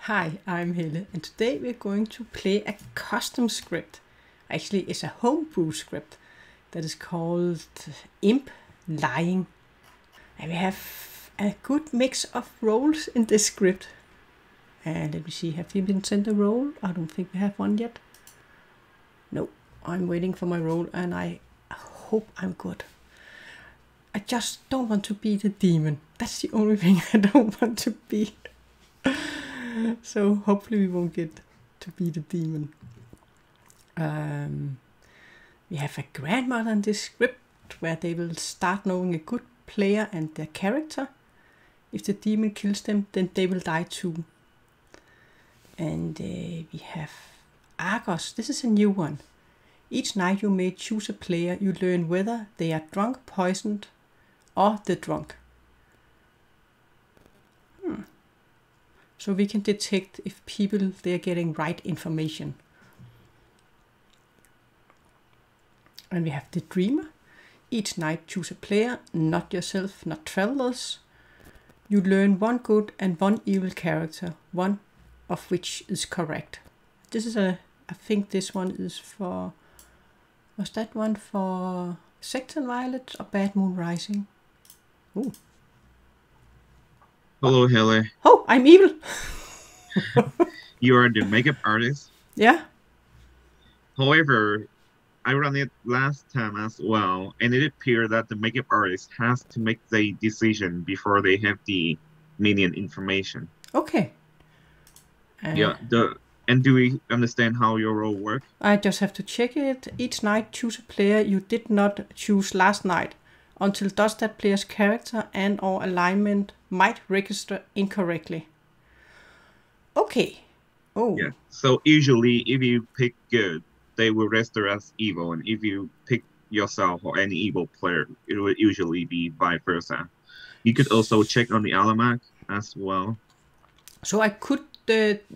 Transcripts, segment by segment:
Hi, I'm Helle, and today we're going to play a custom script. Actually, it's a homebrew script that is called Imp-lying. And we have a good mix of roles in this script. And let me see, have we been sent a role? I don't think we have one yet. No, I'm waiting for my role and I hope I'm good. I just don't want to be the demon. That's the only thing I don't want to be. So hopefully we won't get to be the demon. We have a grandmother in this script where they will start knowing a good player and their character. If the demon kills them, then they will die too. And we have Argos. This is a new one. Each night you may choose a player. You learn whether they are drunk, poisoned, or the drunk. So we can detect if people they're getting right information. And we have the dreamer. Each night choose a player, not yourself, not travelers. You learn one good and one evil character, one of which is correct. This is I think this one is for, was that one for Sex and Violet or Bad Moon Rising? Ooh. Hello, Helle. Oh, I'm evil. You are the makeup artist. Yeah. However, I ran it last time as well, and it appeared that the makeup artist has to make the decision before they have the minion information. Okay. Yeah. And do we understand how your role works? I just have to check it. Each night choose a player you did not choose last night. Until does that player's character and or alignment might register incorrectly. Okay. Oh. Yeah. So usually if you pick good, they will register as evil. And if you pick yourself or any evil player, it will usually be vice versa. You could also check on the almanac as well. So I could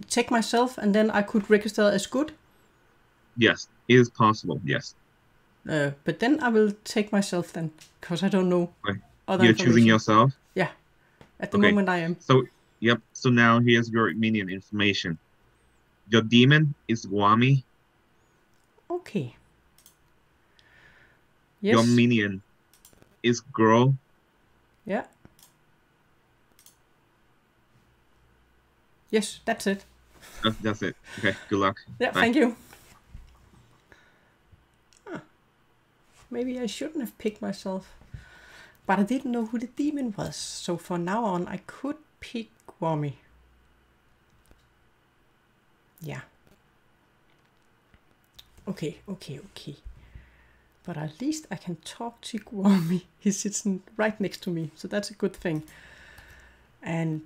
check myself and then I could register as good? Yes, it is possible, yes. But then I will take myself then, because I don't know other You're choosing yourself? Yeah, at the moment I am. So, yep, so now here's your minion information. Your demon is Guami. Okay. Yes. Your minion is Grow. Yeah. Yes, that's it. That's it. Okay, good luck. Yeah, bye. Thank you. Maybe I shouldn't have picked myself. But I didn't know who the demon was. So from now on, I could pick Guami. Yeah. Okay. But at least I can talk to Guami. He sits right next to me. So that's a good thing. And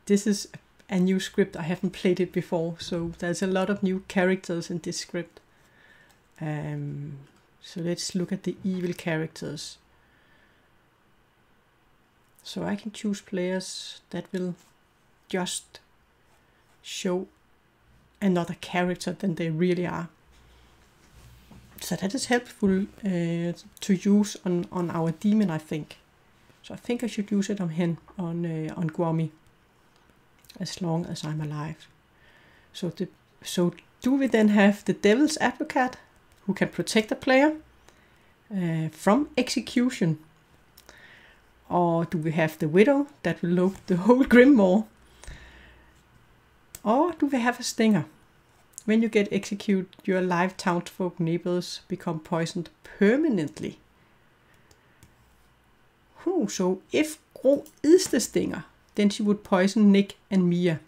this is a new script. I haven't played it before. So there's a lot of new characters in this script. So let's look at the evil characters. So I can choose players that will just show another character than they really are. So that is helpful to use on our demon, I think. So I think I should use it on him, on Guami, as long as I'm alive. So do we then have the Devil's Advocate, who can protect the player from execution? Or do we have the Widow that will load the whole Grimoire? Or do we have a Stinger? When you get executed, your live townsfolk neighbors become poisoned permanently. So if Gro is the Stinger, then she would poison Nick and Mia.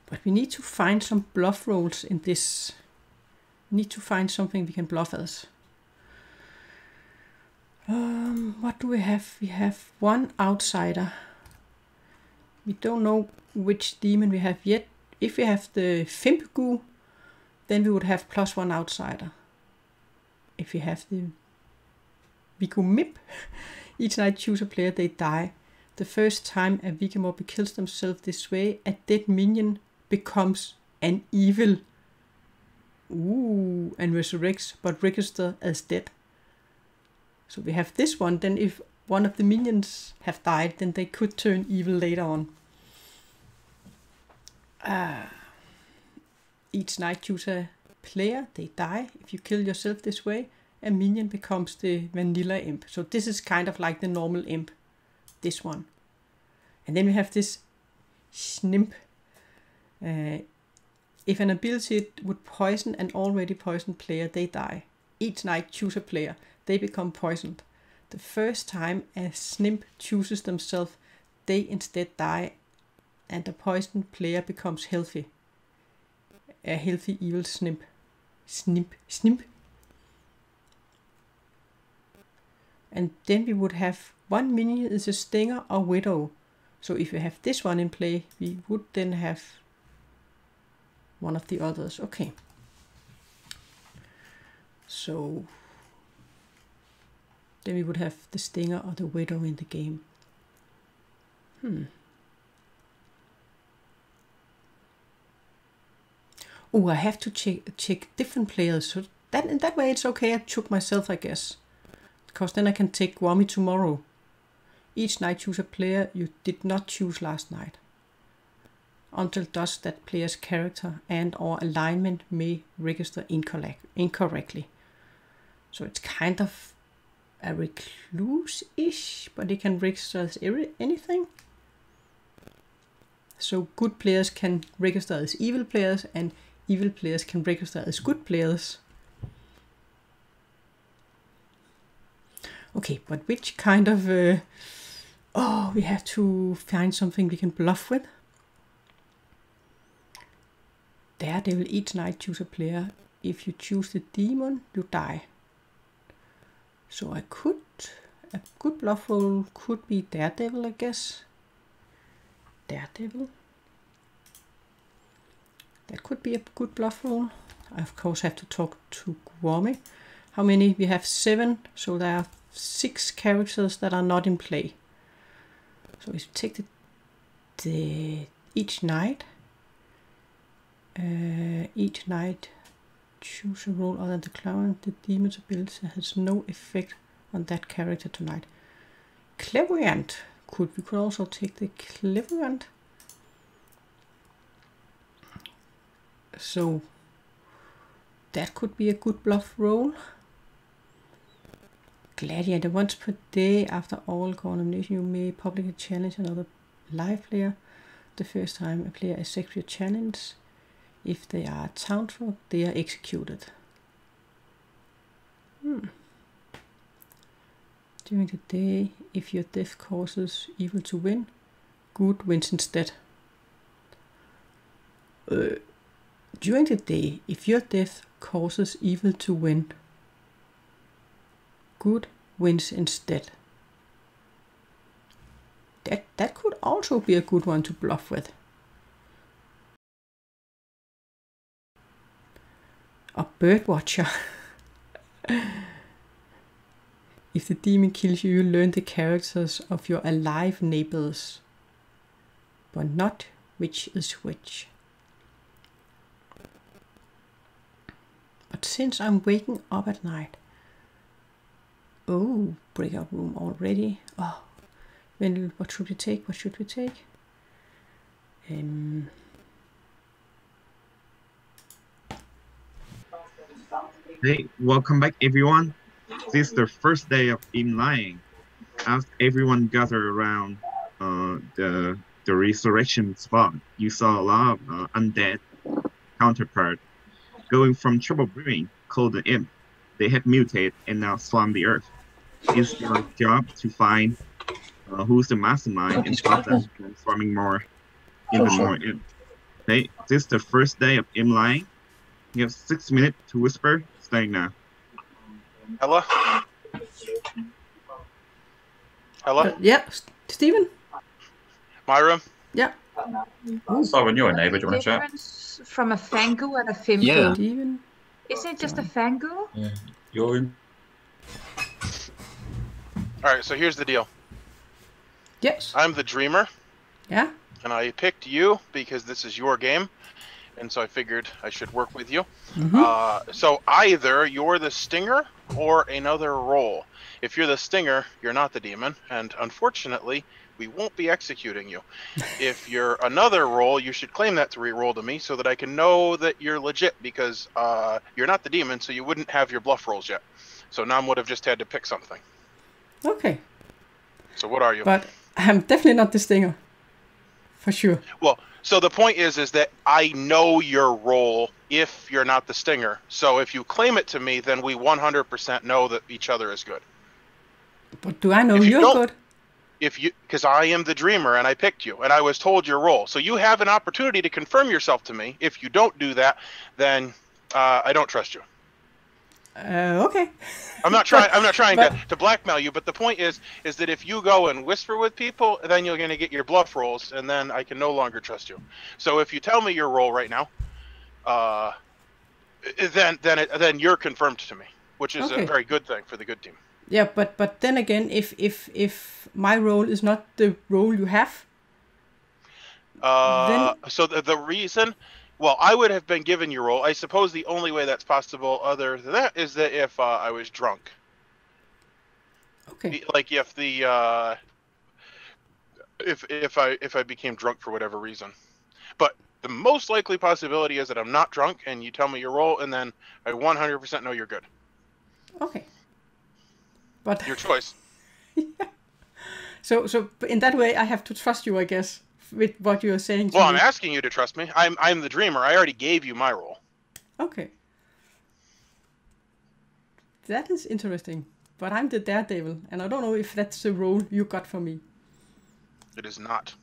But we need to find some bluff rolls in this. We need to find something we can bluff as. What do we have? We have one outsider. We don't know which demon we have yet. If we have the Fimpgu, then we would have +1 outsider. If we have the Vigomip, each night choose a player, they die. The first time a Vigomip kills themselves this way, a dead minion becomes an evil. And resurrects, but register as dead. So we have this one. Then if one of the minions have died, then they could turn evil later on. Each night choose a player, they die. If you kill yourself this way, a minion becomes the vanilla imp. So this is kind of like the normal imp, this one. And then we have this snimp. If an ability would poison an already poisoned player, they die. Each night choose a player, they become poisoned. The first time a snimp chooses themselves, they instead die, and the poisoned player becomes healthy. A healthy evil snimp. Snimp. And then we would have one minion is a stinger or widow. So if we have this one in play, we would then have one of the others. Okay. So then we would have the stinger or the widow in the game. Oh, I have to check different players. So that in that way it's okay. I took myself, I guess, because then I can take Gwami tomorrow. Each night choose a player you did not choose last night. Until thus that player's character and or alignment may register incorrectly. So it's kind of a recluse-ish, but it can register as anything. So good players can register as evil players, and evil players can register as good players. Okay, but which kind of... we have to find something we can bluff with. Daredevil, each night choose a player. If you choose the demon, you die. So a good bluff roll could be Daredevil, I guess. Daredevil. That could be a good bluff roll. I of course have to talk to Gwami. How many? We have 7, so there are 6 characters that are not in play. So if you take the each night choose a role other than the clown. The demon's ability has no effect on that character tonight. Clairvoyant. We could also take the clairvoyant. So that could be a good bluff roll. Gladiator. Once per day after all condemnation, you may publicly challenge another live player. The first time a player accepts your challenge, if they are a townsfolk, they are executed. During the day, if your death causes evil to win, good wins instead. During the day, if your death causes evil to win, good wins instead. That could also be a good one to bluff with. A birdwatcher. If the demon kills you, you learn the characters of your alive neighbors, but not which is which. But since I'm waking up at night, oh, breakout room already. Oh, when, what should we take? What should we take? Hey, welcome back everyone. This is the first day of Imp-lying. As everyone gathered around the resurrection spot, you saw a lot of undead counterpart going from trouble brewing called the Imp. They have mutated and now swarm the earth. It's your job to find who's the mastermind and stop them from swarming more into more Imp. Okay, this is the first day of Imp-lying. You have 6 minutes to whisper, starting now. Hello? Hello? Yeah, Steven? Myra? Yeah. Simon, you're a neighbour. Do you want to chat? Difference from a Fangu and a Fimbu? Yeah. Steven? Isn't it just a Fangu? Yeah. You're in. Alright, so here's the deal. Yes. I'm the dreamer, Yeah. and I picked you because this is your game, and so I figured I should work with you. So either you're the stinger or another role. If you're the stinger, you're not the demon, and unfortunately, we won't be executing you. If you're another role, you should claim that to re-roll to me so that I can know that you're legit, because you're not the demon, so you wouldn't have your bluff rolls yet. So Nam would have just had to pick something. Okay. So what are you? But I'm definitely not the stinger. For sure. Well, so the point is that I know your role if you're not the stinger. So if you claim it to me, then we 100% know that each other is good. But do I know If you you're don't- good? Because I am the dreamer and I picked you and I was told your role. So you have an opportunity to confirm yourself to me. If you don't do that, then I don't trust you. Okay. I'm not trying but- to blackmail you, but the point is that if you go and whisper with people, then you're going to get your bluff rolls, and then I can no longer trust you. So if you tell me your role right now, then you're confirmed to me, which is Okay. a very good thing for the good team. Yeah, but then again, if my role is not the role you have, So the reason, well, I would have been given your role. I suppose the only way that's possible other than that is that if I was drunk. okay. Like if the if I became drunk for whatever reason. But the most likely possibility is that I'm not drunk and you tell me your role and then I 100% know you're good. Okay. But Your choice. so in that way, I have to trust you, I guess, with what you are saying to Well, me. I'm asking you to trust me. I'm the dreamer. I already gave you my role. Okay. That is interesting. But I'm the Daredevil, and I don't know if that's the role you got for me. It is not.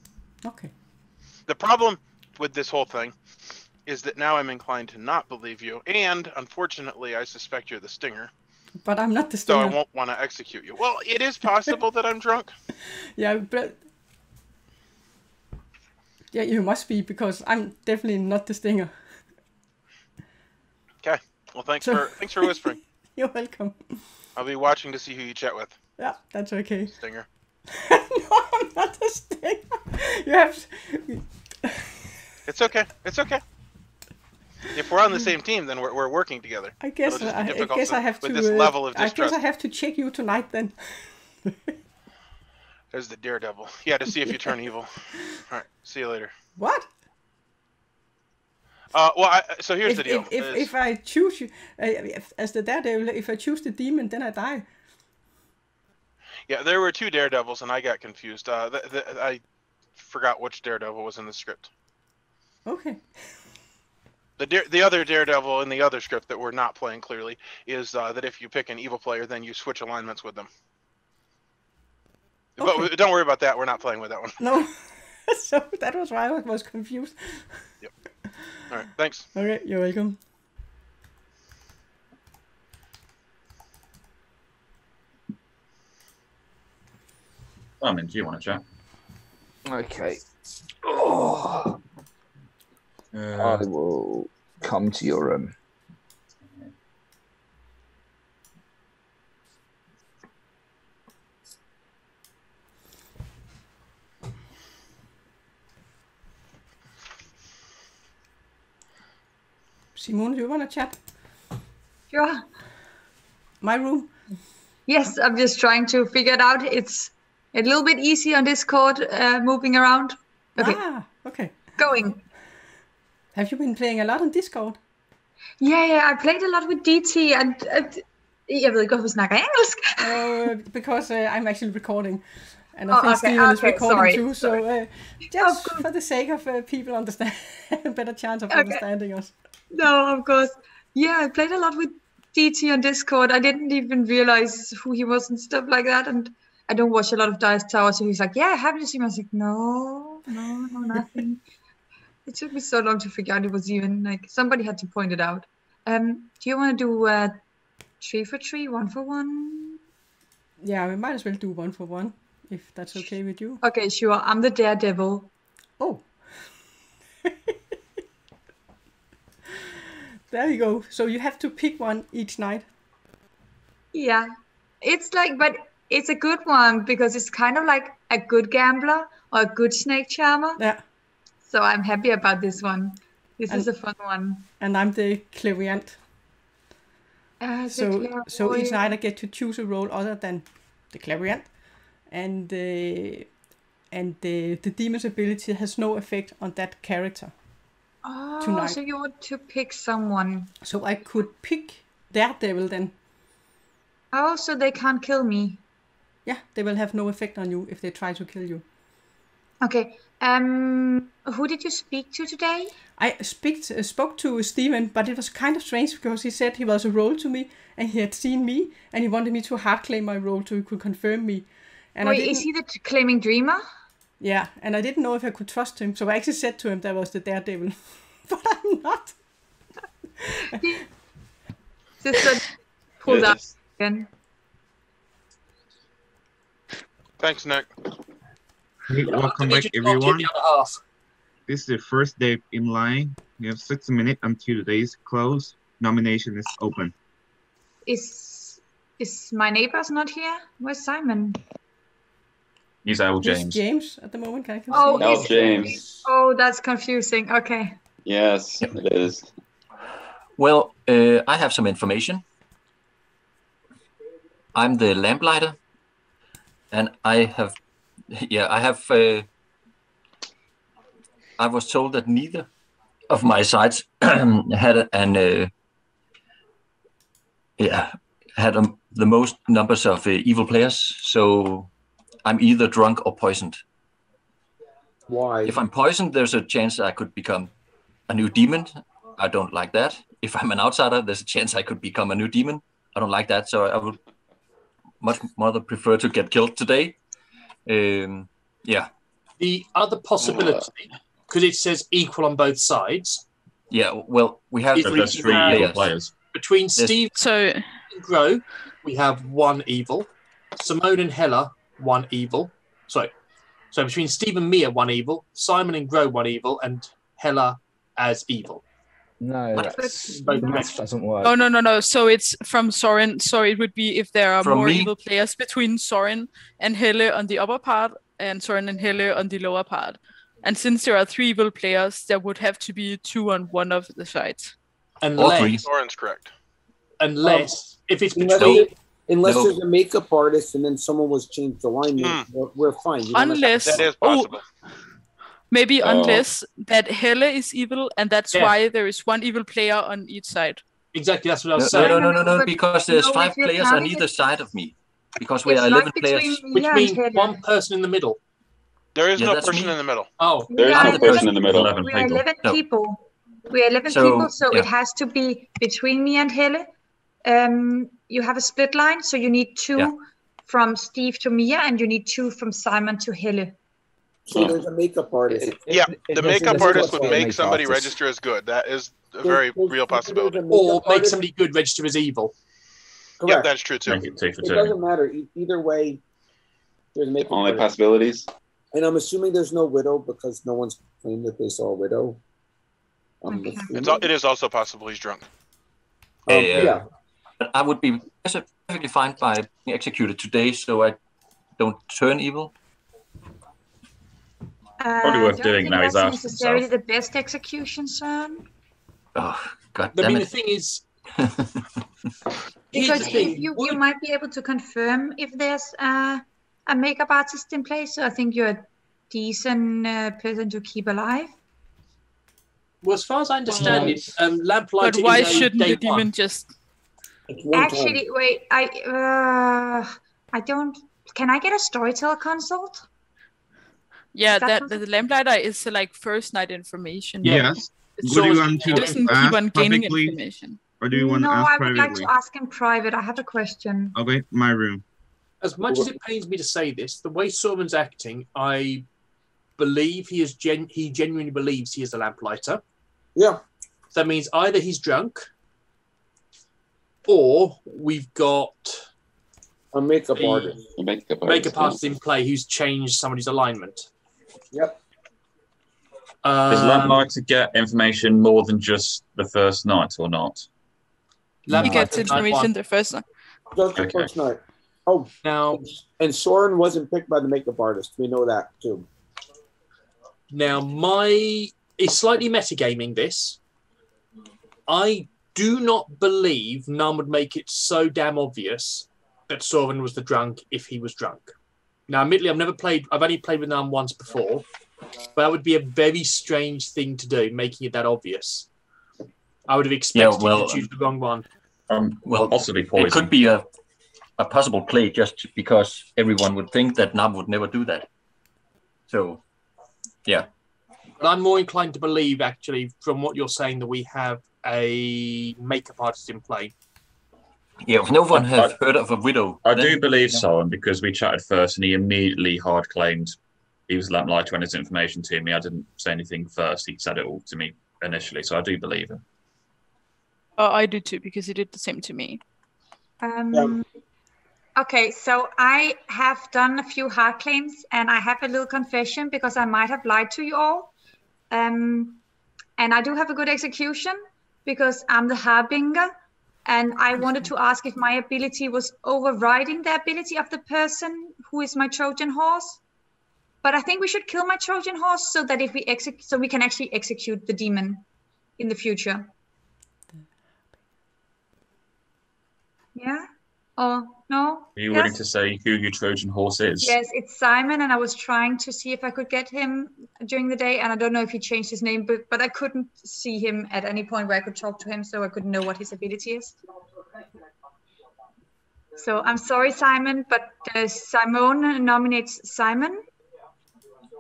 Okay. The problem with this whole thing is that now I'm inclined to not believe you, and unfortunately, I suspect you're the stinger. But I'm not the So stinger. I won't want to execute you. Well, it is possible that I'm drunk. Yeah, but yeah, you must be, because I'm definitely not the stinger. Okay. Well, thanks So- for whispering. You're welcome. I'll be watching to see who you chat with, Yeah, that's okay. stinger. No, I'm not the stinger. You have. It's okay. It's okay. If we're on the same team, then we're working together. I guess It'll just be I difficult guess I have with to. this level of I guess distrust. I have to check you tonight then. There's the Daredevil. Yeah, to see if you turn evil. All right. See you later. What? So here's the deal. If I choose you as the Daredevil, if I choose the demon, then I die. Yeah, there were two Daredevils, and I got confused. I forgot which Daredevil was in the script. Okay. The other Daredevil in the other script that we're not playing clearly is that if you pick an evil player, then you switch alignments with them. Okay. But don't worry about that. We're not playing with that one. No. So that was why I was confused. Yep. All right. Thanks. Okay, you're welcome. Simon, do you want to chat? Okay. Oh, I will come to your room. Simone, do you want to chat? Sure. My room? Yes, I'm just trying to figure it out. It's a little bit easy on Discord, moving around. Okay, Ah, okay. going. Have you been playing a lot on Discord? Yeah, I played a lot with DT, and jeg ved ikke, hvorfor snakker jeg engelsk. Because I'm actually recording. And I Oh, think okay, Steven is okay, recording sorry, too, so just course. for the sake of people understand, a better chance of Okay. understanding us. No, of course. Yeah, I played a lot with DT on Discord. I didn't even realize who he was and stuff like that. And I don't watch a lot of Dice Tower, so he's like, "Yeah, haven't you seen?" I was like, "No, nothing." It took me so long to figure out it was even like somebody had to point it out. Do you want to do 3 for 3, 1 for 1? Yeah, we might as well do 1 for 1, if that's okay with you. Okay, sure. I'm the Daredevil. Oh. There you go. So you have to pick one each night. Yeah, it's like, but it's a good one because it's kind of like a good gambler or a good snake charmer. Yeah. So I'm happy about this one. This is And- a fun one. And I'm the clairvoyant. So each night I get to choose a role other than the clairvoyant, and the demon's ability has no effect on that character. Oh, tonight. so you want to pick someone. So I could pick Daredevil then. Oh, so they can't kill me. Yeah, they will have no effect on you if they try to kill you. Okay. Who did you speak to today? I spoke to Steven, but it was kind of strange because he said he was a role to me and he had seen me and he wanted me to hard claim my role so he could confirm me. And Wait, is he the claiming dreamer? Yeah, and I didn't know if I could trust him, so I actually said to him that I was the Daredevil, but I'm not. Just pull that again. Thanks, Nick. Hey, welcome back, everyone. This is the first day of Imp-lying. We have 6 minutes until the day is closed. Nomination is open. Is my neighbor's not here? Where's Simon? He's L. James. He's James at the moment. Can I see? L. James. Oh, that's confusing. Okay. Yes, it is. Well, I have some information. I'm the lamplighter, and I was told that neither of my sides had the most numbers of evil players. So I'm either drunk or poisoned. Why? If I'm poisoned, there's a chance I could become a new demon. I don't like that. If I'm an outsider, there's a chance I could become a new demon. I don't like that. So I would much more prefer to get killed today. Yeah. The other possibility, because it says equal on both sides. Yeah, well, we have there's 3 evil players. Between Steve and Gro, we have 1 evil. Simone and Hella, 1 evil. Sorry. So between Steve and Mia, 1 evil. Simon and Gro, 1 evil. And Hella as evil. No, that doesn't work. Oh, no. So it's from Soren. So it would be if there are From more me? evil players between Soren and Helle on the upper part and Soren and Helle on the lower part. And since there are 3 evil players, there would have to be 2 on one of the sides. Unless, Soren's correct. Unless, if it's Unless there's a makeup artist and then someone was changed alignment, we're fine. Unless that is possible. Maybe unless that Helle is evil, and that's why there is 1 evil player on each side. Exactly, that's what I was saying. No, because there's 5 players on either side of me. Because we are 11 players. Which means 1 person in the middle. There is no person in the middle. Oh, there is no person in the middle. We are 11 people. We are 11 people, so it has to be between me and Helle. You have a split line, so you need 2 from Steve to Mia, and you need 2 from Simon to Helle. So there's a makeup artist. The makeup artist would make somebody register as good. That is a very real possibility. Or make somebody good register as evil. Correct. Yeah, that's true too. It doesn't matter. Either way, there's a makeup Only artist. possibilities. And I'm assuming there's no widow because no one's claimed that they saw a widow. It is also possible he's drunk. Yeah. But I would be perfectly fine by being executed today, so I don't turn evil. Probably worth doing now. He's asked necessarily himself. the best execution, son. Oh, God I damn mean, it. the thing is, Because you might be able to confirm if there's a makeup artist in place. So I think you're a decent person to keep alive. well, as far as I understand it, Lamplighter But why is only shouldn't day the demon 1. just... Actually, wait, I don't. Can I get a storyteller consult? Yeah, That the lamplighter is like first night information. Yes. It's Would you always- want he to doesn't keep ask on gaining publicly? information. Or do you want No, to ask I would like privately? to ask in private. I have a question. Okay, my room. As much as it pains me to say this, the way Sorman's acting, I believe he genuinely believes he is a lamplighter. Yeah. So that means either he's drunk, or we've got a makeup artist. A makeup artist in play who's changed somebody's alignment. Yep. Does Lamplighter get information more than just the first night or not? He gets information the first night. Just the first night. Oh, now and Soren wasn't picked by the makeup artist. We know that too. Now, it's slightly metagaming this. I do not believe Nam would make it so damn obvious that Soren was the drunk if he was drunk. Now, admittedly, I've only played with Nam once before, but that would be a very strange thing to do, making it that obvious. I would have expected you to choose the wrong one. Possibly poison. It could be a possible play just because everyone would think that Nam would never do that. So, yeah. But I'm more inclined to believe, actually, from what you're saying, that we have a makeup artist in play. Yeah, if no one has heard of a widow. I do believe Soren because we chatted first and he immediately hard claimed he was like to his information to me. I didn't say anything first. He said it all to me initially, so I do believe him. I do too, because he did the same to me. Okay, so I have done a few hard claims, and I have a little confession because I might have lied to you all. And I do have a good execution because I'm the harbinger, and I wanted to ask if my ability was overriding the ability of the person who is my Trojan horse. But I think we should kill my Trojan horse so that if we we can actually execute the demon in the future. Yeah? Or no? Are you willing to say who your Trojan horse is? Yes, it's Simon, and I was trying to see if I could get him during the day, and I don't know if he changed his name, but I couldn't see him at any point where I could talk to him, so I couldn't know what his ability is. So I'm sorry, Simon, but Simone nominates Simon.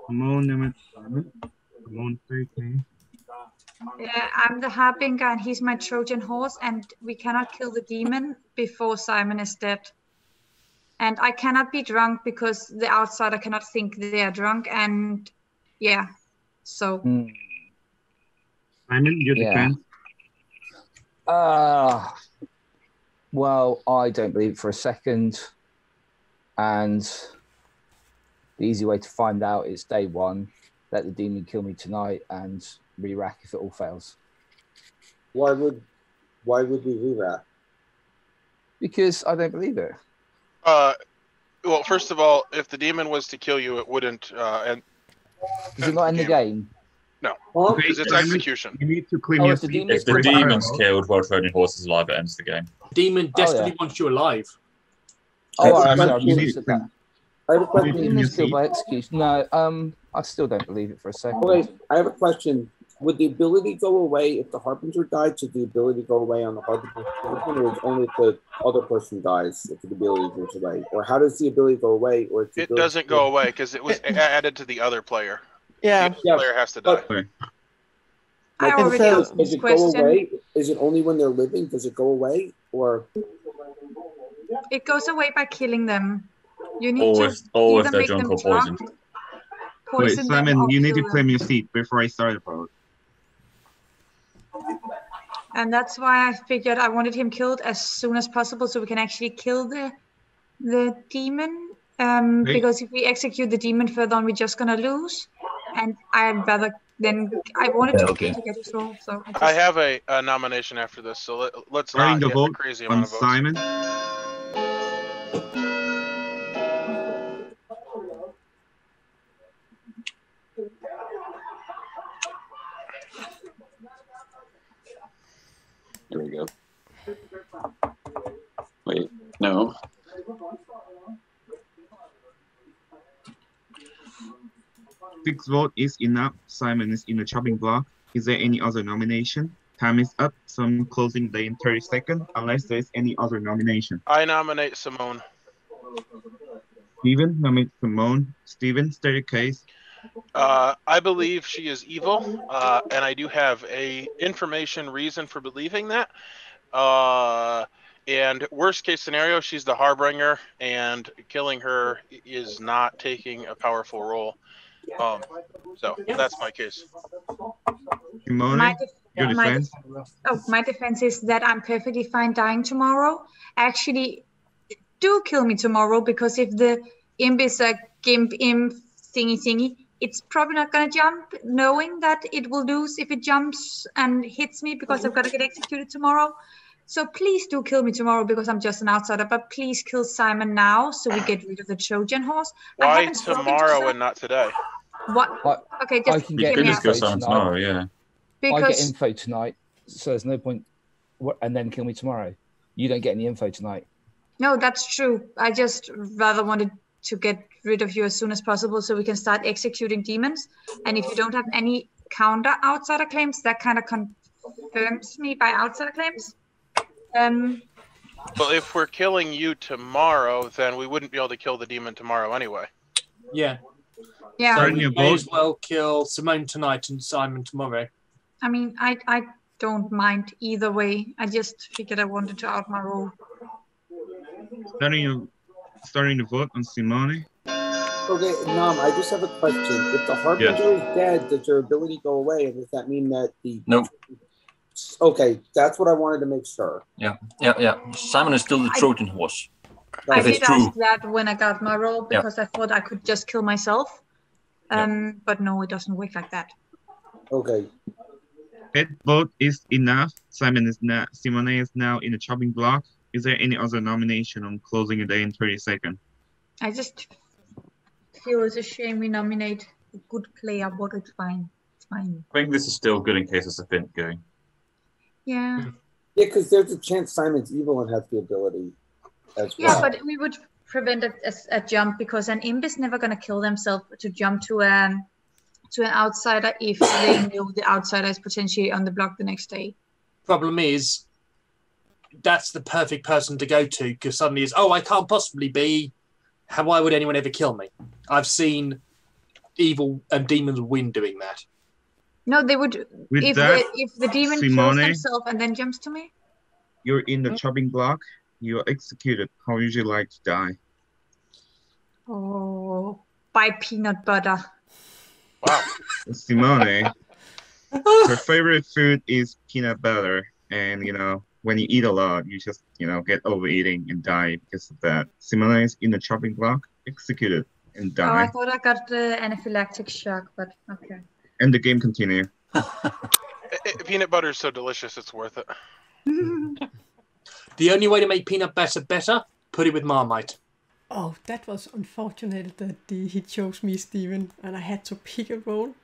Simone nominates Simon. Simone 3K. Yeah, I'm the harbinger, and he's my Trojan horse, and we cannot kill the demon before Simon is dead. And I cannot be drunk because the outsider cannot think they are drunk, and yeah, so. Simon, your defense? Well, I don't believe it for a second, and the easy way to find out is day one, let the demon kill me tonight, and re-rack if it all fails. Why would we re-rack? Because I don't believe it. Well, first of all, if the demon was to kill you, it wouldn't. Is it not in the game? No, Okay, because it's execution. You need to claim your if the seat. If the demon's killed while Trojan horse is alive, it ends the game. Demon desperately wants you alive. I have a question. Demon's killed by execution. No, I still don't believe it for a second. Okay, I have a question. Would the ability go away if the Harbinger died? Should the ability go away on the Harbinger, or is only if the other person dies if the ability goes away? Or how does the ability go away? Or It doesn't go away because it was added to the other player. Yeah. The other player has to die. I already asked does this it go question. away? Is it only when they're living? Does it go away? Or It goes away by killing them. You need Or to if either they're make them drunk or poisoned. drunk, Wait, poison them, Simon, or you need to kill claim them. your seat before I start about. And that's why I figured I wanted him killed as soon as possible so we can actually kill the demon. Because if we execute the demon further on, we're just gonna lose. And I'd rather then I wanted to get his role. So I have a nomination after this, so let's Starting not the get vote a crazy on amount of votes. Simon. There we go. Wait, no. Sixth vote is enough. Simon is in the chopping block. Is there any other nomination? Time is up. So I'm closing the in 30 seconds, unless there's any other nomination. I nominate Simone. Steven nominates Simone. Steven, state your case. I believe she is evil, and I do have a information reason for believing that. And worst case scenario, she's the harbinger, and killing her is not taking a powerful role. So that's my case. Simone, your defense? My defense is that I'm perfectly fine dying tomorrow. Actually, do kill me tomorrow, because if the imp is a gimp imp thingy, it's probably not going to jump, knowing that it will lose if it jumps and hits me, because I've got to get executed tomorrow. So please do kill me tomorrow, because I'm just an outsider. But please kill Simon now, so we get rid of the Trojan horse. Why tomorrow and not today? What? Okay, just I can get You could info just go Simon tomorrow, yeah. I get Because info tonight, so there's no point and then kill me tomorrow. You don't get any info tonight. No, that's true. I just rather wanted to get rid of you as soon as possible so we can start executing demons. And if you don't have any counter outsider claims, that kind of confirms me by outsider claims. Well, if we're killing you tomorrow, then we wouldn't be able to kill the demon tomorrow anyway. Yeah. Yeah. So we may as well kill Simone tonight and Simon tomorrow. I mean, I don't mind either way. I just figured I wanted to out my role. Starting to vote on Simone. Okay, Nam, I just have a question. If the Harbinger is dead, does your ability go away? And does that mean that the... No. Okay, that's what I wanted to make sure. Yeah. Simon is still the Trojan horse. I did ask that when I got my role because I thought I could just kill myself. But no, it doesn't work like that. Okay. That vote is enough. Simone is now in the chopping block. Is there any other nomination on closing a day in 30 seconds? I just feel it's a shame we nominate a good player, but it's fine. It's fine. I think this is still good in case there's a Fint going. Yeah. Yeah, because there's a chance Simon's evil and has the ability as well. Yeah, but we would prevent a jump because an imp is never going to kill themselves to jump to an outsider if they know the outsider is potentially on the block the next day. Problem is, that's the perfect person to go to because suddenly it's, I can't possibly be. Why would anyone ever kill me? I've seen evil and demons win doing that. No, they would. If the demon kills himself and then jumps to me. You're in the chopping block. You're executed. How would you like to die? Oh, by peanut butter. Wow. Simone, her favorite food is peanut butter, and when you eat a lot, you just get overeating and die because of that. Simone is in the chopping block, executed and die. Oh, I thought I got the anaphylactic shock, but okay. And the game continue. Peanut butter is so delicious, it's worth it. The only way to make peanut butter better, put it with Marmite. Oh, that was unfortunate that he chose me, Steven, and I had to pick a role.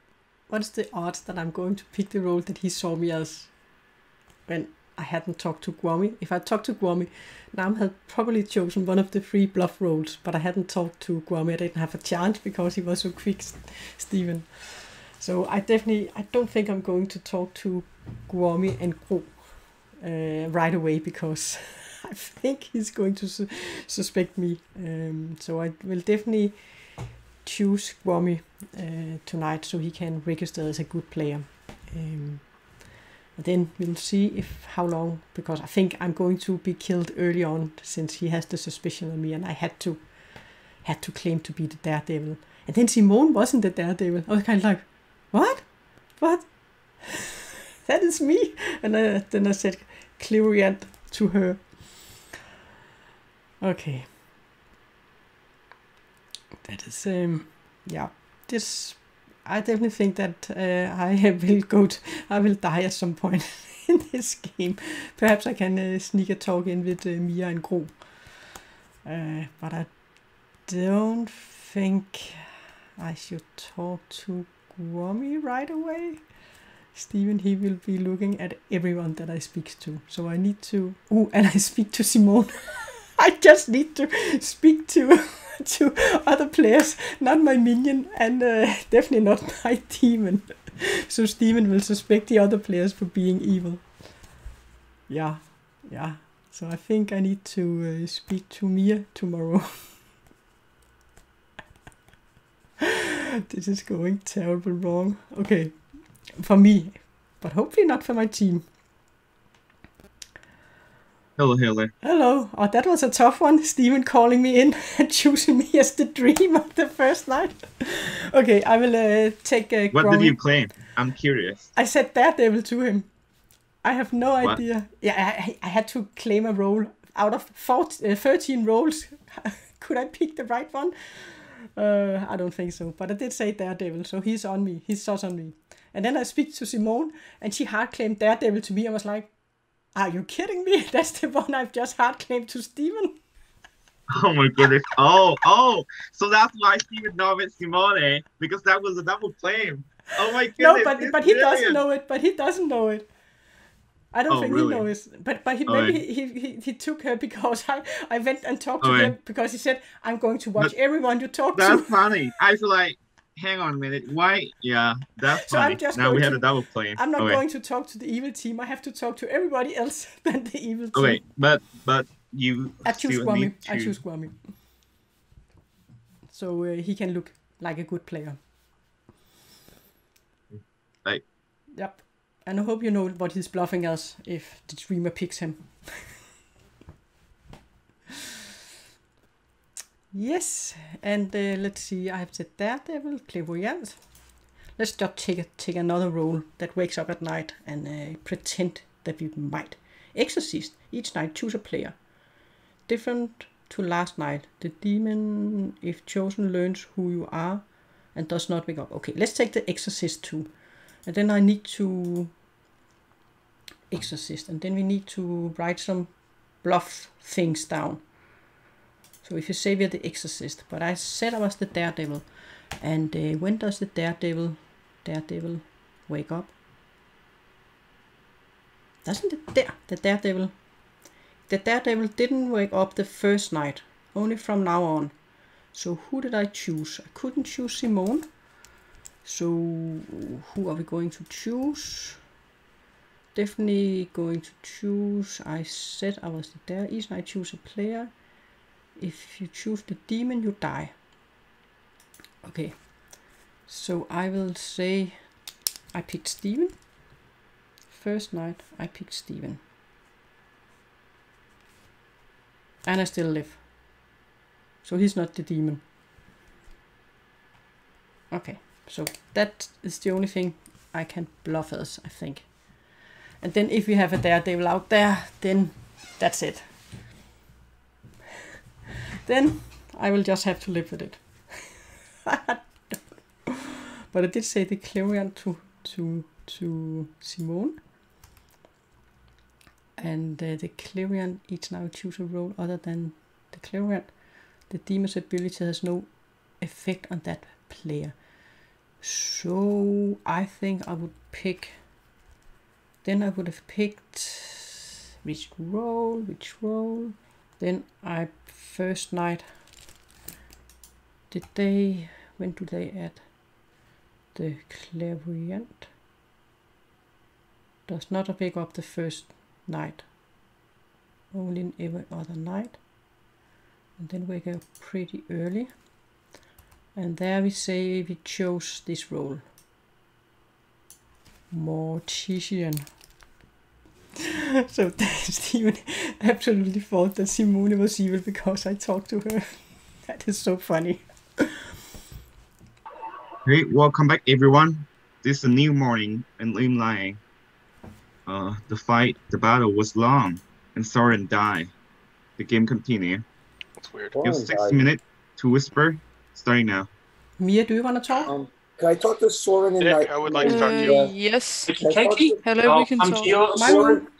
What's the odds that I'm going to pick the role that he saw me as when I hadn't talked to Gwami? If I talked to Gwami, Nam had probably chosen one of the 3 bluff roles, but I hadn't talked to Gwami. I didn't have a chance because he was so quick, Steven. So I don't think I'm going to talk to Gwami and Gro right away because I think he's going to suspect me. So I will definitely choose Gwami tonight so he can register as a good player. And then we'll see how long, because I think I'm going to be killed early on since he has the suspicion of me and I had to claim to be the Daredevil. And then Simone wasn't the Daredevil. I was kind of like, what? That is me. And then I said clairvoyant to her. Okay. That is this. I definitely think that I will die at some point in this game. Perhaps I can sneak a talk in with Mia and Gro. But I don't think I should talk to Gwami right away. Steven, he will be looking at everyone that I speak to. So I need to... and I speak to Simone. I just need to speak to other players, not my minion, and definitely not my demon. So Steven will suspect the other players for being evil. Yeah. So I think I need to speak to Mia tomorrow. This is going terrible wrong. Okay, for me, but hopefully not for my team. Hello, Haley. Hello. Oh, that was a tough one. Steven calling me in and choosing me as the dream of the first night. Okay, I will take a... What did you claim? I'm curious. I said Daredevil to him. I have no idea. Yeah, I had to claim a role out of 13 roles. Could I pick the right one? I don't think so. But I did say Daredevil, so he's on me. He's sus on me. And then I speak to Simone, and she hard claimed Daredevil to me. I was like, are you kidding me? That's the one I've just hard claimed to Steven. Oh my goodness. Oh. So that's why Steven nominated Simone, because that was a double claim. Oh my goodness. No, but he doesn't know it. I don't think really? he knows. But he, Okay. maybe he took her because I went and talked to Okay. him because he said, I'm going to watch But everyone you talk That's to. funny. I feel like, hang on a minute. Why? Yeah, that's So funny. I'm just Now going we had to, a double play. I'm not Okay. going to talk to the evil team. I have to talk to everybody else than the evil team. Okay, but you I choose still Grummy. need to. I choose Grummy. So he can look like a good player. Like, Yep. And I hope you know what he's bluffing us if the dreamer picks him. Yes, and let's see. I have the Daredevil, Clairvoyant. Let's just take another role that wakes up at night and pretend that we might. Exorcist. Each night choose a player. Different to last night. The demon, if chosen, learns who you are and does not wake up. Okay, let's take the Exorcist too. And then I need to Exorcist. And then we need to write some bluff things down. So if you say we're the Exorcist, but I said I was the Daredevil. And when does the Daredevil wake up? Doesn't it there? The Daredevil didn't wake up the first night, only from now on. So who did I choose? I couldn't choose Simone. So who are we going to choose? Definitely going to choose. I said I was the Daredevil. Each night choose a player. If you choose the demon, you die. Okay. So I will say I picked Steven. First night I picked Steven. And I still live. So he's not the demon. Okay, so that is the only thing I can bluff as, I think. And then if we have a Daredevil out there, then that's it. Then I will just have to live with it. But I did say the Clarion to Simone. And the Clarion each now choose a role other than the Clarion. The demon's ability has no effect on that player. So I think I would pick. Then I would have picked which role. Then I first night. When do they add? The Clairvoyant does not wake up the first night, only in every other night, and then wake up pretty early. And there we say we chose this role, Mortician. So Steven absolutely thought that Simone was evil because I talked to her. That is so funny. Hey, welcome back everyone. This is a new morning in Imp-lying. The battle was long and Soren died. The game continued. That's weird. You have 6 minutes to whisper, starting now. Mia, do you want to talk? Can I talk to Soren and Dick, I would like to talk to you. Yes. Keki? Hello, we can come talk. to yours.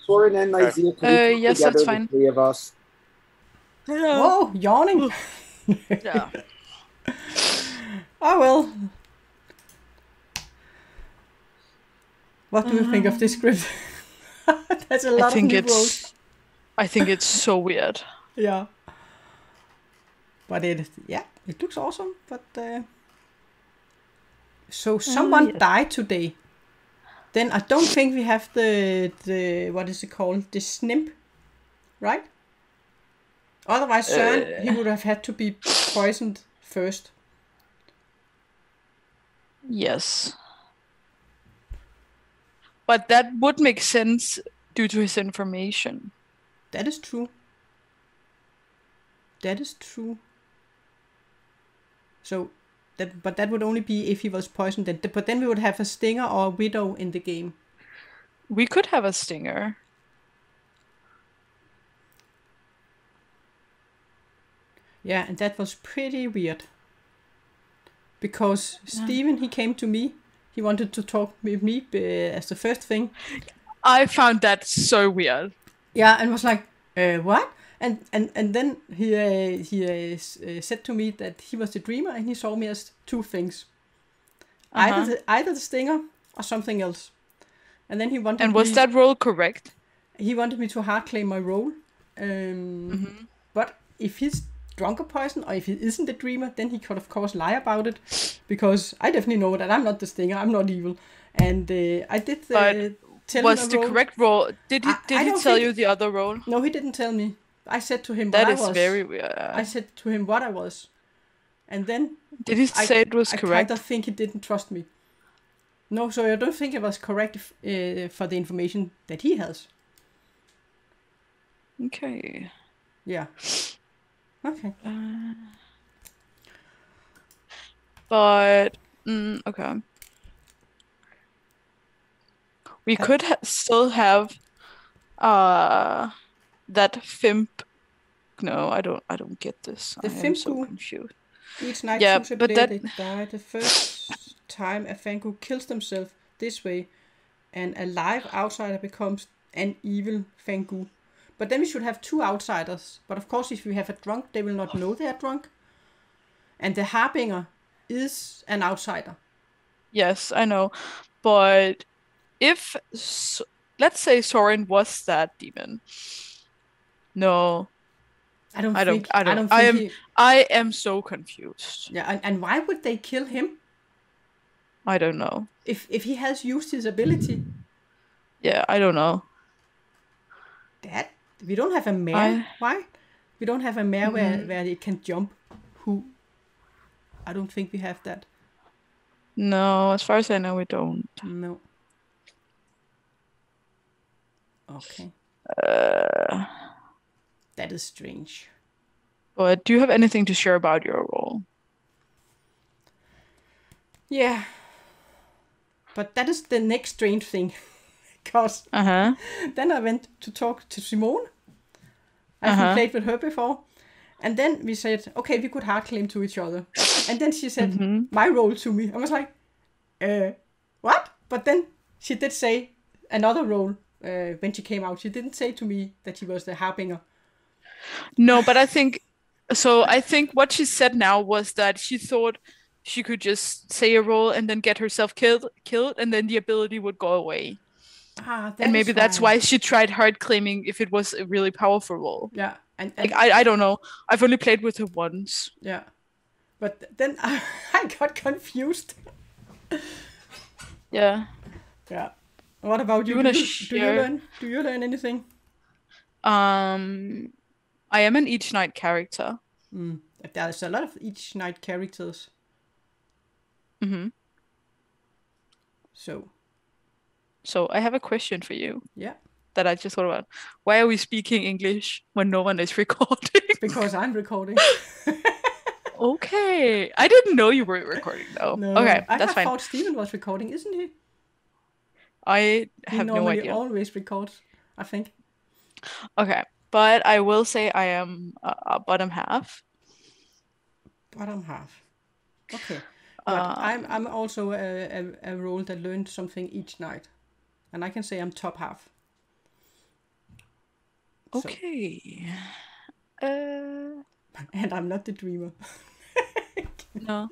Soren and Nizia, can we yes, talk that's together, fine. the three of us? Oh, yawning. Yeah. Oh well. What do you think of this script? That's a lot of new roles. I think it's so weird. Yeah. But it looks awesome. But so someone yes. died today. Then I don't think we have the what is it called? The snimp, right? Otherwise, Søren, he would have had to be poisoned first. Yes. But that would make sense due to his information. That is true. That is true. So, but that would only be if he was poisoned. But then we would have a stinger or a widow in the game. We could have a stinger. Yeah, and that was pretty weird. Because Steven, he came to me. He wanted to talk with me as the first thing. I found that so weird. Yeah, and was like, what? And then he said to me that he was the dreamer and he saw me as two things. Either the stinger or something else. And then he wanted And was that role correct? he wanted me to hard claim my role. But if he's drunk or poison, or if he isn't a dreamer, then he could of course lie about it, because I definitely know that I'm not the stinger, I'm not evil, and I did tell was him the role. correct role? Did he don't tell think- you the other role? No, he didn't tell me. I said to him That what is I was. very weird. I said to him what I was, and then Did he say it was I correct? kind of think he didn't trust me. No, so I don't think it was correct for the information that he has. Okay. Yeah. Okay. But okay. We could still have that Fimp. No, I don't get this. The I am Fimp so who- confused. Each night Yeah, choose a but player that- that die the first time a Fangu kills themselves this way, and a live outsider becomes an evil Fangu. But then we should have 2 outsiders. But of course, if we have a drunk, they will not know they are drunk. And the Harbinger is an outsider. Yes, I know. But if let's say Soren was that demon. No, I don't I think. don't. I am so confused. Yeah, and why would they kill him I don't know. if he has used his ability? Yeah, I don't know. That we don't have a mare. Why? We don't have a mare where it can jump. Who? I don't think we have that. No, as far as I know, we don't. No. Okay. That is strange. But do you have anything to share about your role? Yeah. But that is the next strange thing. Because then I went to talk to Simone. I haven't played with her before. And then we said, okay, we could hard claim to each other. And then she said my role to me. I was like, what? But then she did say another role when she came out. She didn't say to me that she was the Harbinger. No, but I think what she said now was that she thought she could just say a role and then get herself killed, and then the ability would go away. And maybe that's why she tried hard claiming if it was a really powerful role. Yeah, and like, I don't know. I've only played with her once. Yeah, but then I got confused. Yeah. Yeah. What about you? Do you learn anything? I am an each night character. There's a lot of each night characters. So I have a question for you. Yeah. That I just thought about. Why are we speaking English when no one is recording? Because I'm recording. Okay. I didn't know you were recording though. No, okay, that's I fine. thought Steven was recording, isn't he? I have no idea. He always records, I think. Okay, but I will say I am a bottom half. Bottom half. Okay. But I'm also a role that learned something each night. And I can say I'm top half. Okay. And I'm not the dreamer. No.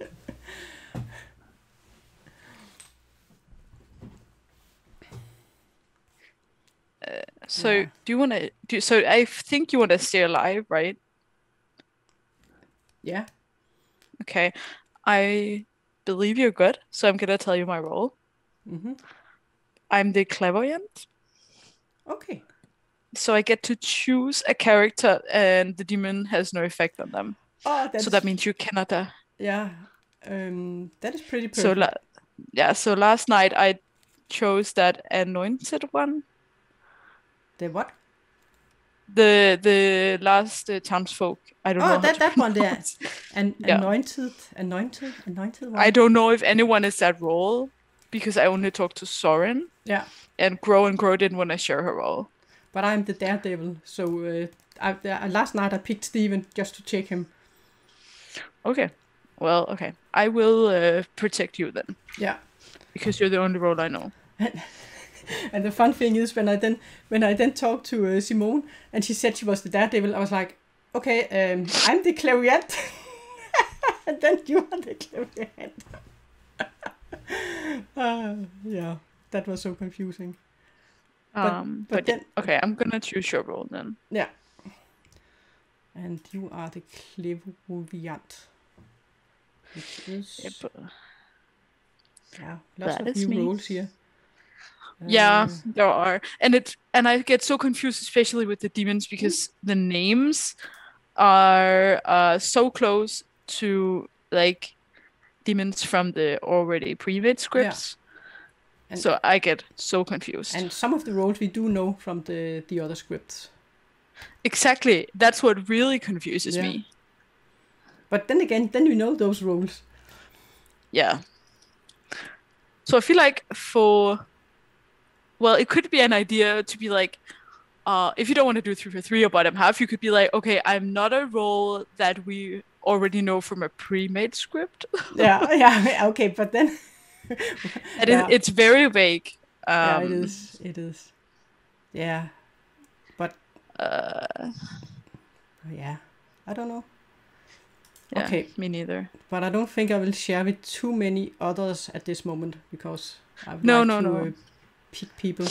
So do you want to do? So I think you want to stay alive, right? Yeah. Okay. I believe you're good, so I'm gonna tell you my role. I'm the clairvoyant. Okay. So I get to choose a character, and the demon has no effect on them. Oh, so that means you cannot. Yeah. That is pretty perfect. So last night I chose that anointed one. The what? The last townsfolk. I don't know. Oh, that one there. Anointed one. I don't know if anyone is that role because I only talked to Soren. Yeah. And Grow didn't want to share her role. But I'm the Daredevil, so last night I picked Steven just to check him. Okay. Well, okay. I will protect you then. Yeah. Because you're the only role I know. And the fun thing is when I then talked to Simone and she said she was the Daredevil, I was like, okay, I'm the clairvoyant. And then you are the clairvoyant. Yeah, that was so confusing. But then, okay, I'm gonna choose your role then. yeah. And you are the clairvoyant, which is Yep. yeah, lots That of is new me. roles here. Yeah, there are, and I get so confused, especially with the demons, because the names are so close to like demons from the already pre-made scripts. And, so I get so confused. And some of the roles we do know from the other scripts. Exactly, that's what really confuses me. But then again, then you know those roles. Yeah. So I feel like it could be an idea to be like, if you don't want to do 3 for 3 or bottom half, you could be like, okay, I'm not a role that we already know from a pre-made script. yeah, okay, but then it's very vague. Yeah, it is. Yeah, but yeah, I don't know. Yeah, okay, me neither. But I don't think I will share with too many others at this moment because I would no, pick people.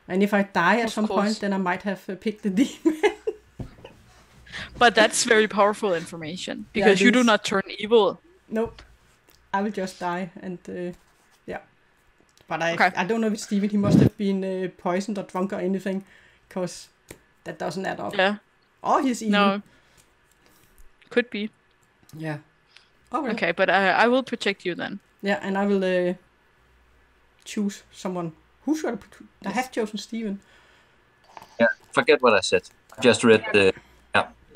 And if I die at Of some course. point, then I might have picked the demon. But that's very powerful information because it you do is. not turn evil. Nope, I will just die and yeah. But Okay. I don't know if Steven, he must have been poisoned or drunk or anything, because that doesn't add up. Yeah. Or he's evil. No. Could be. Yeah. Oh, well. Okay, but I will protect you then. Yeah, and I will choose someone. Who should I put? I have chosen Steven. Yeah, forget what I said. I just read the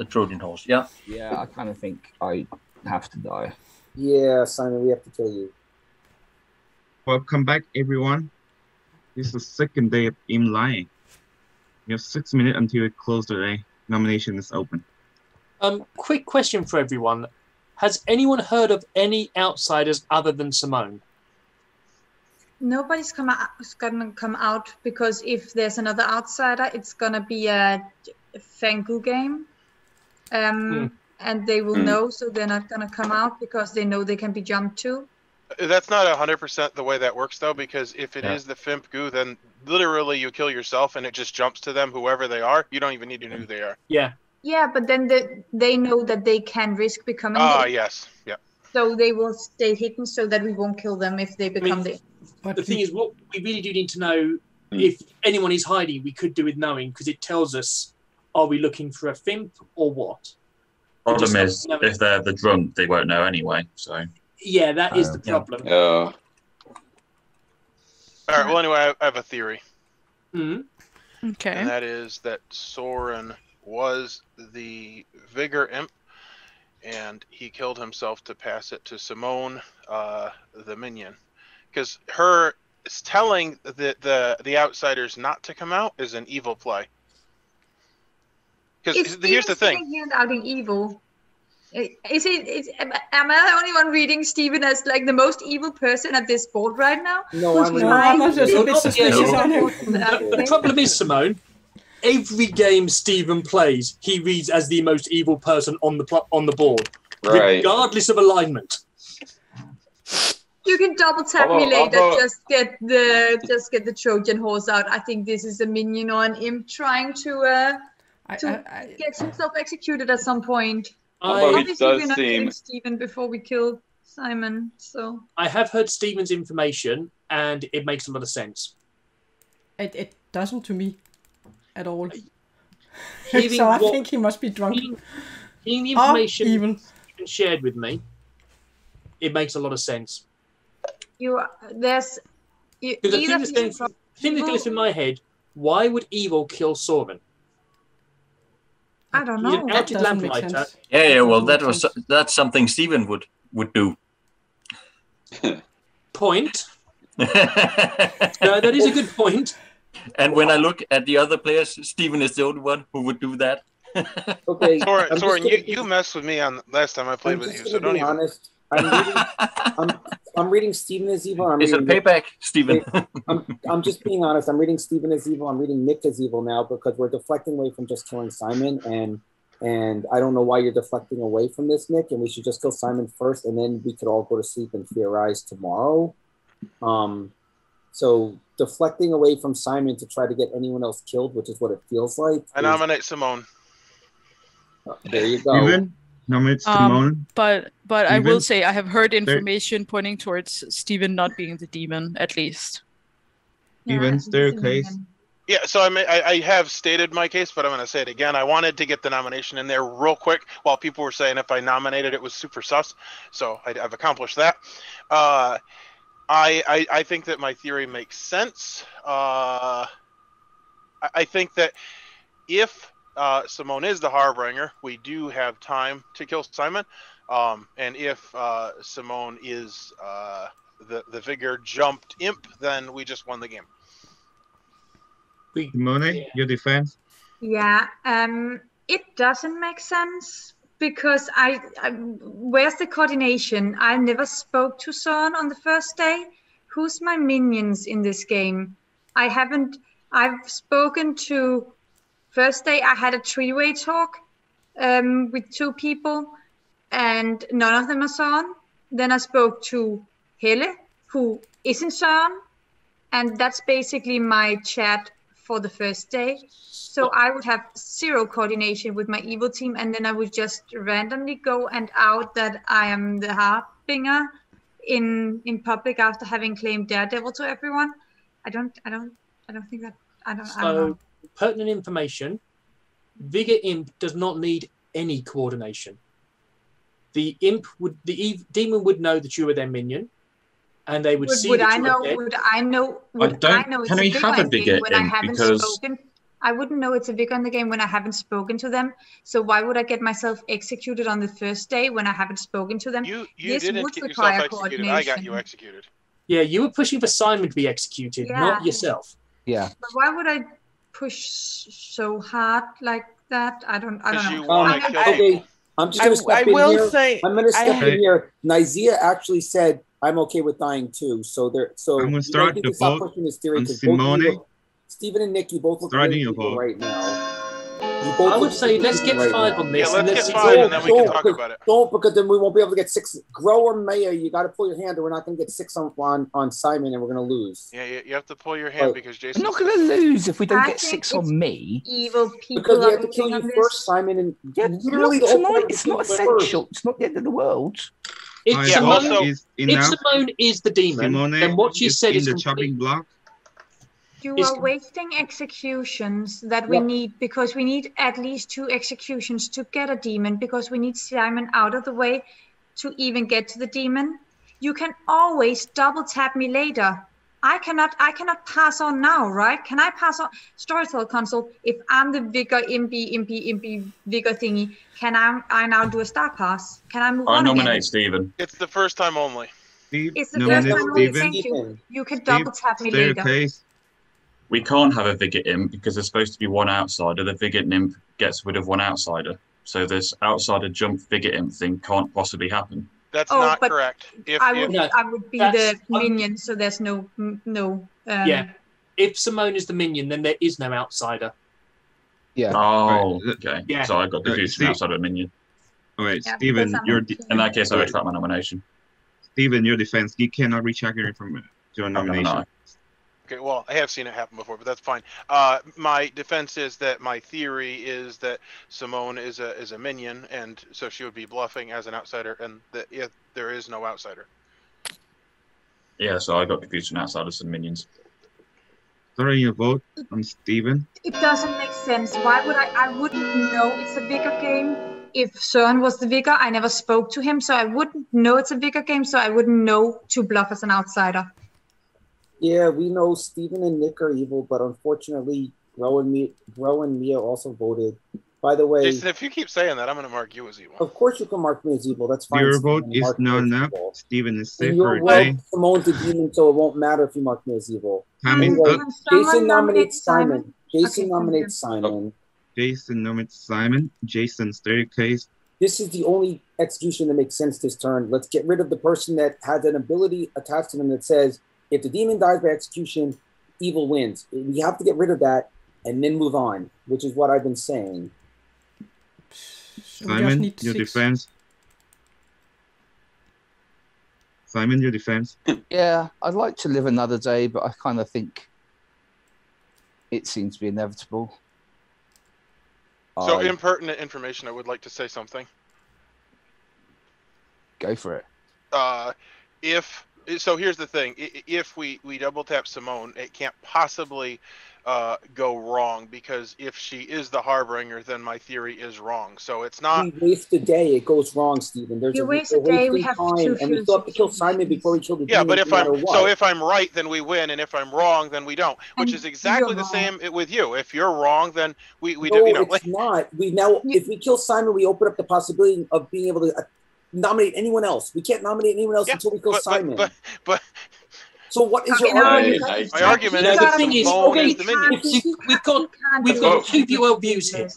Trojan horse. Yeah. Yeah, I kind of think I have to die. Yeah, Simon, we have to kill you. Welcome back, everyone. This is the second day of Imp-lying. We have 6 minutes until we close the day. Nomination is open. Quick question for everyone. Has anyone heard of any outsiders other than Simone? Nobody's gonna come out because if there's another outsider, it's gonna be a Fangu game. And they will know, so they're not gonna come out because they know they can be jumped to. That's not 100% the way that works, though, because if it is the Fimp goo, then literally you kill yourself and it just jumps to them, whoever they are. You don't even need to know who they are. Yeah. Yeah, but then they know that they can risk becoming yes. Yeah. So they will stay hidden so that we won't kill them if they become The thing is, what we really do need to know, if anyone is hiding, we could do with knowing, because it tells us, are we looking for a Fimp or what? Problem is, if they're the drunk, they won't know anyway. So yeah, that is the problem. All right. Well, anyway, I have a theory. Okay. And that is that Soren was the Vigor Imp, and he killed himself to pass it to Simone, the minion, because her telling the outsiders not to come out is an evil play. Because here's the thing. Here doubting evil. Am I the only one reading Steven as like the most evil person at this board right now? No, I'm just a bit suspicious on him. The problem is, Simone, every game Steven plays, he reads as the most evil person on the board, regardless of alignment. You can double tap me later. Just get the Trojan horse out. I think this is a minion or an imp trying to get himself executed at some point. Obviously, we're not killing Steven before we kill Simon. So I have heard Steven's information, and it makes a lot of sense. It doesn't to me at all. Hearing so I think he must be drunk. Hearing the information Steven shared with me, it makes a lot of sense. The thing that goes through my head: why would evil kill Soren? I don't know. He's an outed lamplighter. Yeah. Well, that's something Steven would do. Point. No, that is a good point. And when I look at the other players, Steven is the only one who would do that. Okay. Soren, you messed with me on last time I played with you, so don't even. Honest. I'm reading Steven as evil. It's a payback, Steven. I'm just being honest. I'm reading Steven as evil. I'm reading Nick as evil now because we're deflecting away from just killing Simon, and I don't know why you're deflecting away from this, Nick. And we should just kill Simon first, and then we could all go to sleep and theorize tomorrow. So deflecting away from Simon to try to get anyone else killed, which is what it feels like. I nominate Simone. There you go. Steven, nominate Simone. But I will Steven? say I have heard information pointing towards Steven not being the demon, at least. Steven, staircase. Yeah, so I have stated my case, but I'm going to say it again. I wanted to get the nomination in there real quick while people were saying if I nominated it was super sus. So I've accomplished that. I think that my theory makes sense. I think that if Simone is the Harbinger, we do have time to kill Simon. And if Simone is the Vigor jumped Imp, then we just won the game. Simone, your defense? Yeah, it doesn't make sense because I where's the coordination? I never spoke to Son on the first day. Who's my minions in this game? I've spoken to first day. I had a three-way talk with two people, and none of them are Son. Then I spoke to Helle, who isn't Son, and that's basically my chat for the first day. So I would have zero coordination with my evil team, and then I would just randomly go and out that I am the Harbinger in public after having claimed Daredevil to everyone. I don't think that I don't know. Pertinent information: Vigor Imp does not need any coordination. The demon would know that you were their minion, and they would see. Would I know? Would I know? Can we have a Vigor Imp? Because spoken? I wouldn't know it's a Vigor in the game when I haven't spoken to them. So why would I get myself executed on the first day when I haven't spoken to them? You this didn't would get require yourself executed. I got you executed. Yeah, you were pushing for Simon to be executed, not yourself. Yeah. But why would I push so hard like that? I don't know. You want to kill people. I'm just going to step in will here. say I'm going to step in here. Nizia actually said, I'm okay with dying too. So I'm going to start the vote pushing this theory on because both of Simone. you, Stephen and Nick, you both look Starting really a evil vote. right now. I would say let's get right 5 now. on this. Yeah, and let's let's get see 5 what- and then we can talk about it. Don't, because then we won't be able to get 6. Grow or Maya, you got to pull your hand or we're not going to get 6 on Simon and we're going to lose. Yeah, you have to pull your hand because We're Jason. not going to lose if we don't I get think 6 on me. Evil people Because we are have to kill losing you on this. first, Simon, and Yeah, literally look, the whole tonight point it's of not the game first. essential. It's not the end of the world. If My Simone, vote is if enough. Simone is the demon, Simone then what you is said in is the complete. chopping block. You Is- are wasting executions that we Yep. need because we need at least 2 executions to get a demon because we need Simon out of the way to even get to the demon. You can always double tap me later. I cannot pass on now, right? Can I pass on Storyteller console if I'm the Vigor Impy Vigor thingy? Can I now do a star pass? Can I move I on nominate again? Steven. It's the first time only. Steve, It's the first nominate time only. Steven. Thank you. Steven. You can Steve, double tap me later. staircase. We can't have a Vigor Imp because there's supposed to be one outsider. The Vigor Imp gets rid of one outsider. So this outsider jump Vigor Imp thing can't possibly happen. That's Oh, not but correct. If I would be the that's- minion, so there's no. Yeah. If Simone is the minion, then there is no outsider. Yeah. Oh, Right. okay. Yeah. So I got confused from Steve- outside of minion. All right, Yeah, Steven, because I'm your a In that case, I Right. retract my nomination. Steven, your defense. You cannot recheck your information to your I'm gonna nomination. lie. Okay, well, I have seen it happen before, but that's fine. My defense is that my theory is that Simone is a minion, and so she would be bluffing as an outsider, and that if there is no outsider. Yeah, so I got confused from outsiders and minions. Starting your vote on Steven. It doesn't make sense. Why would I wouldn't know it's a Vigor game if Søren was the Vigor. I never spoke to him, so I wouldn't know it's a Vigor game, so I wouldn't know to bluff as an outsider. Yeah, we know Stephen and Nick are evil, but unfortunately, Grow and Mia also voted. By the way, Jason, if you keep saying that, I'm going to mark you as evil. of course you can mark me as evil. That's fine. Your Stephen, vote is mark me not as enough. evil. Steven is And safe your for a vote, day. Simone's a demon, so it won't matter if you mark me as evil. Time is Anyway, up. Can someone Jason nominate nominates Simon. Jason Okay, thank nominates Simon. Jason nominates Simon. Jason staircase. This is the only execution that makes sense this turn. Let's get rid of the person that has an ability attached to them that says, if the demon dies by execution, evil wins. We have to get rid of that and then move on, which is what I've been saying. So we just Simon, need your 6. defense. Simon, your defense. Yeah, I'd like to live another day, but I kind of think it seems to be inevitable. So, impertinent information, I would like to say something. Go for it. So here's the thing: if we double tap Simone, it can't possibly go wrong, because if she is the harbinger, then my theory is wrong. So it's not. We waste a day, it goes wrong, Stephen. You waste a day, we have time, and we still have to kill Simon before we kill the demon. But if no matter what. if I'm right, then we win, and if I'm wrong, then we don't. Which is exactly the same with you. If you're wrong, then we no, do. You know, it's not. If we kill Simon, we open up the possibility of being able to nominate anyone else. We can't nominate anyone else until we kill Simon. But so what is your argument? My argument is the thing is, the minion. we've got two views here.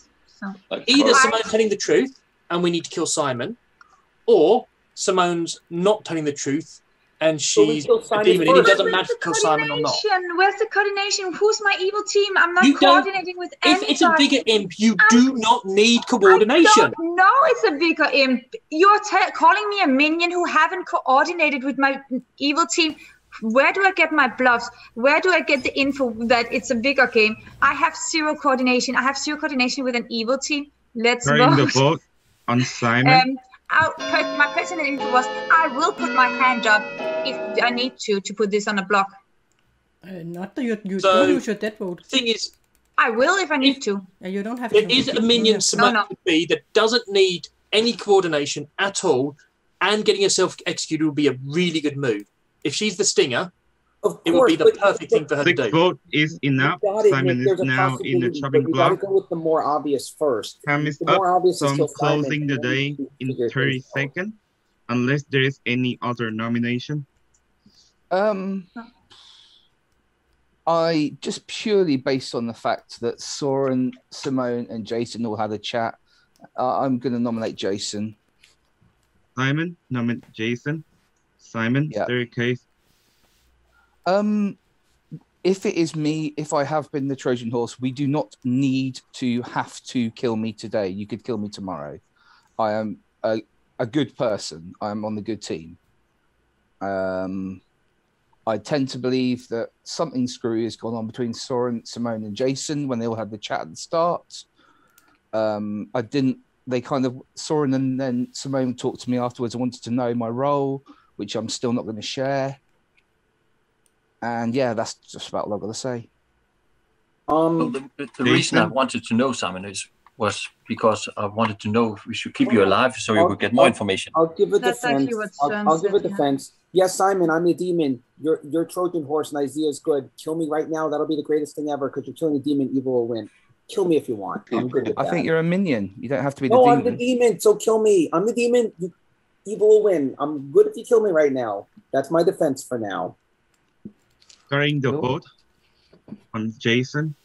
Either Simone's telling the truth and we need to kill Simon, or Simone's not telling the truth and she's a demon, and it doesn't matter if kill Simon or not. Where's the coordination? Who's my evil team? I'm not coordinating with anybody. If it's a bigger imp, you do not need coordination. No, it's a bigger imp. You're calling me a minion who haven't coordinated with my evil team. Where do I get my bluffs? Where do I get the info that it's a bigger game? I have zero coordination. I have zero coordination with an evil team. Let's vote. The vote on Simon. My personal info was, I will put my hand up if I need to put this on a block. Not that you don't use your dead vote. Thing is, I will if I need to. You don't have. There is a minion Simone could be that doesn't need any coordination at all, and getting herself executed would be a really good move. If she's the stinger, it would be the perfect thing for her to do. The vote is enough. Simon is now in the chopping block. You got to go with the more obvious first. Time is the more up, obvious so I'm is closing the day in 30 seconds, unless there is any other nomination. I just purely based on the fact that Soren, Simone, and Jason all had a chat, I'm going to nominate Jason. Simon, nominate Jason. Simon, third case. If it is me, if I have been the Trojan horse, we do not need to have to kill me today. You could kill me tomorrow. I am a good person. I am on the good team. I tend to believe that something screwy has gone on between Soren, Simone, and Jason when they all had the chat at the start. Soren and then Simone talked to me afterwards. I wanted to know my role, which I'm still not going to share. And yeah, that's just about all I've got to say. Well, the reason I wanted to know, Simon, was because I wanted to know if we should keep you alive so you would get more information. I'll give a defense. I'll give a defense. Yes, Simon, I'm a demon. You're Trojan horse and Isaiah's good. Kill me right now. That'll be the greatest thing ever because you're killing a demon. Evil will win. Kill me if you want. I'm good with that. I think you're a minion. You don't have to be the demon. No, I'm the demon, so kill me. I'm the demon. Evil will win. I'm good if you kill me right now. That's my defense for now. Starting the vote on Jason.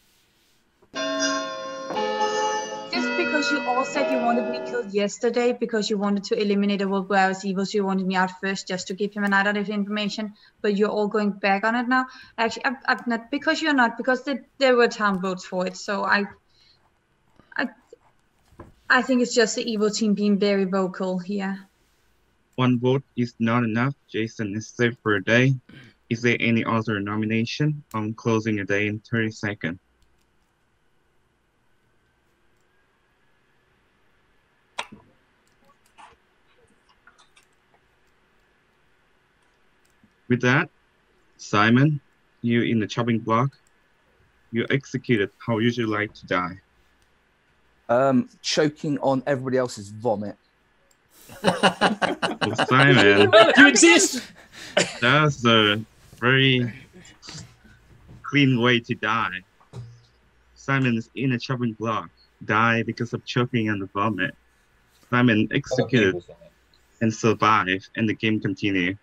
Just because you all said you wanted me killed yesterday because you wanted to eliminate a world where I was evil, so you wanted me out first just to give him another information, but you're all going back on it now. Actually, I'm not, because you're not, because there were town votes for it, so I think it's just the evil team being very vocal here. One vote is not enough. Jason is safe for a day. Is there any other nomination? I'm closing a day in 30 seconds. With that, Simon, you in the chopping block, you executed. How would you like to die? Choking on everybody else's vomit. Well, Simon, you exist. That's a very clean way to die. Simon is in a chopping block. Die because of choking on the vomit. Simon executed and survived, and the game continued.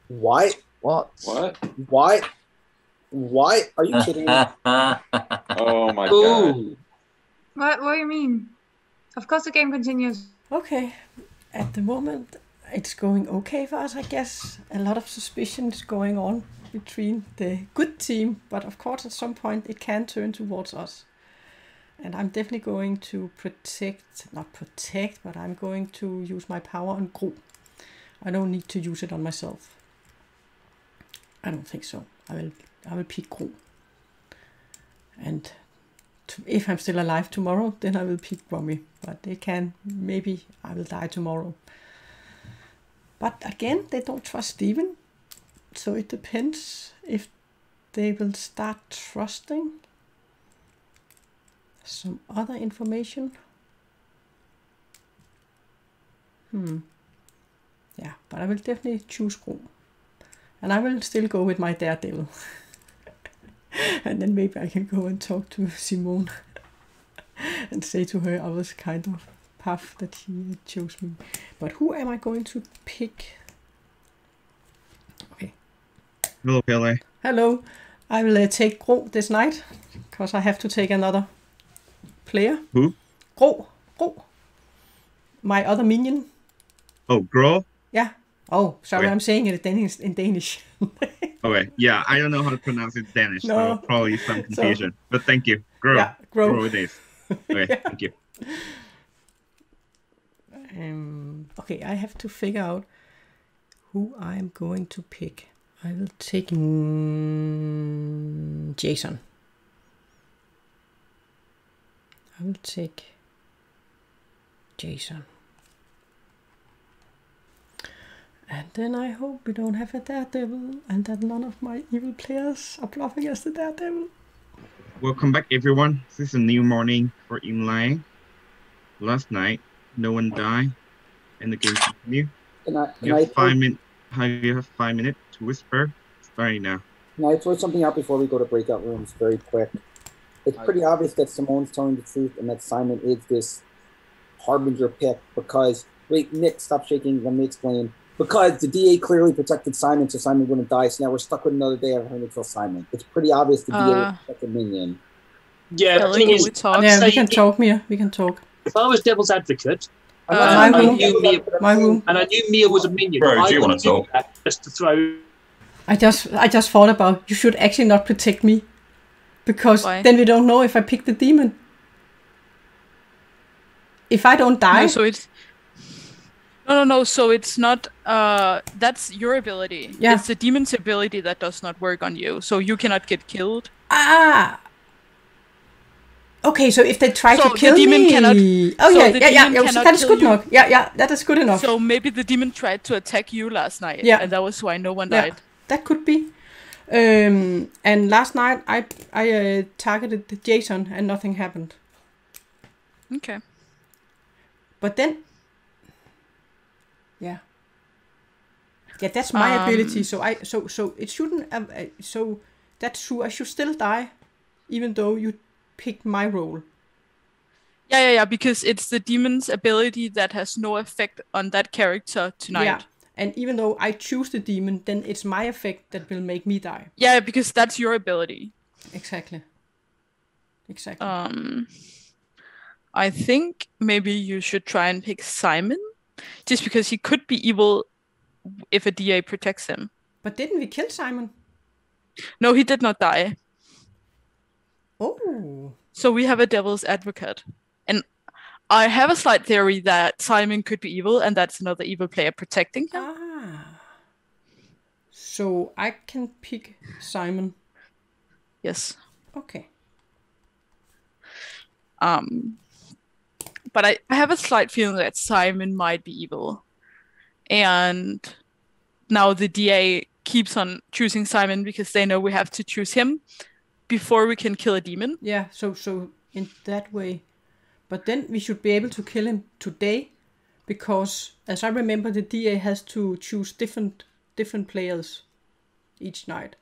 What? What? Are you kidding me? Oh my god. What do you mean? Of course the game continues. Okay. At the moment, it's going okay for us, I guess. A lot of suspicion is going on between the good team, but of course at some point it can turn towards us. And I'm definitely going to but I'm going to use my power on Gro. I don't need to use it on myself. I don't think so. I will pick Gro. And if I'm still alive tomorrow, then I will pick Rummy. But maybe I will die tomorrow. But again, they don't trust Steven. So it depends if they will start trusting some other information. Yeah, but I will definitely choose Gro. And I will still go with my Daredevil. And then maybe I can go and talk to Simone and say to her I was kind of puffed that she chose me. But who am I going to pick? Okay. Hello, Pele. Hello. I will take Gro this night because I have to take another player. Who? Gro. My other minion. Oh, Gro? Yeah. Oh, sorry, Okay. I'm saying it in Danish. Okay, yeah, I don't know how to pronounce it in Danish, No. so probably some confusion. But thank you. Gro. Yeah, Gro. Gro it is. Okay, Yeah. thank you. Okay, I have to figure out who I am going to pick. I will take Jason. I will take Jason. And then I hope we don't have a Daredevil and that none of my evil players are bluffing as the Daredevil. Welcome back, everyone. This is a new morning for Imp-lying. Last night, no one died, and the game continued. You have 5 minutes to whisper. Starting now. Can I throw something out before we go to breakout rooms very quick? It's pretty obvious that Simone's telling the truth and that Simon is this harbinger pick because... Wait, Nick, stop shaking. Let me explain. Because the DA clearly protected Simon so Simon wouldn't die, so now we're stuck with another day of having to kill Simon. It's pretty obvious the DA protected Minion. Yeah, the thing is, we can talk, Mia. We can talk. If I was Devil's Advocate, My room. and I knew Mia was a minion, Bro, I do you would want to talk? that just to throw. I just thought about you should actually not protect me because Why? then we don't know if I pick the demon. If I don't die, No, so it's no. So it's not. That's your ability. Yeah. It's the demon's ability that does not work on you, so you cannot get killed. Okay, so if they try So to kill the demon me, cannot- oh so yeah, the yeah, demon yeah, cannot that is kill good you. enough. Yeah, that is good enough. So maybe the demon tried to attack you last night, Yeah. and that was why no one Yeah, died. that could be. And last night I targeted Jason and nothing happened. Okay. But then, yeah, that's my ability. So it shouldn't. So that's true. I should still die, even though you picked my role. Yeah, because it's the demon's ability that has no effect on that character tonight. Yeah, and even though I choose the demon, then it's my effect that will make me die. Yeah, because that's your ability. Exactly. I think maybe you should try and pick Simon, just because he could be evil if a DA protects him. But didn't we kill Simon? No, he did not die. Oh. So we have a devil's advocate. And I have a slight theory that Simon could be evil, and that's another evil player protecting him. So I can pick Simon. Yes. Okay. But I have a slight feeling that Simon might be evil. And now the DA keeps on choosing Simon because they know we have to choose him before we can kill a demon. Yeah, so in that way. But then we should be able to kill him today because, as I remember, the DA has to choose different players each night.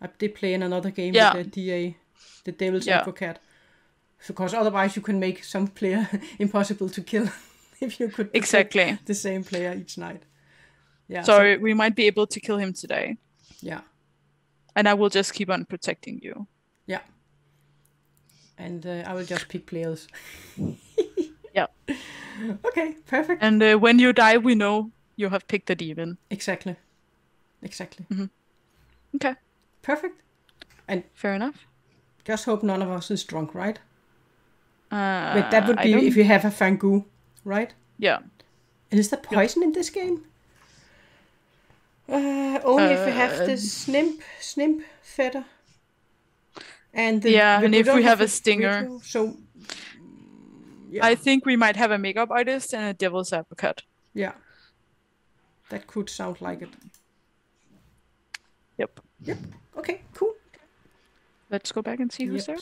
I did play in another game with the DA, the Devil's Advocate. Because otherwise you can make some player impossible to kill if you could protect the same player each night. Yeah. So we might be able to kill him today. Yeah. And I will just keep on protecting you. Yeah. And I will just pick players. Yeah. Okay, perfect. And when you die, we know you have picked a demon. Exactly. Mm-hmm. Okay. Perfect. And fair enough. Just hope none of us is drunk, right? Wait, that would be if you have a Fangu, right? Yeah. And is there poison in this game? we have the snimp feather, and and if don't we have a ritual, stinger, so yeah. I think we might have a makeup artist and a devil's advocate. Yeah, that could sound like it. Yep. Okay, cool. Let's go back and see who's there.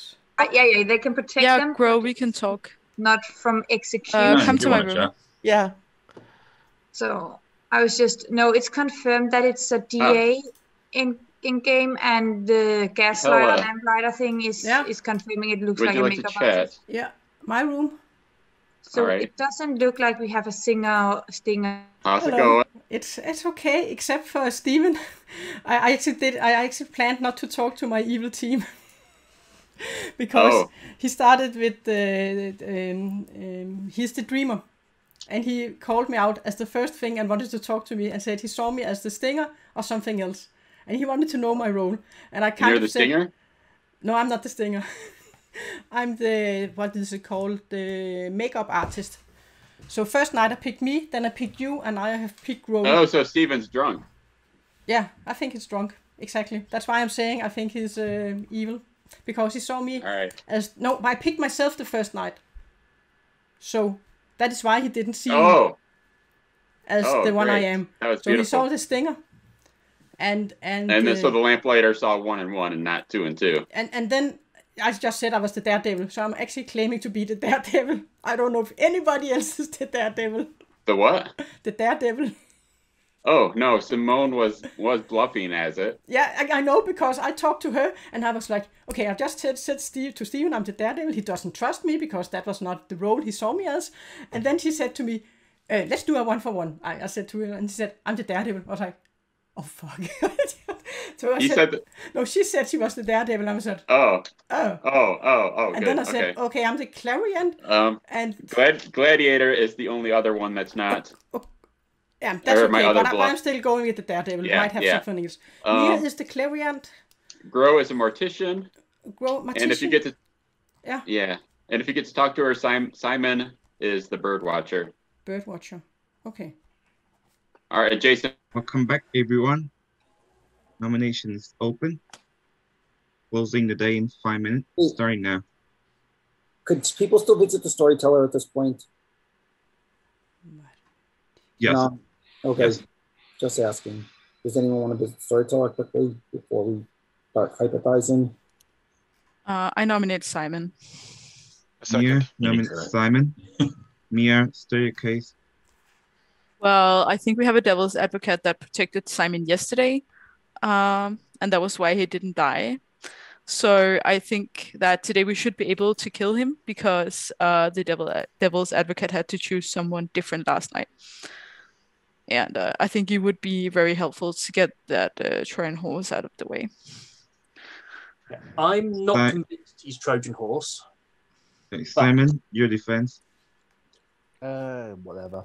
Yeah, they can protect them. Yeah, Grow, we can talk. Not from execution. Come to my room. Yeah. So I was just it's confirmed that it's a DA in game, and the gaslighter and amplighter thing is confirming it looks like a makeup artist. Yeah, my room. So it doesn't look like we have a stinger. How's it going? It's okay, except for Steven. I actually planned not to talk to my evil team. Because he started with he's the dreamer, and he called me out as the first thing and wanted to talk to me and said he saw me as the stinger or something else, and he wanted to know my role. And I kind You're of the said, stinger? No, I'm not the stinger. I'm the, what is it called, the makeup artist. So first night I picked me, then I picked you, and I have picked Rowan. Oh, so Steven's drunk. Yeah, I think he's drunk. Exactly. That's why I'm saying I think he's evil. Because he saw me as... No, I picked myself the first night. So that is why he didn't see me as the one I am. That was so beautiful. He saw the stinger. And then so the lamplighter saw 1 and 1 and not 2 and 2. And then I just said I was the Daredevil. So I'm actually claiming to be the Daredevil. I don't know if anybody else is the Daredevil. The what? The Daredevil. Oh, no, Simone was bluffing as it. Yeah, I know, because I talked to her and I was like, okay, I just said to Steven, I'm the Daredevil. He doesn't trust me because that was not the role he saw me as. And then she said to me, let's do a 1-for-1. I said to her, and she said, I'm the Daredevil. I was like, oh, fuck. So I said, no, she said she was the Daredevil. And I said, Oh. And good. then I said, okay, I'm the Clarion. And Gladiator is the only other one that's not. Yeah, that's okay, but I'm still going with the Daredevil. Yeah, Might have something else. Mia is the Clarion. Grow is a mortician. And if you get to... Yeah, and if you get to talk to her, Simon is the bird watcher. Bird watcher. Okay. All right, Jason. Welcome back, everyone. Nominations open. Closing the day in 5 minutes. Starting now. Could people still visit the Storyteller at this point? Yes. No? Okay. Yes. Just asking. Does anyone want to visit Storyteller quickly before we start hypothesizing? I nominate Simon. Mia nominates Simon. Mia, state your case. Well, I think we have a devil's advocate that protected Simon yesterday, and that was why he didn't die. So I think that today we should be able to kill him because the devil's advocate had to choose someone different last night. And I think it would be very helpful to get that Trojan horse out of the way. I'm not convinced he's Trojan horse. Okay, Simon, your defense. Whatever.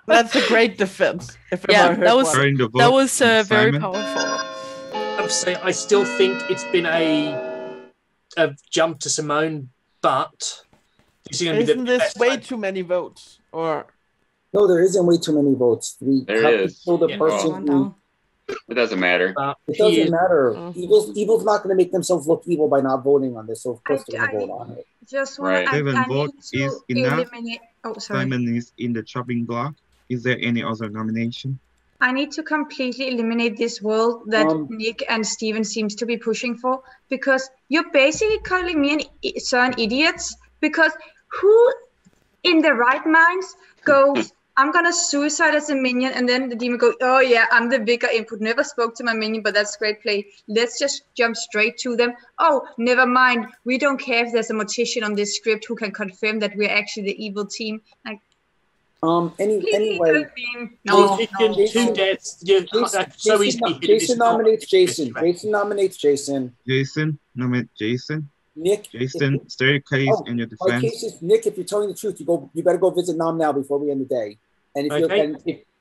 That's a great defense. That was very powerful. I still think it's been a jump to Simone, but isn't this way too many votes? Or no, there isn't way too many votes. There is. It doesn't matter. It doesn't matter. Evil's not going to make themselves look evil by not voting on this, so of course they're going to vote on it. Just want to eliminate. Oh, sorry. Simon is in the chopping block. Is there any other nomination? I need to completely eliminate this world that Nick and Steven seems to be pushing for, because you're basically calling me and Søren idiots, because who in the right minds goes, I'm going to suicide as a minion, and then the demon goes, oh yeah, I'm the bigger input, never spoke to my minion, but that's great play. Let's just jump straight to them. Oh, never mind. We don't care if there's a mortician on this script who can confirm that we're actually the evil team. Like, anyway, two deaths. So easy. Jason nominates Jason. Jason nominates Jason. Jason nominates Jason. Nick, Jason, state your case in your defense. My case is, Nick, if you're telling the truth, you better go visit Nam now before we end the day. And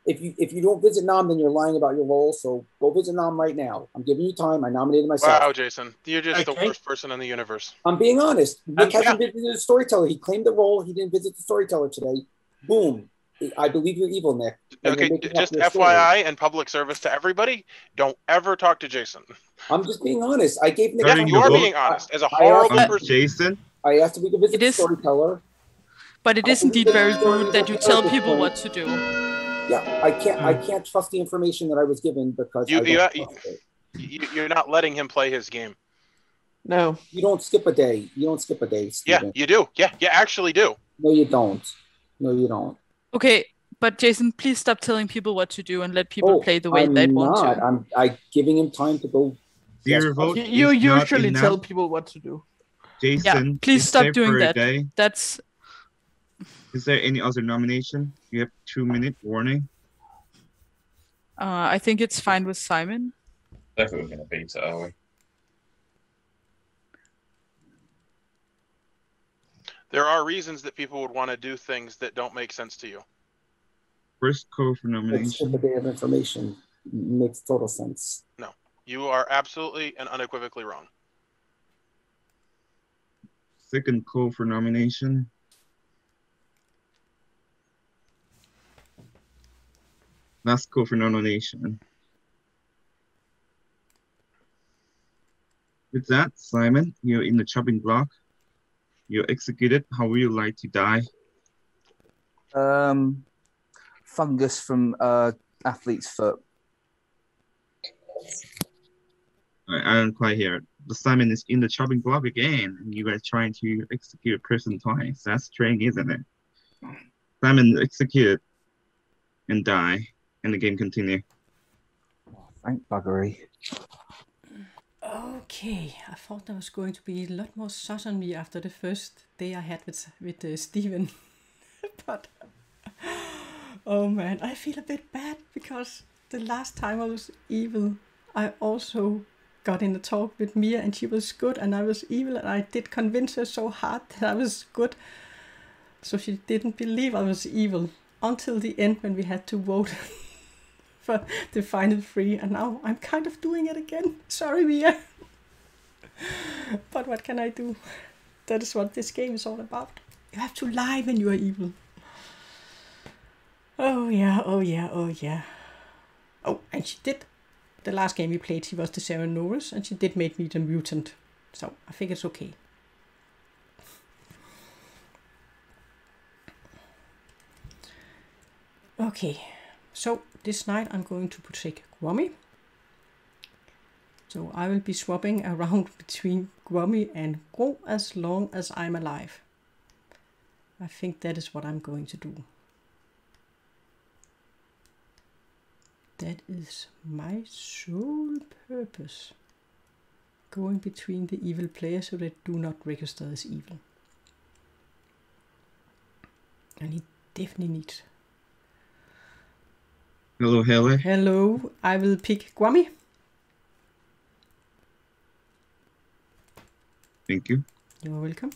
if you don't visit Nam, then you're lying about your role. So go visit Nam right now. I'm giving you time. I nominated myself. Wow, Jason, you're just the worst person in the universe. I'm being honest. Nick hasn't visited the Storyteller. He claimed the role. He didn't visit the Storyteller today. Boom. I believe you're evil, Nick. And Okay, you're making up just your story. FYI and public service to everybody, don't ever talk to Jason. I'm just being honest. I gave Nick. Yeah, Starting you the are vote. being honest. As a horrible person. Jason, I asked if we could visit It is- Storyteller. But it is indeed very rude that you tell people what to do. Yeah, I can't trust the information that I was given because I don't trust it. You're not letting him play his game. No. You don't skip a day. You don't skip a day, Steven. Yeah, you do. Yeah, you actually do. No, you don't. No, you don't. Okay, but Jason, please stop telling people what to do and let people play the way I'm they'd want not. to. I'm giving him time to go. your vote You is not usually enough. tell people what to do. Jason, Yeah, please is stop there doing for a that. day? That's Is there any other nomination? You have 2-minute warning. I think it's fine with Simon. Definitely we're going to beat it, are we? There are reasons that people would want to do things that don't make sense to you. First call for Let's nomination. skip a day of information. Makes total sense. No, you are absolutely and unequivocally wrong. Second call for nomination. Last call for nomination. With that, Simon, you're in the chopping block. You're executed. How would you like to die? Fungus from athlete's foot. I don't quite hear it. The Simon is in the chopping block again, and you are trying to execute a person twice. That's strange, isn't it? Simon executed and die, and the game continue. Thank buggery. Okay, I thought there was going to be a lot more sus on me after the first day I had with Steven. But, oh man, I feel a bit bad because the last time I was evil, I also got in a talk with Mia and she was good and I was evil and I did convince her so hard that I was good. So she didn't believe I was evil until the end when we had to vote for the final 3, and now I'm kind of doing it again. Sorry, Mia. But what can I do? That is what this game is all about. You have to lie when you are evil. Oh yeah, oh yeah, oh yeah. Oh, and she did. The last game we played, she was the Sarah Norris, and she did make me the mutant. So I think it's okay. Okay, so this night I'm going to take Gwummy. So I will be swapping around between Gwummy and Gro as long as I'm alive. I think that is what I'm going to do. That is my sole purpose. Going between the evil players so they do not register as evil. And he definitely needs. Hello, hello. Hello, I will pick Gwummy. Thank you. You're welcome.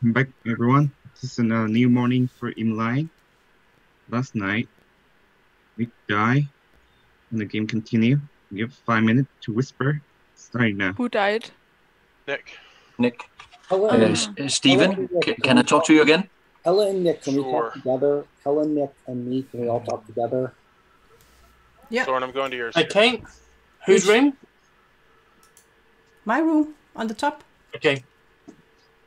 I'm back, everyone. This is a new morning for Imp-lying. Last night, we die, and the game continue. You have 5 minutes to whisper. Starting now. Who died? Nick. Hello. Steven, can I talk to you again? Ella and Nick, can we talk together? Ella, Nick, and me, can we all talk together? Yeah. Soren, I'm going to yours. Okay. Whose room? My room, on the top. Okay.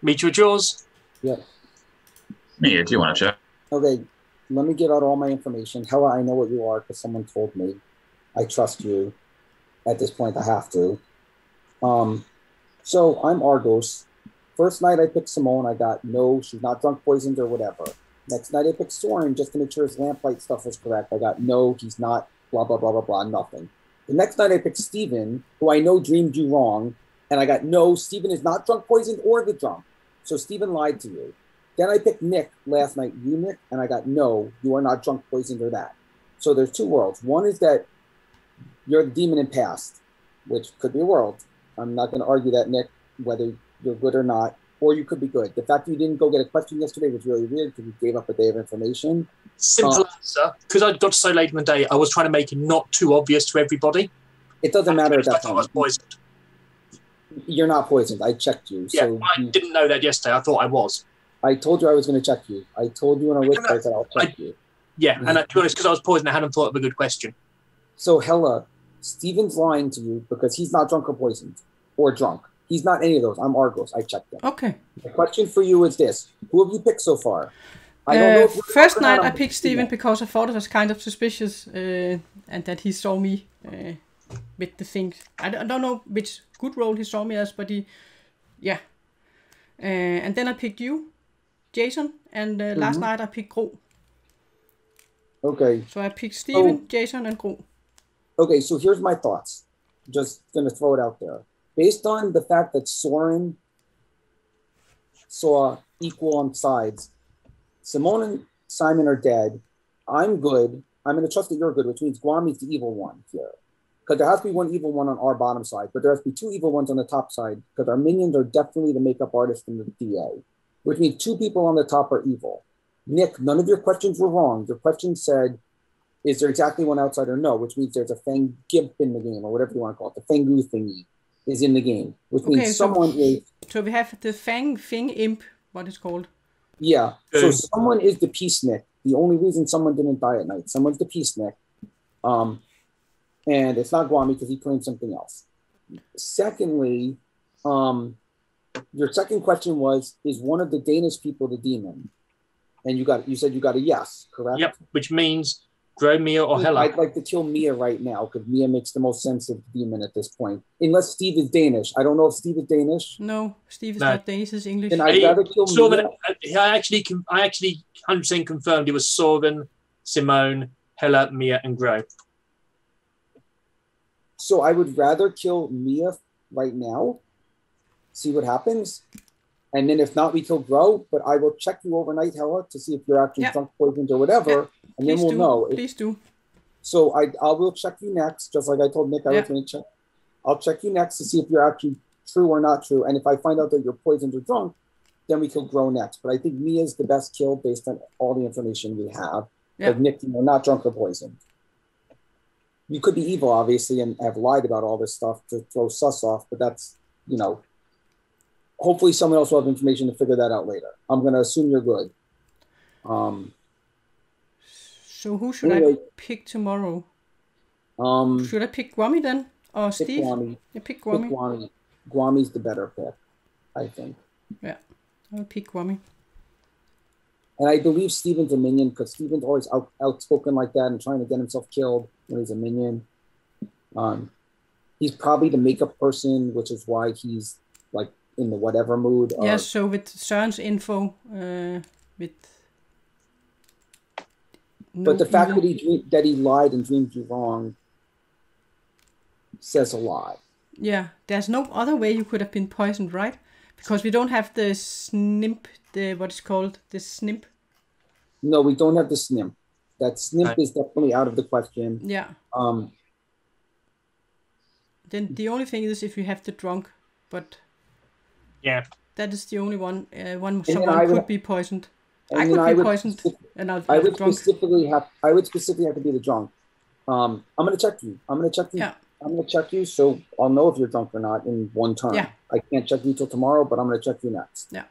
Meet you at yours. Yeah. Mia, do you want to check? Okay, let me get out all my information. Hella, I know what you are because someone told me. I trust you. At this point, I have to. So I'm Argos. First night I picked Simone, I got no, she's not drunk, poisoned, or whatever. Next night I picked Soren just to make sure his lamplight stuff was correct. I got no, he's not, blah, blah, blah, blah, blah, nothing. The next night I picked Steven, who I know dreamed you wrong, and I got no, Steven is not drunk, poisoned, or the drunk. So Steven lied to you. Then I picked Nick last night, you Nick, and I got no, you are not drunk, poisoned, or that. So there's two worlds. One is that you're the demon in past, which could be a world. I'm not going to argue that, Nick, whether you're good or not, or you could be good. The fact that you didn't go get a question yesterday was really weird because you gave up a day of information. Simple answer. Because I got so late in the day, I was trying to make it not too obvious to everybody. It doesn't matter at that I thought I was poisoned. You're not poisoned. I checked you. Yeah, So I didn't know that yesterday. I thought I was. I told you I was going to check you. I told you in a whisper that I'll check you. Yeah, and to be honest, because I was poisoned, I hadn't thought of a good question. So, Hella, Steven's lying to you because he's not drunk or poisoned or drunk. He's not any of those. I'm Argos. I checked them. Okay. The question for you is this. Who have you picked so far? I don't know. First night I picked Steven because I thought it was kind of suspicious and that he saw me with the thing. I don't know which good role he saw me as, but yeah. And then I picked you, Jason, and last night I picked Gro. Okay. So I picked Steven, Jason, and Gro. Okay, so here's my thoughts. Just going to throw it out there. Based on the fact that Soren saw equal on sides, Simone and Simon are dead. I'm good. I'm going to trust that you're good, which means Guami's the evil one here. Because there has to be one evil one on our bottom side, but there has to be two evil ones on the top side, because our minions are definitely the makeup artist and the DA, which means two people on the top are evil. Nick, none of your questions were wrong. Your question said, is there exactly one outside or no, which means there's a Fang Gimp in the game, or whatever you want to call it. The Fangu thingy is in the game, which means someone is... So we have the Fang Imp, what it's called. Yeah, so someone is the Peace Nick. The only reason someone didn't die at night. Someone's the Peace Nick. And it's not Guami because he claimed something else. Secondly, your second question was, is one of the Danish people the demon? And you said you got a yes, correct? Yep, which means Gro, Mia, or Hella. I'd like to kill Mia right now because Mia makes the most sense of the demon at this point. Unless Steve is Danish. I don't know if Steve is Danish. No, Steve is not Danish, he's English. Then I'd rather kill Mia. I actually 100% confirmed it was Soren, Simone, Hella, Mia, and Gro. So I would rather kill Mia right now, see what happens, and then if not, we kill Gro. But I will check you overnight, Hella, to see if you're actually drunk, poisoned, or whatever, and then we'll know. Please do. So I will check you next, just like I told Nick I was going to check. I'll check you next to see if you're actually true or not true, and if I find out that you're poisoned or drunk, then we kill Gro next. But I think Mia is the best kill based on all the information we have. But Nick, you're not drunk or poisoned. You could be evil, obviously, and have lied about all this stuff to throw sus off, but that's, hopefully someone else will have information to figure that out later. I'm going to assume you're good. So who should I pick tomorrow? Should I pick Guami then? Or Steve? Guami. Yeah, pick Guami. Pick Guami. Guami's the better pick, I think. Yeah, I'll pick Guami. And I believe Steven's a minion because Steven's always outspoken like that and trying to get himself killed when he's a minion. He's probably the makeup person, which is why he's like in the whatever mood. Yes, so with Søren's info, but the fact that he lied and dreamed you wrong says a lot. Yeah, there's no other way you could have been poisoned, right? Because we don't have the snimp, what is called, the snimp. No, we don't have the snimp. That snimp is definitely out of the question. Yeah. Then the only thing is if you have the drunk, but yeah, that is the only one. Someone could be poisoned. I could be poisoned, and I would specifically have to be the drunk. I'm gonna check you. Yeah. I'm gonna check you, so I'll know if you're drunk or not in one turn. Yeah. I can't check you till tomorrow, but I'm gonna check you next. Yeah.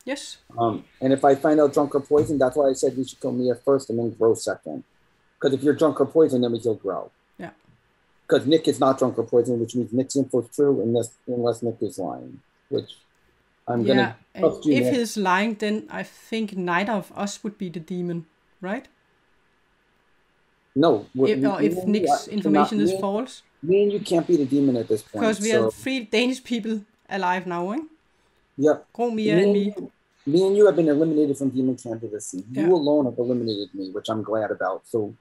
Yes. And if I find out drunk or poisoned, that's why I said we should kill Mia first and then Gro second. Because if you're drunk or poisoned, then we kill Gro. Yeah. Because Nick is not drunk or poisoned, which means Nick's info is true unless Nick is lying. Which I'm gonna trust you, if Nick. he's lying, then I think neither of us would be the demon, right? No. If Nick's information is false. Me and you can't be the demon at this point. Because we are 3 Danish people alive now, eh? Yep. Gro, Mia, and me. Me and you have been eliminated from demon candidacy. You alone have eliminated me, which I'm glad about. So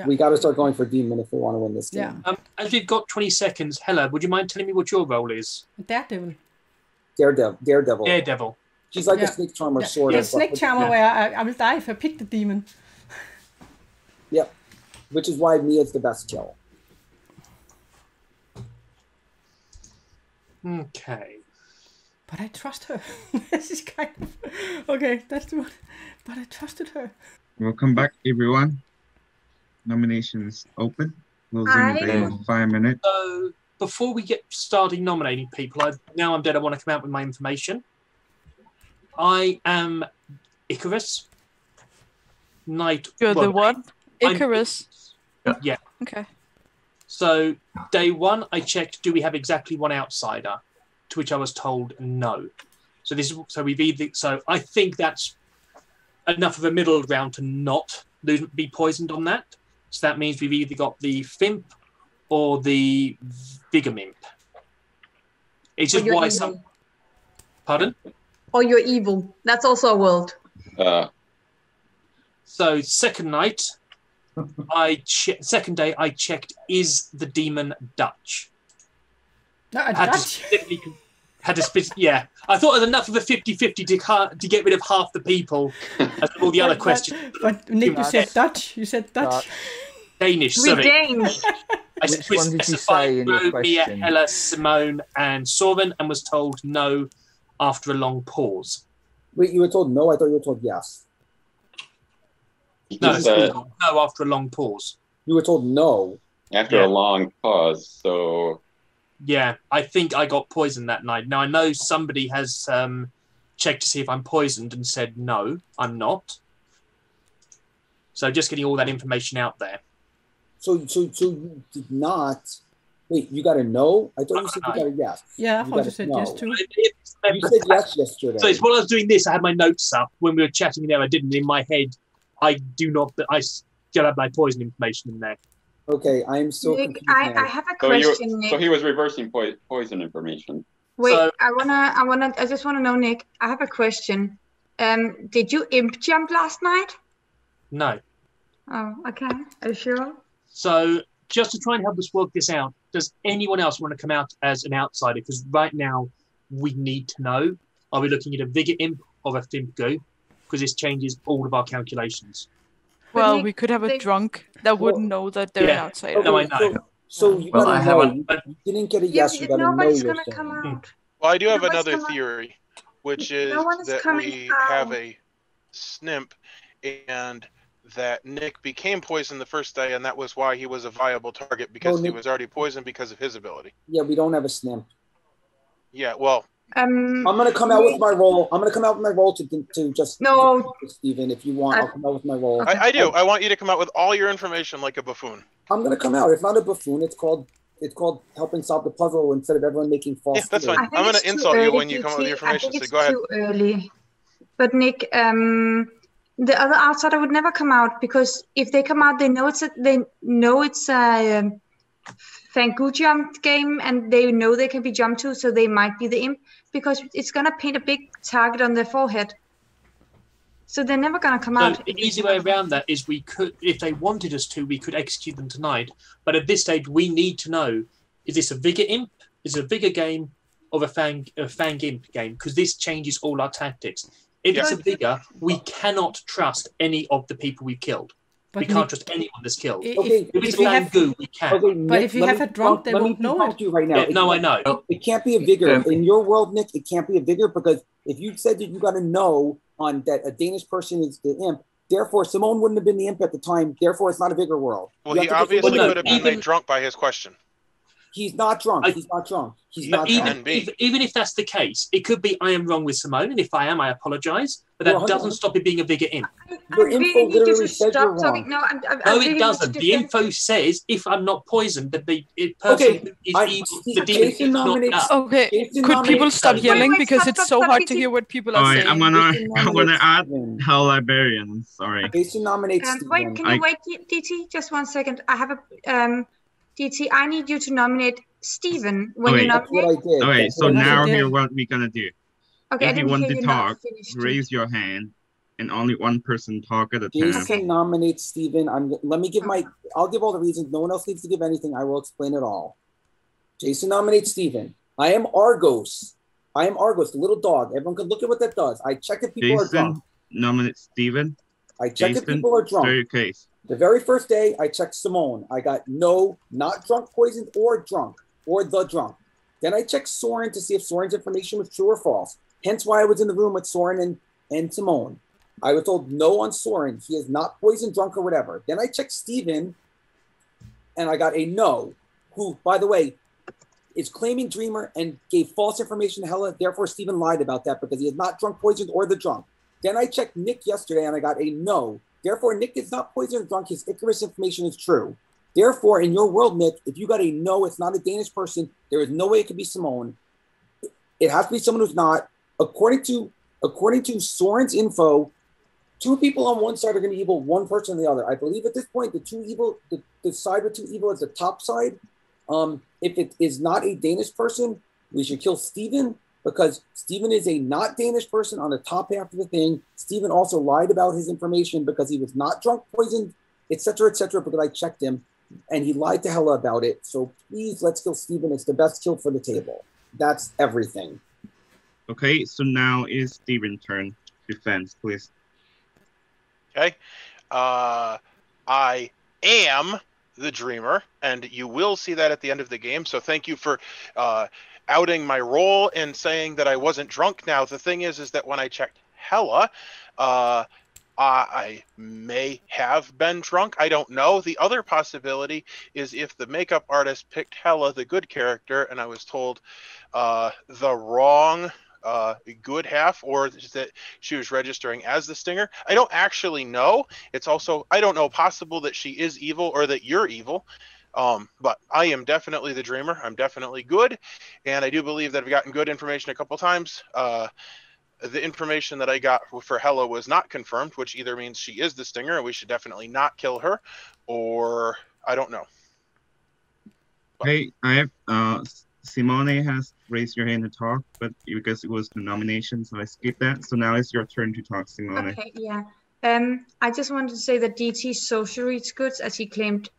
we got to start going for demon if we want to win this game. Yeah. As we've got 20 seconds, Hella, would you mind telling me what your role is? Daredevil. Daredevil. She's like a snake charmer, sort of. Yeah, snake charmer where I will die if I pick the demon. Yep. Which is why Mia's the best kill. Okay. But I trust her. This is kind of... Okay, that's the one. But I trusted her. Welcome back, everyone. Nominations open. Closing the day in 5 minutes. So, before we get started nominating people, now I'm dead, I want to come out with my information. I am Icarus. Night. You're the well, one? Icarus. Yeah. Okay. So day one, I checked, do we have exactly one outsider? To which I was told no. So so I think that's enough of a middle ground to not be poisoned on that. So that means we've either got the Fimp or the Vigor Imp. It's just why some. Pardon? Or you're evil. That's also a world. So second night, second day I checked, is the demon Dutch? Yeah. I thought it was enough of a 50-50 to get rid of half the people as all the other questions. But Nick, you said Dutch. You said Dutch. Danish, We're sorry. Danish. I Which one did you say in your Mia, question? Hella, Simone, and Soren, and was told no after a long pause. Wait, you were told no? I thought you were told yes. No, He said no after a long pause. You were told no. after a long pause. So yeah, I think I got poisoned that night. Now I know somebody has checked to see if I'm poisoned and said no, I'm not. So just getting all that information out there. So you did not. Wait, you got a no? I thought you said you got a yes. Yeah, I thought you said yes too. You said yes yesterday. So it's while I was doing this, I had my notes up. When we were chatting there, I didn't. In my head, I still have my poison information in there. Okay, I'm so Nick, confused I now. have a question, Nick. So he was reversing poison information. Wait, So- I just wanna know, Nick. I have a question. Did you imp jump last night? No. Oh, okay. Are you sure? So just to try and help us work this out, does anyone else want to come out as an outsider? Because right now we need to know: are we looking at a Vigor Imp or a Fimp Go? Because this changes all of our calculations. Well, Nick, we could have a they- drunk that wouldn't know that they're an Yeah. outsider. No, I know. So you Well, got I a no. haven't- You didn't get a Yeah, yes. You got a no. nobody's You're gonna come saying. out. Well, I do have Nobody's another coming- theory, which is No one is that coming we out. have a snimp and that Nick became poisoned the first day, and that was why he was a viable target because he Nick- was already poisoned because of his ability. Yeah, we don't have a snimp. Yeah, well, I'm gonna come out with my role. I'm gonna come out with my role to just No. Stephen, if you want, I'll come out with my role. I do. I want you to come out with all your information like a buffoon. I'm gonna come out. It's not a buffoon. It's called helping solve the puzzle instead of everyone making false. Yeah, that's theories. fine. I think I'm going it's to too insult you early, when you come up with your DT. I information, think so it's go ahead. too early. But Nick, the other outsider would never come out because if they come out, they know it's a Fangu jump game, and they know they can be jumped to, so they might be the imp because it's gonna paint a big target on their forehead. So they're never gonna come So out. the easy way around that is we could, if they wanted us to, we could execute them tonight. But at this stage, we need to know: is this a Vigor Imp? Is it a Vigor game, or a Fang Imp game? Because this changes all our tactics. If it's a Vigor, we cannot trust any of the people we've killed. We can't trust anyone that's killed. Okay, If it's a Fangu, we can. Okay, But Nick, if you let have me a drunk, they let me won't know debunk it. you right now. Yeah, no, I know. It can't be a Vigor. In your world, Nick, it can't be a Vigor because if you said that you got to know on that a Danish person is the imp, therefore Simone wouldn't have been the imp at the time. Therefore, it's not a Vigor world. Well, You he have to obviously just- could have been made drunk by his question. He's not drunk. He's not drunk. He's not drunk. Even if that's the case, it could be I am wrong with Simone, and if I am, I apologise. But that You're doesn't stop it being a Vigor Imp. Your info literally said you're wrong. talking. No, I No, really it need doesn't. to The defend- info says if I'm not poisoned, that the person who is evil, the demon Jason is not nominates- us. Okay, Jason could people nominates- stop Wait, yelling wait, because stop, it's stop, so stop, hard DT. to hear what people are Alright, saying? I'm gonna add Steven. Hell Librarian. I'm sorry. Jason nominates Wait, Steven. can you wait, DT? Just 1 second. I have a DT. I need you to nominate Steven when you Okay. nominate. Okay, so what I now did. here's what we're gonna do. Okay, I If you didn't want hear to you not talk, finished. raise your hand, and only one person talk at a time. Jason nominates Steven. Let me give I'll give all the reasons. No one else needs to give anything. I will explain it all. Jason nominates Steven. I am Argos. The little dog. Everyone can look at what that does. I check if people are drunk. Jason nominates Steven. I check if Jason, people are drunk. state your case. The very first day, I checked Simone. I got no, not drunk, poisoned, or drunk, or the drunk. Then I checked Soren to see if Soren's information was true or false. Hence why I was in the room with Soren and Simone. I was told no on Soren. He is not poisoned, drunk, or whatever. Then I checked Steven, and I got a no, who, by the way, is claiming Dreamer and gave false information to Hella. Therefore, Steven lied about that because he is not drunk, poisoned, or the drunk. Then I checked Nick yesterday and I got a no. Therefore, Nick is not poisoned or drunk. His Icarus information is true. Therefore, in your world, Nick, if you got a no, it's not a Danish person. There is no way it could be Simone. It has to be someone who's not. According to Soren's info, 2 people on one side are going to be evil, 1 person on the other. I believe at this point, the side with 2 evil is the top side. If it is not a Danish person, we should kill Steven because Steven is a not Danish person on the top half of the thing. Steven also lied about his information because he was not drunk, poisoned, etc., because I checked him and he lied to Hella about it. So please, let's kill Steven. It's the best kill for the table. That's everything. Okay, so now is Steven's turn. Defense, please. Okay. I am the Dreamer, and you will see that at the end of the game. So thank you for outing my role and saying that I wasn't drunk. Now, the thing is that when I checked Hella, I may have been drunk. I don't know. The other possibility is if the makeup artist picked Hella, the good character, and I was told the wrong good half, or that she was registering as the Stinger. I don't actually know. It's also, I don't know, possible that she is evil or that you're evil. But I am definitely the Dreamer. I'm definitely good. And I do believe that I've gotten good information a couple times. The information that I got for Hella was not confirmed, which either means she is the Stinger and we should definitely not kill her, or I don't know. Hey, I have Simone has raised your hand to talk, but because it was the nomination, so I skipped that. So now it's your turn to talk, Simone. Okay, yeah. I just wanted to say that DT's social reach goods, as he claimed,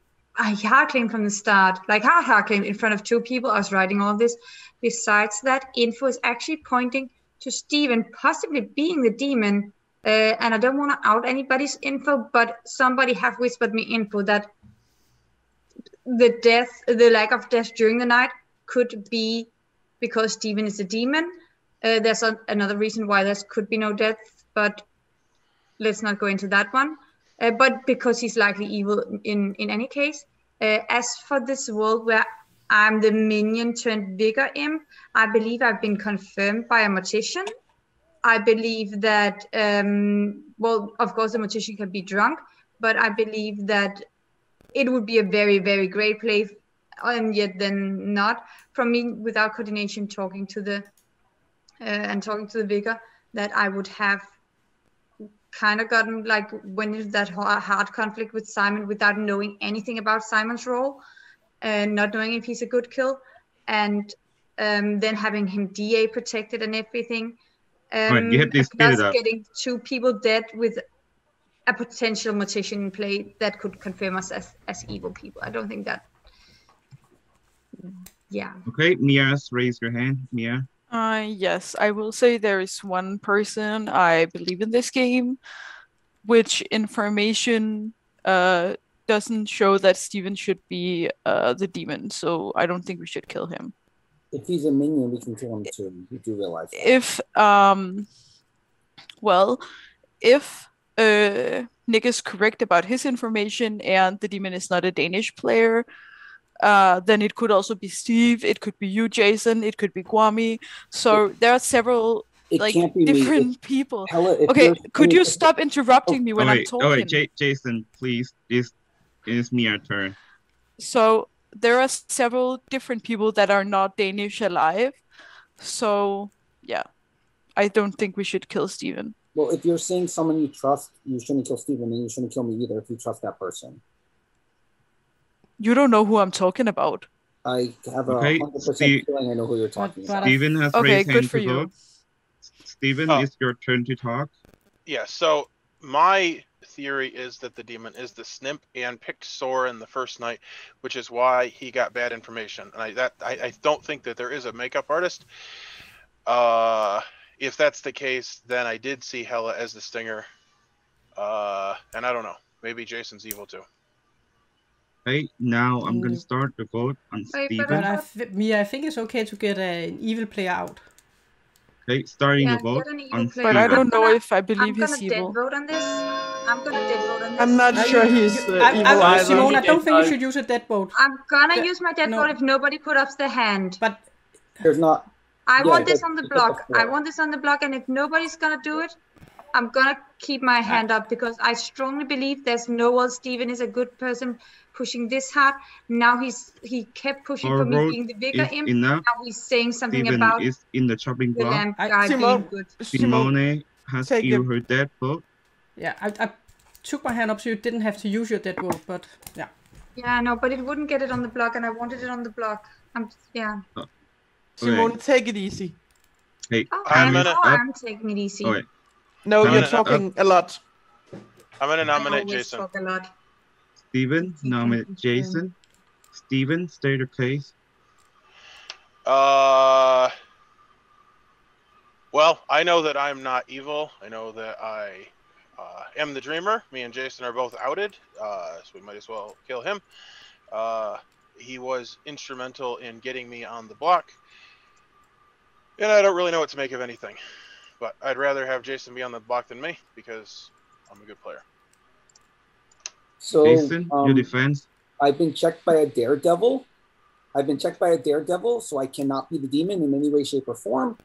he hard claimed from the start, like hard claimed in front of 2 people. I was writing all this. Besides that, info is actually pointing to Steven possibly being the demon. And I don't want to out anybody's info, but somebody have whispered me info that the lack of death during the night could be because Steven is a demon. There's another reason why there could be no death, but let's not go into that one. But because he's likely evil in any case. As for this world where I'm the minion turned vigor imp, I believe I've been confirmed by a magician. I believe that, well, of course the magician can be drunk, but I believe that it would be a very, very great play, and yet then not, from me without coordination talking to the vigor, that I would have kind of gotten like went into that hard conflict with Simon without knowing anything about Simon's role and not knowing if he's a good kill, and then having him DA protected and everything. Right, you have to split it up. Getting 2 people dead with a potential magician in play that could confirm us as evil people. I don't think that. Yeah. Okay, Mia's raised your hand. Mia. Yes, I will say there is one person I believe in this game, which information doesn't show that Steven should be the demon, so I don't think we should kill him. If he's a minion, we can kill him too. You do realize that. If if Nick is correct about his information and the demon is not a Danish player, then it could also be Steve, it could be you, Jason, it could be Kwame. So there are several different people. Okay, could you stop interrupting me when I'm talking? Oh wait, Jason, please. This is Mia's turn. So there are several different people that are not Danish alive. So yeah, I don't think we should kill Steven. Well, if you're saying someone you trust, you shouldn't kill Steven, and you shouldn't kill me either if you trust that person. You don't know who I'm talking about. I have a 100% feeling I know who you're talking about. Steven has raised hand to vote. Steven, it's your turn to talk. Yeah, so my theory is that the demon is the Snimp and picked Soren the first night, which is why he got bad information. And I don't think that there is a makeup artist. If that's the case, then I did see Hella as the Stinger. And I don't know. Maybe Jason's evil too. Okay, now I'm going to start the vote on Steven. But Mia, I think it's okay to get an evil player out. Okay, starting Yeah, the vote get an evil on player. But I Steven. don't know if I I'm believe gonna he's dead evil. vote on this. I'm gonna dead vote on this. I'm not sure he's evil either. Simone, I don't think you should use a dead vote. I'm gonna use my dead vote if nobody put up their hand. But there's not. I Yeah, want this that's- on the that's block. the floor. I want this on the block, and if nobody's gonna do it, I'm gonna keep my hand up because I strongly believe there's no one. Steven is a good person pushing this hard. Now he kept pushing Our for me vote being the bigger is imp. enough. Now he's saying something Steven about is in the chopping the block. lamp guy being good. Simone has take used it. her dead vote. Yeah, I took my hand up so you didn't have to use your dead vote, but yeah. Yeah, no, but it wouldn't get it on the block, and I wanted it on the block. Yeah. Simone, take it easy. Hey, I'm taking it easy. Okay. No, Time you're is talking a lot. I'm gonna nominate I always Jason. talk a lot. Steven, nominate Jason. Steven, state your case. Well, I know that I'm not evil. I know that I am the dreamer. Me and Jason are both outed, so we might as well kill him. He was instrumental in getting me on the block, and I don't really know what to make of anything. But I'd rather have Jason be on the block than me because I'm a good player. So, Jason, your defense. I've been checked by a Daredevil. So I cannot be the demon in any way, shape, or form.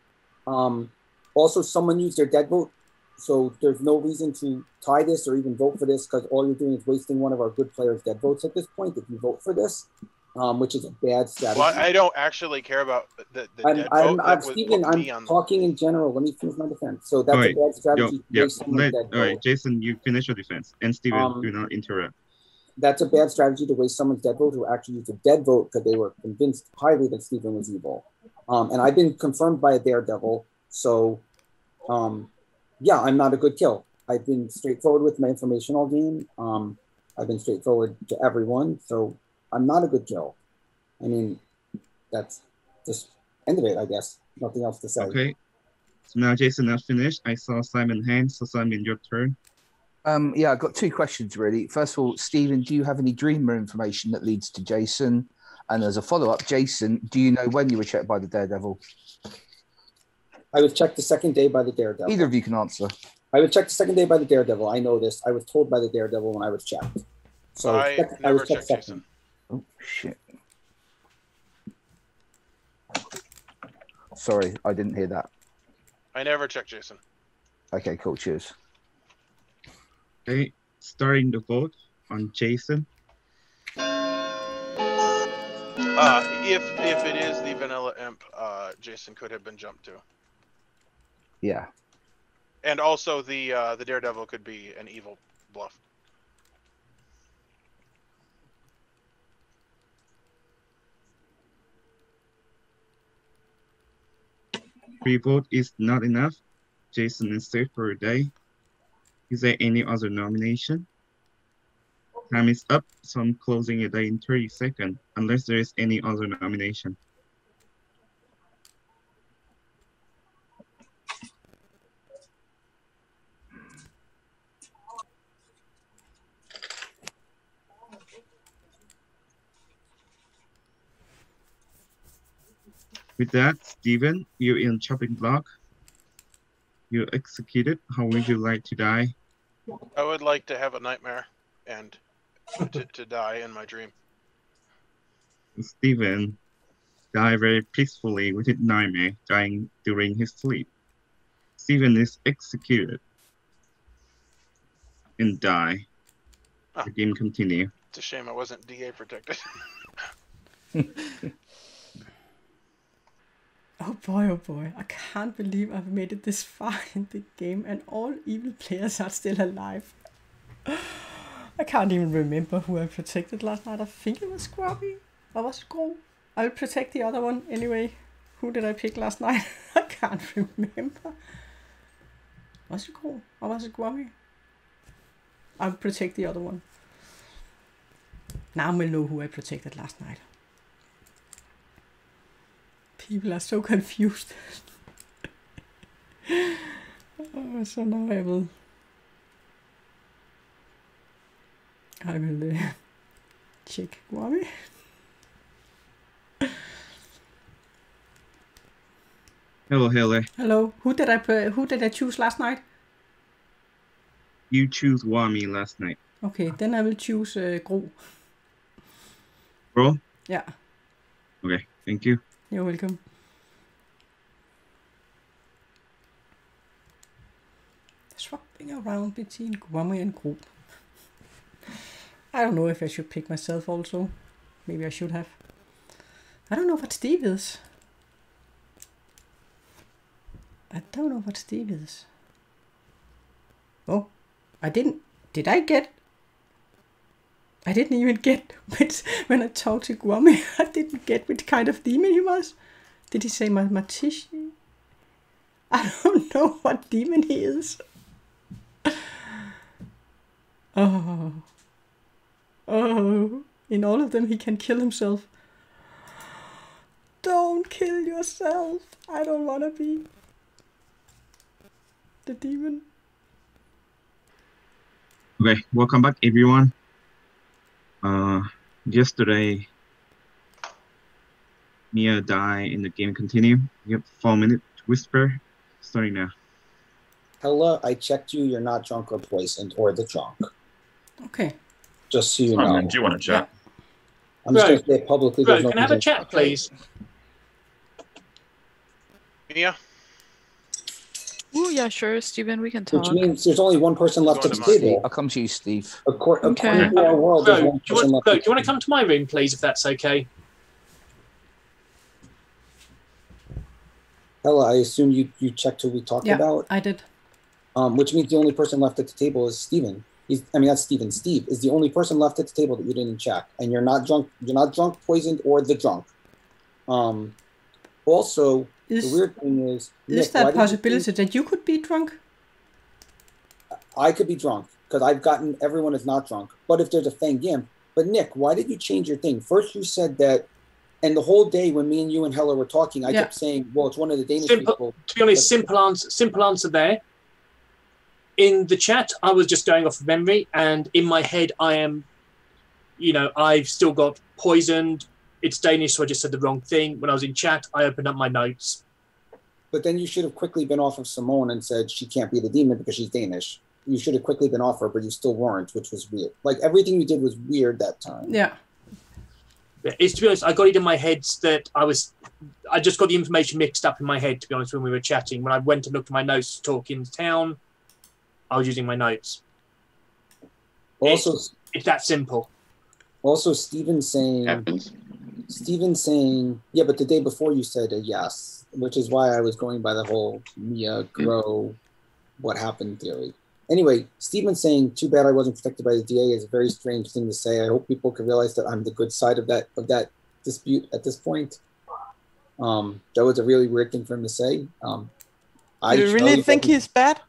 Also, someone used their dead vote, so there's no reason to tie this or even vote for this because all you're doing is wasting one of our good players' dead votes at this point if you vote for this, which is a bad strategy. Well, I don't actually care about the dead vote. Steven, I'm talking in general. Let me finish my defense. So that's a bad strategy. All right, Jason, you finish your defense. And Steven, do not interrupt. That's a bad strategy to waste someone's dead vote who actually used a dead vote because they were convinced highly that Steven was evil. And I've been confirmed by a Daredevil. So, yeah, I'm not a good kill. I've been straightforward with my information all game. I've been straightforward to everyone. So I'm not a good kill. I mean, that's just end of it, I guess. Nothing else to say. Okay. So now Jason has finished. I saw Simon hand. So Simon, your turn. Yeah, I've got two questions really. First of all, Steven, do you have any dreamer information that leads to Jason? And as a follow-up, Jason, do you know when you were checked by the Daredevil? I was checked the second day by the Daredevil. Either of you can answer. I was checked the second day by the Daredevil. I know this. I was told by the Daredevil when I was checked. So I was checked second. Oh, shit. Sorry, I didn't hear that. I never checked Jason. Okay, cool. Cheers. Okay, starting the vote on Jason. If it is the vanilla imp, Jason could have been jumped to. Yeah. And also the Daredevil could be an evil bluff. Free vote is not enough. Jason is safe for a day. Is there any other nomination? Time is up, so I'm closing it in 30 seconds, unless there is any other nomination. With that, Steven, you're in chopping block. You executed. How would you like to die? I would like to have a nightmare and to die in my dream. Steven died very peacefully with his nightmare, dying during his sleep. Steven is executed and die. The game continue. It's a shame I wasn't DA protected. Oh boy, I can't believe I've made it this far in the game and all evil players are still alive. I can't even remember who I protected last night. I think it was Scrubby. Or was it Gro? I'll protect the other one anyway. Who did I pick last night? I can't remember. Was it Gro? Or was it Grubby? I'll protect the other one. Now we'll know who I protected last night. People are so confused. So now I will check Grubby. Hello. Hello. Who did I choose last night? You choose Wami last night. Okay, then I will choose Gro. Bro? Yeah. Okay, thank you. You're welcome. Swapping around between Gwami and Gro. I don't know if I should pick myself also. Maybe I should have. I don't know what Steve is. Oh, I didn't even get when I talked to Gwami. I didn't get which kind of demon he was. Did he say mathematician? I don't know what demon he is. Oh, in all of them he can kill himself. Don't kill yourself. I don't want to be the demon. Okay, welcome back everyone. Yesterday Mia died in the game continue. You have 4 minutes to whisper. Starting now. Hella, I checked you. You're not drunk or poisoned or the drunk. Okay. Just so you know. Do you want to chat? I'm just going to say it publicly. Bro, there's no can I have a reason- chat, please? Yeah. Ooh, yeah, sure, Steven, we can Which talk. means there's only one person left at the table. I'll come to you, Steve. According Okay. to our world, Bro, there's do one you person want left. to come to my room, please, if that's okay? Hella, I assume you checked who we talked about. I did. Which means the only person left at the table is Steven. That's Steven. Steve is the only person left at the table that you didn't check, and you're not drunk. You're not drunk, poisoned, or the drunk. Also, the weird thing is there a possibility that you could be drunk? I could be drunk because I've gotten everyone is not drunk. But if there's a Fang Imp, but Nick, why did you change your thing? First, you said that, and the whole day when me and you and Hella were talking, I kept saying, "Well, it's one of the Danish people." To be honest, simple answer there. In the chat, I was just going off of memory, and in my head, I am, I've still got poisoned. It's Danish, so I just said the wrong thing. When I was in chat, I opened up my notes. But then you should have quickly been off of Simone and said she can't be the demon because she's Danish. You should have quickly been off her, but you still weren't, which was weird. Like, everything you did was weird that time. Yeah. It's, to be honest, I got it in my head that I just got the information mixed up in my head, to be honest, when we were chatting. When I went and looked at my notes to talk in town, I was using my notes. Also, it's that simple. Also, Steven saying, yeah, but the day before you said a yes, which is why I was going by the whole Mia, Grow, what happened theory. Anyway, Steven saying, too bad I wasn't protected by the DA is a very strange thing to say. I hope people can realize that I'm the good side of that dispute at this point. That was a really weird thing for him to say. Do you really think he's bad?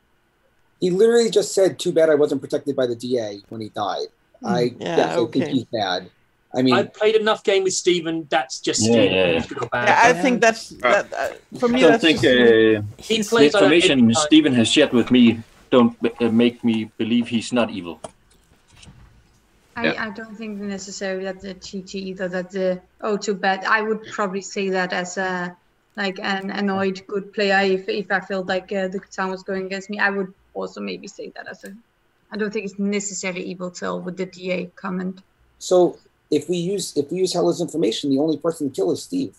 He literally just said, too bad I wasn't protected by the DA when he died. I think he's bad. I mean, I played enough game with Steven. That's just Steven. I think that's for me. I don't think the information Steven has shared with me don't make me believe he's not evil. I don't think necessarily that the GG either. That too bad. I would probably say that as an annoyed good player. If I felt like the town was going against me, I would also maybe say that as a. I don't think it's necessarily evil till with the DA comment. So if we use Hella's information, the only person to kill is Steve.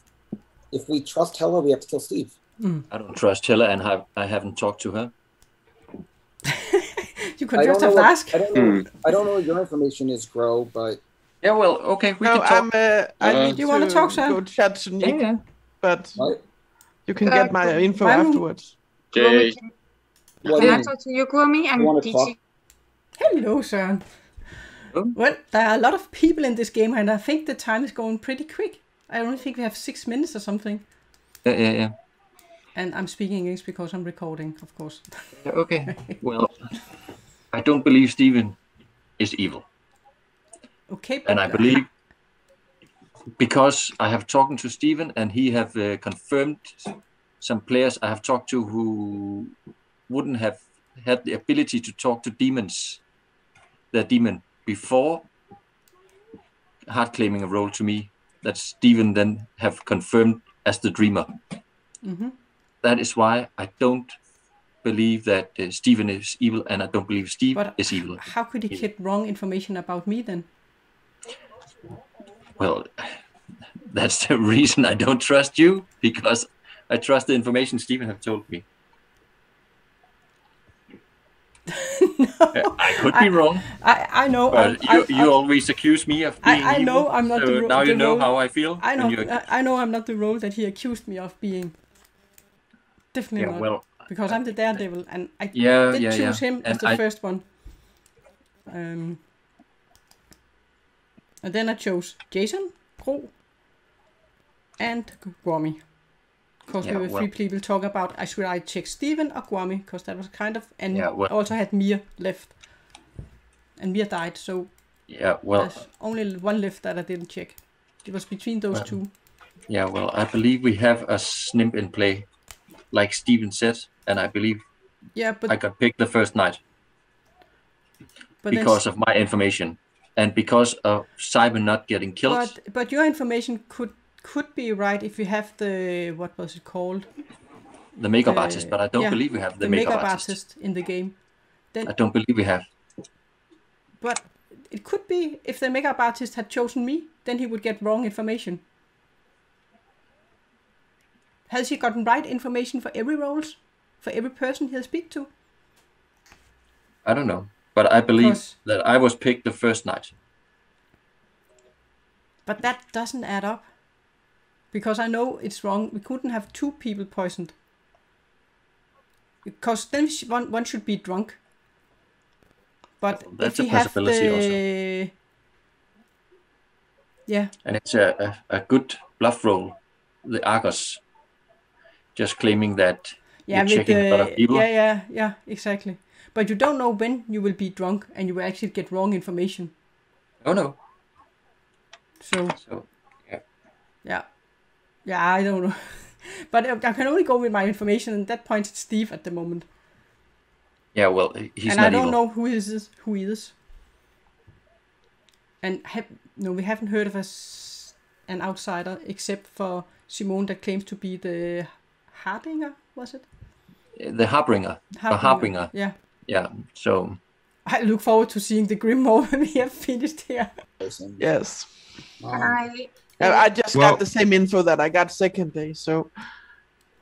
If we trust Hella, we have to kill Steve. I don't trust Hella, and I haven't talked to her. You could just have asked. I don't know what your information is, Grow, but yeah, well, okay, we can talk. I need you want to talk, sir? Go chat to Nick, but what? You can get my info afterwards. Can I talk to you, Gwami, and DT? Hello, sir. Well, there are a lot of people in this game, and I think the time is going pretty quick. I only think we have 6 minutes or something. Yeah. And I'm speaking English because I'm recording, of course. Okay. Well, I don't believe Steven is evil. Okay. And I believe because I have talked to Steven and he have confirmed some players I have talked to who wouldn't have had the ability to talk to demons, their demon, before hard claiming a role to me that Steven then have confirmed as the dreamer. Mm-hmm. that is why I don't believe that Steven is evil, and I don't believe Steve is evil. How could he get wrong information about me then? Well, that's the reason I don't trust you, because I trust the information Steven have told me. I could be wrong. I know. But you always accuse me of being I know evil, I'm not so the now you the know role. how I feel. I know I'm not the role that he accused me of being. Definitely not. Well, because I'm the Daredevil, and I did choose him as the first one. And then I chose Jason, Gro, and Gwami. Because we were three people talking about should I check Steven or Gwami, because that was kind of, and I also had Mia left, and Mia died, so there's only one left that I didn't check. It was between those two. Yeah, well, I believe we have a snimp in play, like Steven said, and I believe I got picked the first night because of my information, and because of Simon not getting killed. But your information could be right if you have the, what was it called? The makeup artist, but I don't believe we have the makeup artist in the game. Then I don't believe we have. But it could be if the makeup artist had chosen me, then he would get wrong information. Has he gotten right information for every roles? For every person he'll speak to? I don't know. But I believe that I was picked the first night. But that doesn't add up. Because I know it's wrong. We couldn't have two people poisoned. Because then one should be drunk. But that's if a possibility also. Yeah. And it's a good bluff roll. The Argos. Just claiming that you're checking a lot of people. Yeah, exactly. But you don't know when you will be drunk and you will actually get wrong information. Oh no. So yeah, I don't know. But I can only go with my information, and that points at Steve at the moment. Yeah, well, he's and not I don't evil. know who he is. And we haven't heard of an outsider except for Simone that claims to be the Harbinger, was it? The Harbinger. Harbinger. Yeah. Yeah, so... I look forward to seeing the Grimoire when we have finished here. Yes. Hi. I just got the same info that I got second day, so...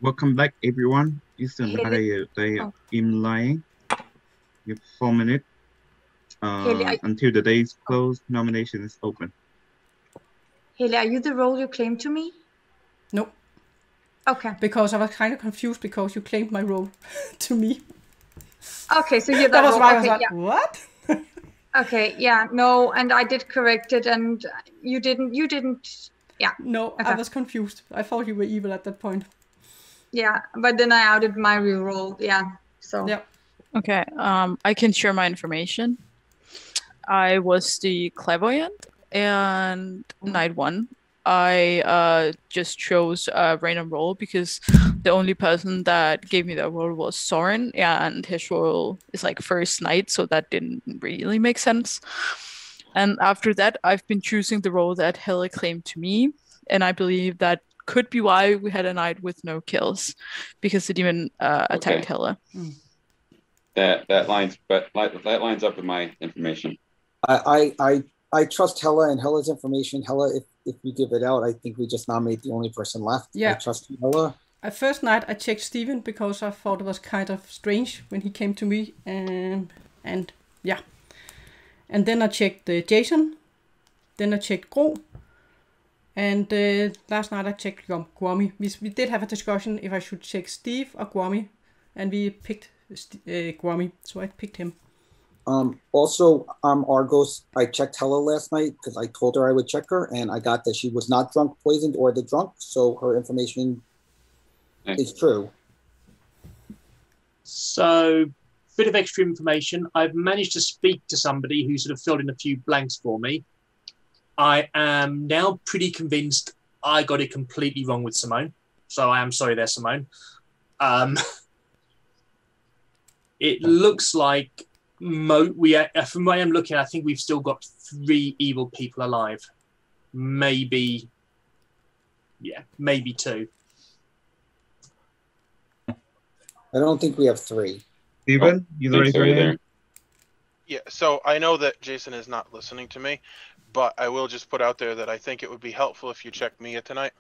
Welcome back, everyone. It's another day of Imp-lying. You have 4 minutes. Until the day is closed, nomination is open. Haley, are you the role you claimed to me? Nope. Okay. Because I was kind of confused because you claimed my role to me. Okay, so you're that was role. why I okay, was like, what? Okay, yeah, no, and I did correct it, and you didn't, yeah. No, okay. I was confused. I thought you were evil at that point. Yeah, but then I outed my real role, yeah, so. Yeah. Okay, I can share my information. I was the clairvoyant, and night one, I just chose a random role because the only person that gave me that role was Soren, and his role is like first night, so that didn't really make sense. And after that, I've been choosing the role that Hella claimed to me, and I believe that could be why we had a night with no kills, because the demon attacked Hella. That lines up with my information. I trust Hella and Hella's information. Hella, if we give it out, I think we just nominate the only person left. Yeah. I trust Hella. At first night, I checked Steven because I thought it was kind of strange when he came to me. And yeah. And then I checked Jason. Then I checked Gro. And last night I checked Gwami. We did have a discussion if I should check Steve or Gwami. And we picked Gwami. So I picked him. Also, Argos, I checked Hella last night because I told her I would check her, and I got that she was not drunk, poisoned, or the drunk, so her information is true. So, bit of extra information. I've managed to speak to somebody who sort of filled in a few blanks for me. I am now pretty convinced I got it completely wrong with Simone. So I am sorry there, Simone. It looks like from what I'm looking at, I think we've still got 3 evil people alive. Maybe 2. I don't think we have 3. Steven, you raise your hand. Yeah, so I know that Jason is not listening to me, but I will just put out there that I think it would be helpful if you check Mia tonight.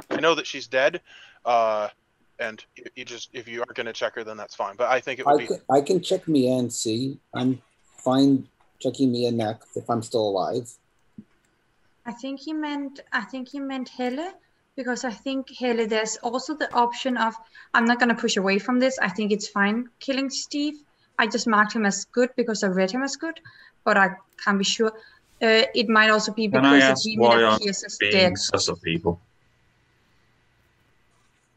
I know that she's dead, and if you are going to check her, then that's fine. But I think it would be. I can check Mia and see. I'm fine checking Mia next if I'm still alive. I think he meant Helle, because I think Helle, there's also the option of, I'm not going to push away from this. I think it's fine killing Steve. I just marked him as good because I read him as good, but I can't be sure. It might also be Can I because ask the demon why I'm appears as being dead. sus of people?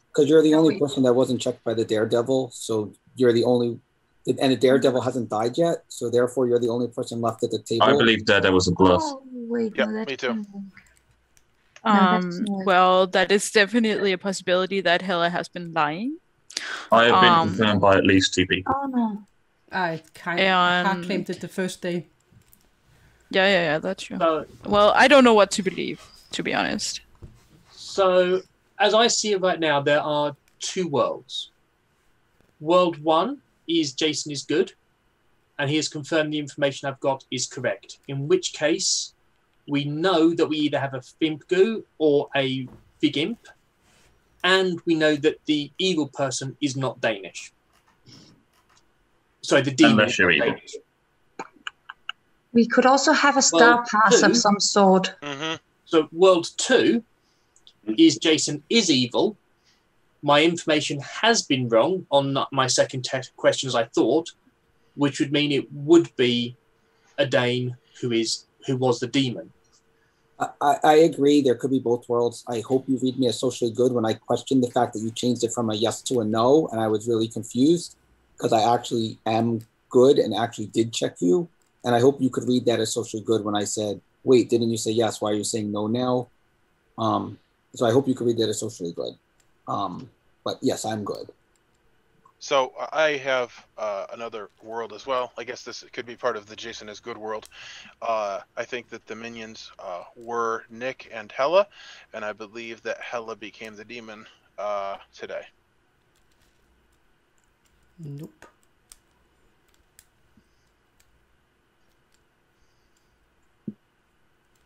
Because you're the only person that wasn't checked by the Daredevil, so you're the only, and the Daredevil hasn't died yet, so therefore you're the only person left at the table. I believe Daredevil's a bluff. Oh, wait, Yep, no, that's me too. Well, that is definitely a possibility that Hella has been lying. I have been confirmed by at least 2 people. Oh no. I can't claimed it the first day. Yeah, that's true. So, well, I don't know what to believe, to be honest. So, as I see it right now, there are 2 worlds. World 1 is Jason is good, and he has confirmed the information I've got is correct. In which case, we know that we either have a Fimpgu or a Big Imp, and we know that the evil person is not Danish. Sorry, the demon Unless is you're not evil. Danish. We could also have a star pass of some sort. Mm-hmm. So world 2 is Jason is evil. My information has been wrong on my second question as I thought, which would mean it would be a Dane who was the demon. I agree. There could be both worlds. I hope you read me as socially good when I questioned the fact that you changed it from a yes to a no, and I was really confused because I actually am good and actually did check you. And I hope you could read that as socially good when I said, wait, didn't you say yes? Why are you saying no now? So I hope you could read that as socially good. But yes, I'm good. So I have another world as well. I guess this could be part of the Jason is good world. I think that the minions were Nick and Hella, and I believe that Hella became the demon today. Nope.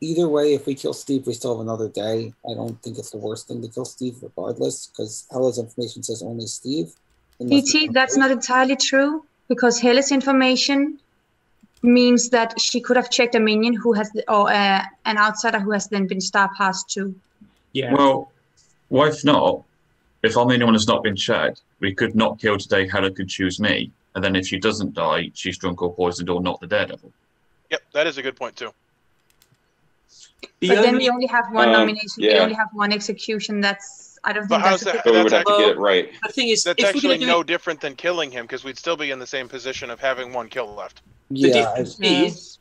Either way, if we kill Steve, we still have another day. I don't think it's the worst thing to kill Steve regardless, because Hella's information says only Steve. PT, that's not entirely true, because Hella's information means that she could have checked a minion who has, or an outsider who has then been star passed to. Yeah. Well, what if not? If I'm the only one who's not been checked, we could not kill today. Hella could choose me, and then if she doesn't die, she's drunk or poisoned or not the Daredevil. Yep, that is a good point too. But then we only have one nomination. Yeah. We only have one execution. That's, I don't But think how's that's a that? good So we would have to get it right. The thing is, That's if we're actually gonna do no it, different than killing him, because we'd still be in the same position of having one kill left. the Yeah, difference is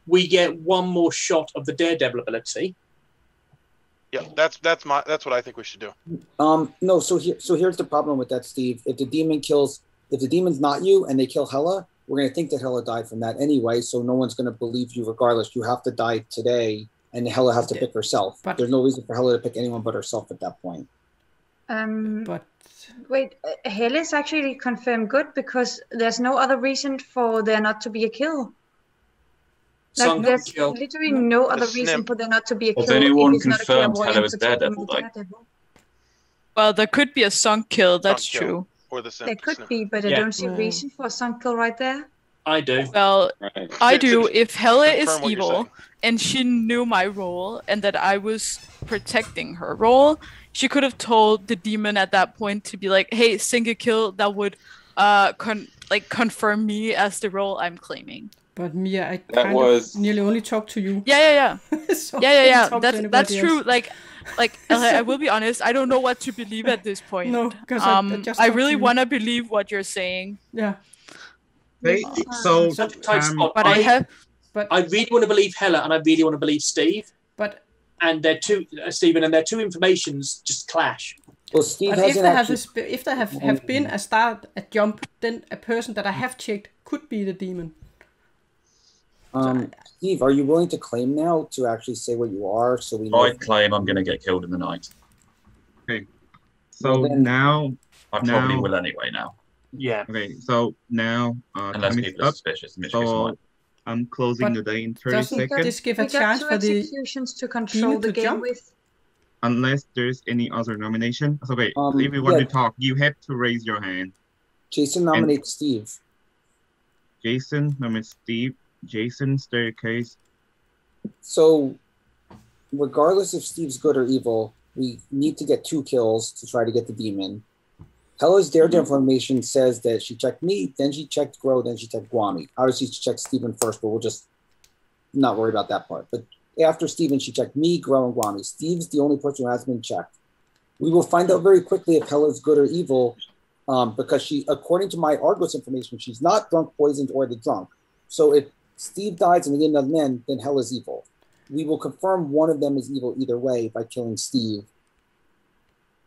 we get one more shot of the Daredevil ability. Yeah, that's what I think we should do. no. So here's the problem with that, Steve. If the demon's not you and they kill Hella, we're gonna think that Hella died from that anyway. So no one's gonna believe you regardless. You have to die today, and Hella has to pick herself. But there's no reason for Hella to pick anyone but herself at that point. But wait, Helle is actually confirmed good because there's no other reason for there not to be a kill. Like, Some there's kill. literally no other snip. reason for there not to be a Has kill. anyone if it's not a confirmed clairvoyant Helle was protecting Daredevil, the though? Daredevil. Well, there could be a sunk kill, that's Sunk kill. true. Or the There could be, but I Yeah. don't see a reason for a sunk kill right there. I do. Well, Right. I do. If Hella is Confirm what you're evil saying. and she knew my role and that I was protecting her role, she could have told the demon at that point to be like, "Hey, sink a kill that would confirm me as the role I'm claiming." But Mia, I That kind was- of nearly only talked to you. Yeah. So Yeah. I didn't talk to That's anybody true. else. Like I will be honest, I don't know what to believe at this point. No, 'cause I just I talked really to you. want to believe what you're saying. Yeah. Okay, so Tight spot. But I have I really want to believe Hella, and I really want to believe Steve. But And their two Stephen, and their two informations just clash. Well, Steve But if hasn't there actually. if there have been a start, a jump, then a person that I have checked could be the demon. Steve, are you willing to claim now to actually say what you are, so we know? I claim I'm going to get killed in the night. So Well, then- now I probably will anyway now. Yeah. Okay, so now unless time is people are up. suspicious, in which case I So might. I'm closing the day in 30 seconds. This give a We got chance 2 for the executions to control demon the to game jump? with. Unless there's any other nomination. So, okay, if you want to talk, you have to raise your hand. Jason nominates Steve. Jason nominates Steve. Jason, staircase. So, regardless if Steve's good or evil, we need to get 2 kills to try to get the demon. Hella's Daredevil information says that she checked me, then she checked Grow, then she checked Guami. Obviously, she checked Steven first, but we'll just not worry about that part. But after Steven, she checked me, Grow, and Guami. Steve's the only person who has been checked. We will find out very quickly if Hella's good or evil, because she, according to my Argos information, she's not drunk, poisoned, or the drunk. So if Steve dies and the game doesn't end, then Hella's evil. We will confirm one of them is evil either way by killing Steve.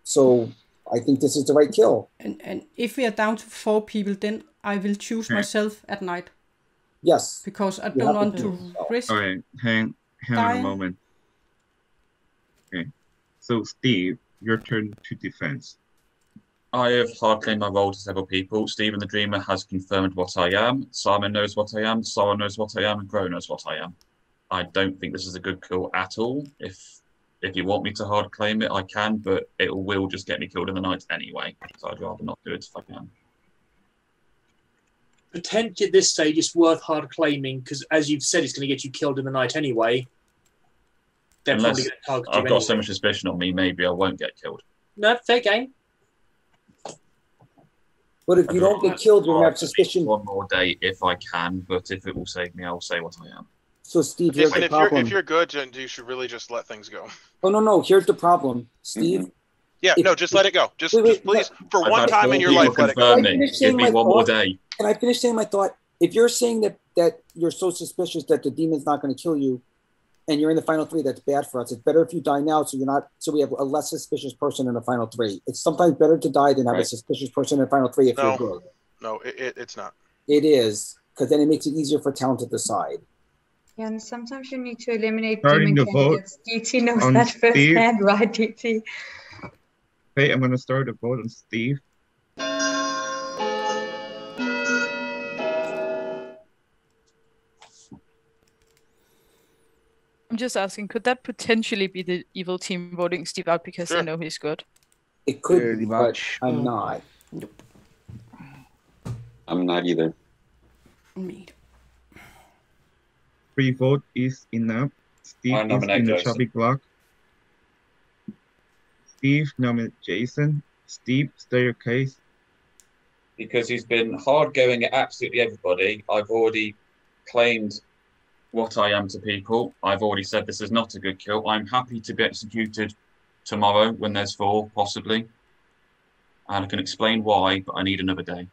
So I think this is the right kill. And if we are down to 4 people, then I will choose myself at night. Yes. Because I don't want to risk. Okay, hang on a moment. Okay, so Steve, your turn to defense. I have hard claimed my role to several people. Steven the Dreamer has confirmed what I am. Simon knows what I am. Sora knows what I am. And Gro knows what I am. I don't think this is a good kill at all. If you want me to hard claim it, I can, but it will just get me killed in the night anyway. So I'd rather not do it if I can. Potentially at this stage, it's worth hard claiming because, as you've said, it's going to get you killed in the night anyway. They're probably going to target you I've got so much suspicion on me, maybe I won't get killed. No, fair game. But if you don't get killed, you're going to have suspicion. One more day if I can, but if it will save me, I will say what I am. So, Steve, here's the problem. If you're good, then you should really just let things go. Oh, no. Here's the problem, Steve. Yeah, no, just let it go. Just please, for one time in your life, let it go. Give me one more day. Can I finish saying my thought? If you're saying that you're so suspicious that the demon's not going to kill you, and you're in the final 3, that's bad for us. It's better if you die now, so we have a less suspicious person in the final 3. It's sometimes better to die than have a suspicious person in the final 3 if you're good. No, it's not. It is, because then it makes it easier for talent to decide. Yeah, and sometimes you need to eliminate Starting demon the vote candidates. DT knows on that Steve. firsthand, right, DT? Okay, I'm going to start a vote on Steve. I'm just asking, could that potentially be the evil team voting Steve out because they know he's good? It could be, but I'm not. Nope. I'm not either. Me. Free vote is enough. Steve I is nominate in the Jason. chopping block. Steve nominates Jason. Steve, state your case. Because he's been hard going at absolutely everybody. I've already claimed what I am to people. I've already said this is not a good kill. I'm happy to be executed tomorrow when there's 4, possibly. And I can explain why, but I need another day.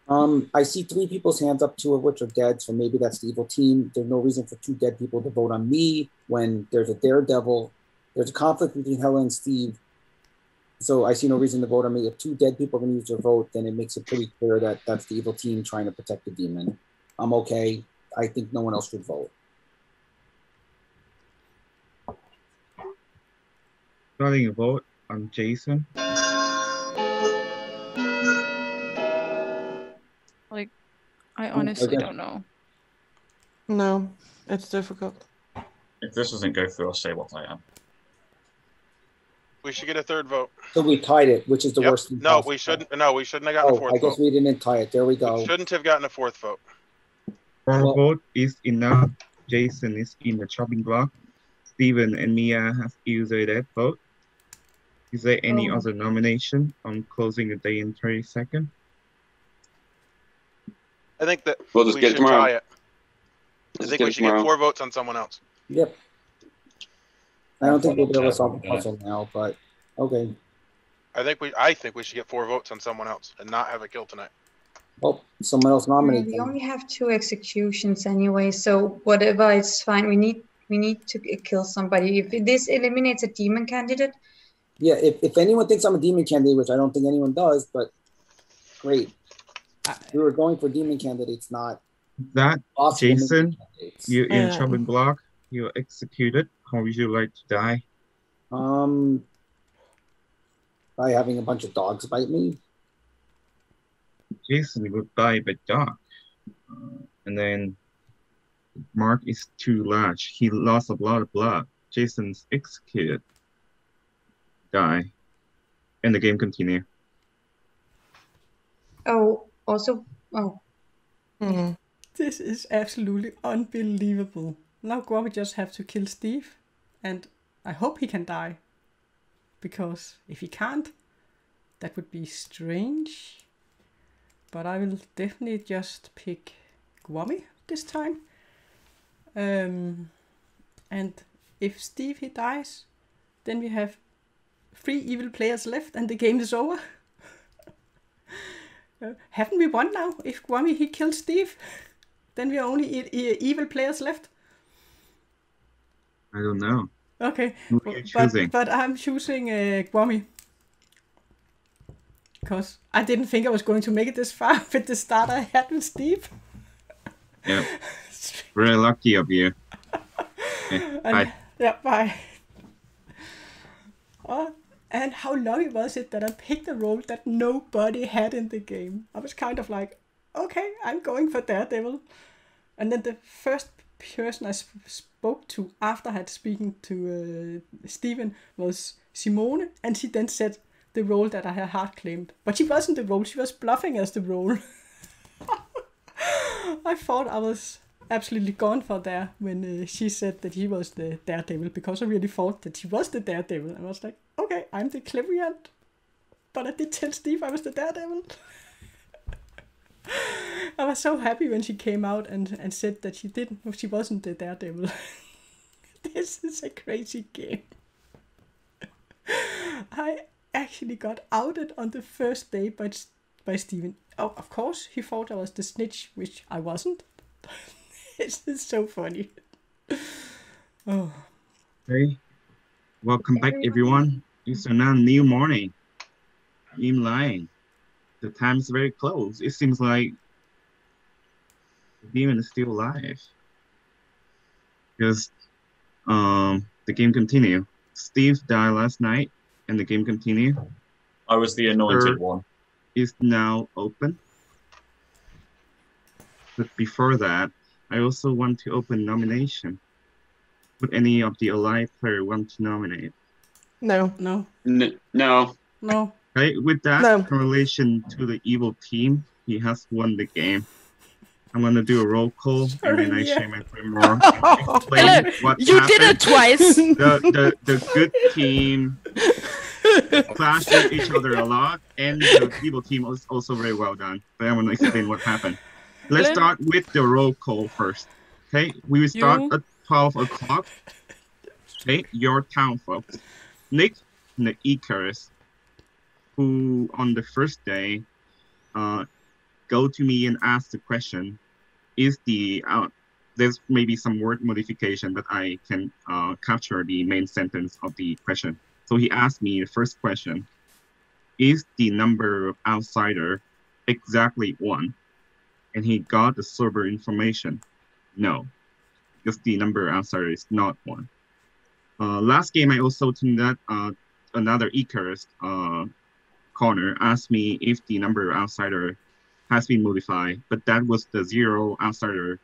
I see 3 people's hands up, 2 of which are dead, so maybe that's the evil team. There's no reason for 2 dead people to vote on me when there's a Daredevil. There's a conflict between Hella and Steve. So I see no reason to vote on me. If 2 dead people are going to use their vote, then it makes it pretty clear that that's the evil team trying to protect the demon. I'm okay. I think no one else should vote. Starting a vote on Jason. Like, I honestly don't know. No, it's difficult. If this doesn't go through, I'll say what I am. We should get a 3rd vote. So we tied it, which is the worst thing No, possible. we shouldn't. No, we shouldn't have gotten a 4th I guess vote. we didn't tie it. There we go. We shouldn't have gotten a 4th vote. 4 vote is enough. Jason is in the chopping block. Steven and Mia have used that vote. Is there any other nomination? I'm closing the day in 30 seconds. I think that We'll just we get it should tomorrow. try it. I think we should get 4 votes on someone else. Yep. I don't think we'll be able to solve the puzzle now, but okay. I think we should get 4 votes on someone else and not have a kill tonight. Well, someone else nominated. We only have 2 executions anyway, so whatever, it's fine. We need to kill somebody. If this eliminates a demon candidate. Yeah, if anyone thinks I'm a demon candidate, which I don't think anyone does, but great. We were going for demon candidates, not That awesome Jason, candidates. you're in chopping block. You're executed. How would you like to die? by having a bunch of dogs bite me? Jason would die by dog. And then Mark is too large. He lost a lot of blood. Jason's executed. Die. And the game continue. Oh, also, oh. This is absolutely unbelievable. Now Gwami just have to kill Steve, and I hope he can die. Because if he can't, that would be strange. But I will definitely just pick Gwami this time. And if Steve he dies, then we have 3 evil players left and the game is over. Haven't we won now? If Gwami he killed Steve, then we are only evil players left. I don't know. Okay, Who are you choosing? but I'm choosing Gwami. Because I didn't think I was going to make it this far with the start I had with Steve. Yeah. Very lucky of you. Okay, bye. Yeah, bye. Oh, and how lucky was it that I picked a role that nobody had in the game? I was kind of like, okay, I'm going for Daredevil. And then the first person I spoke to after I had speaking to Steven was Simone, and she then said the role that I had hard claimed. But she wasn't the role, she was bluffing as the role. I thought I was absolutely gone for there when she said that he was the Daredevil, because I really thought that he was the Daredevil. I was like, okay, I'm the clairvoyant, but I did tell Steve I was the Daredevil. I was so happy when she came out and said that she wasn't the Daredevil. This is a crazy game. I actually got outed on the first day by Steven. Oh, of course, he thought I was the snitch, which I wasn't. This is so funny. Oh. Hey, welcome back, everyone. It's now new morning. Imp-lying. The time is very close. It seems like the demon is still alive. Because the game continue. Steve died last night, and the game continue. I was the anointed one. Is now open. But before that, I also want to open nomination. Would any of the alive player want to nominate? No. No. No. No. Okay, with that, No. in relation to the evil team, he has won the game. I'm gonna do a roll call, and then I share my framework. Explain what You happened. did it twice. The good team clashed with each other a lot, and the evil team was also very well done. But I want to explain what happened. Let's start with the roll call first. Okay, we will start at 12 o'clock. Okay, your town folks. Nick and the Icarus, who on the first day go to me and ask the question, is the there's maybe some word modification, but I can capture the main sentence of the question. So he asked me the first question, is the number of outsider exactly 1? And he got the server information. No, because the number of outsider is not 1. Last game, I also tuned that another Icarus corner asked me if the number of outsider has been modified, but that was the 0 outsider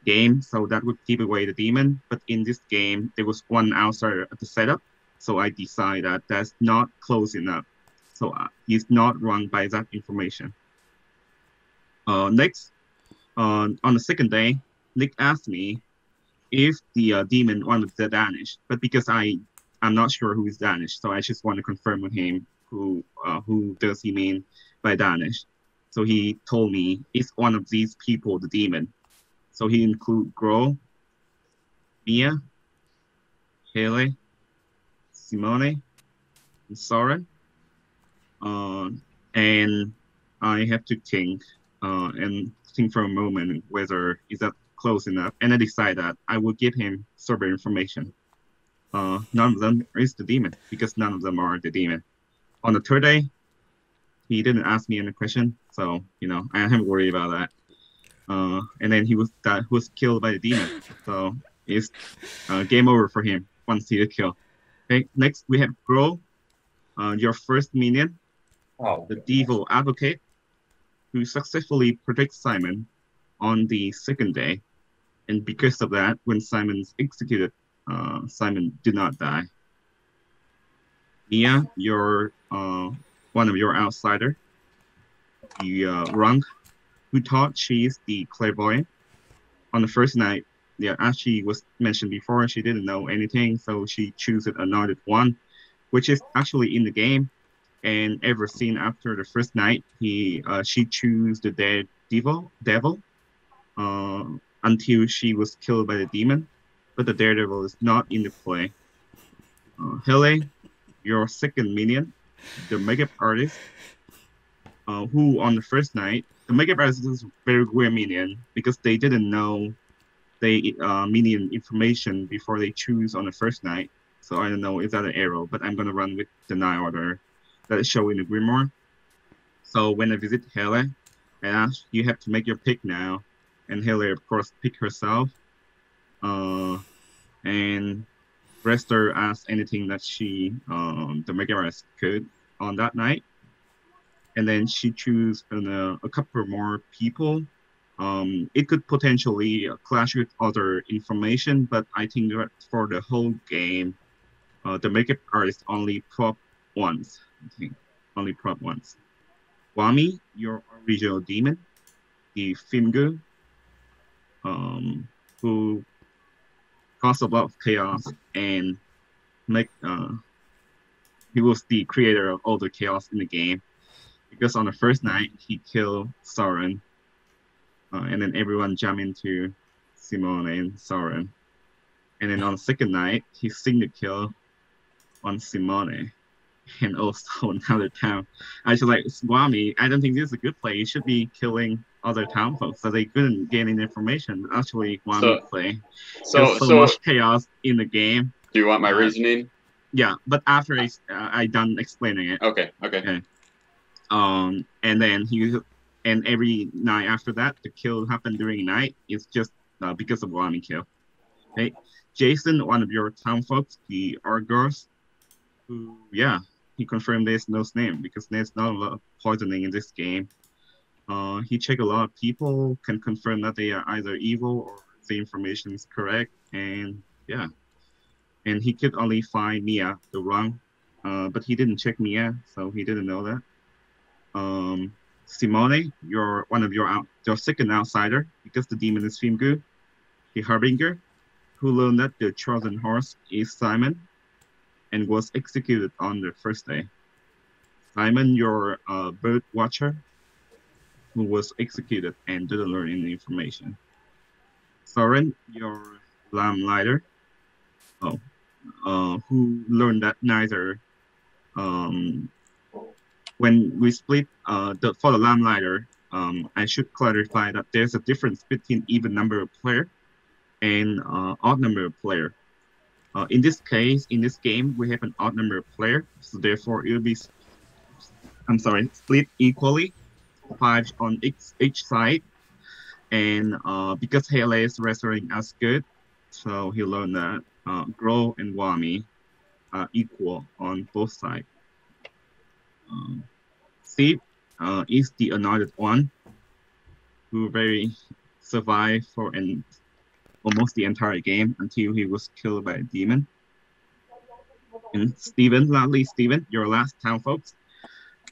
game, so that would keep away the demon. But in this game, there was 1 outsider at the setup, so I decided that that's not close enough. So he's not run by that information. Next, on the second day, Nick asked me if the demon wanted to Danish, but because I'm not sure who is Danish, so I just want to confirm with him who does he mean by Danish. So he told me it's one of these people, the demon. So he include Gro, Mia, Haley, Simone, and Soren. And I have to think for a moment whether is that close enough, and I decided that I will give him server information. None of them is the demon, because none of them are the demon. On the third day, he didn't ask me any question, so I haven't worried about that. And then he was killed by the demon, so it's game over for him once he did kill. Okay, next we have Gro. Your first minion, the Devil Advocate, who successfully protects Simon on the second day. And because of that, when Simon's executed, Simon did not die. Mia, your one of your outsider, the Rung, who thought she is the clairvoyant. On the first night, yeah, as she was mentioned before, she didn't know anything, so she chooses Anointed One, which is actually in the game. And ever seen after the first night, she chose the Daredevil until she was killed by the demon, but the Daredevil is not in the play. Hele, your second minion, the makeup artist, who on the first night, the makeup artist is a very weird minion because they didn't know they minion information before they choose on the first night. So I don't know, is that an arrow? But I'm gonna run with the Night Order that is shown in the Grimoire. So when I visit Hele, I ask, you have to make your pick now. And Hele, of course, pick herself. And Rester asked anything that she, the makeup artist could on that night. And then she chose a couple more people. It could potentially clash with other information, but I think that for the whole game, the makeup artist only prop once. I think only prop once. Wami, your original demon, the Fingu, who caused a lot of chaos and he was the creator of all the chaos in the game. Because on the first night, he killed Sauron. And then everyone jumped into Simone and Sauron. And then on the second night, he synced the kill on Simone. And also another town. I was like, Swami, I don't think this is a good play. You should be killing other town folks so they couldn't gain any information. But actually, Swami play. There's so much chaos in the game. Do you want my reasoning? Yeah, but after I done explaining it. Okay. And then and every night after that, the kill happened during night. It's just because of Wami kill. Okay, Jason, one of your town folks, the Argos, who he confirmed there's no name because there's not a lot of poisoning in this game. He checked a lot of people, can confirm that they are either evil or the information is correct, and and he could only find Mia the wrong, but he didn't check Mia, so he didn't know that. Simone, you're one of your second outsider because the demon is Fingu, the Harbinger, who learned that the chosen horse is Simon and was executed on the first day. Simon, your bird watcher, who was executed and didn't learn any information. Soren, your lamb lighter, who learned that neither when we split for the lamb lighter, I should clarify that there's a difference between even number of player and odd number of player. In this case, in this game, we have an odd number of player, so therefore it will be, split equally, 5 on each side. And because Hele is wrestling as good, so he learned that Grow and Wami are equal on both sides. Steve is the Anointed One, who survived for almost the entire game until he was killed by a demon. And Steven, your last town folks,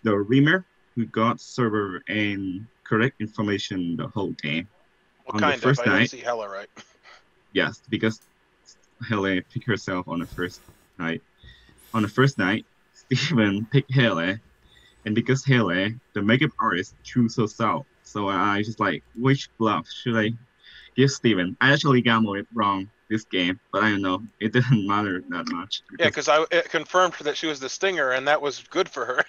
the Reamer, who got server and correct information the whole game. Well, on the first night, I didn't see Hela right. Yes, because Hele picked herself on the first night. On the first night, Steven picked Hele, and because Hele, the makeup artist, chose herself. So I just like, which bluff should I give Steven? I actually gambled it wrong this game, but I don't know. It didn't matter that much. Because it confirmed that she was the stinger, and that was good for her.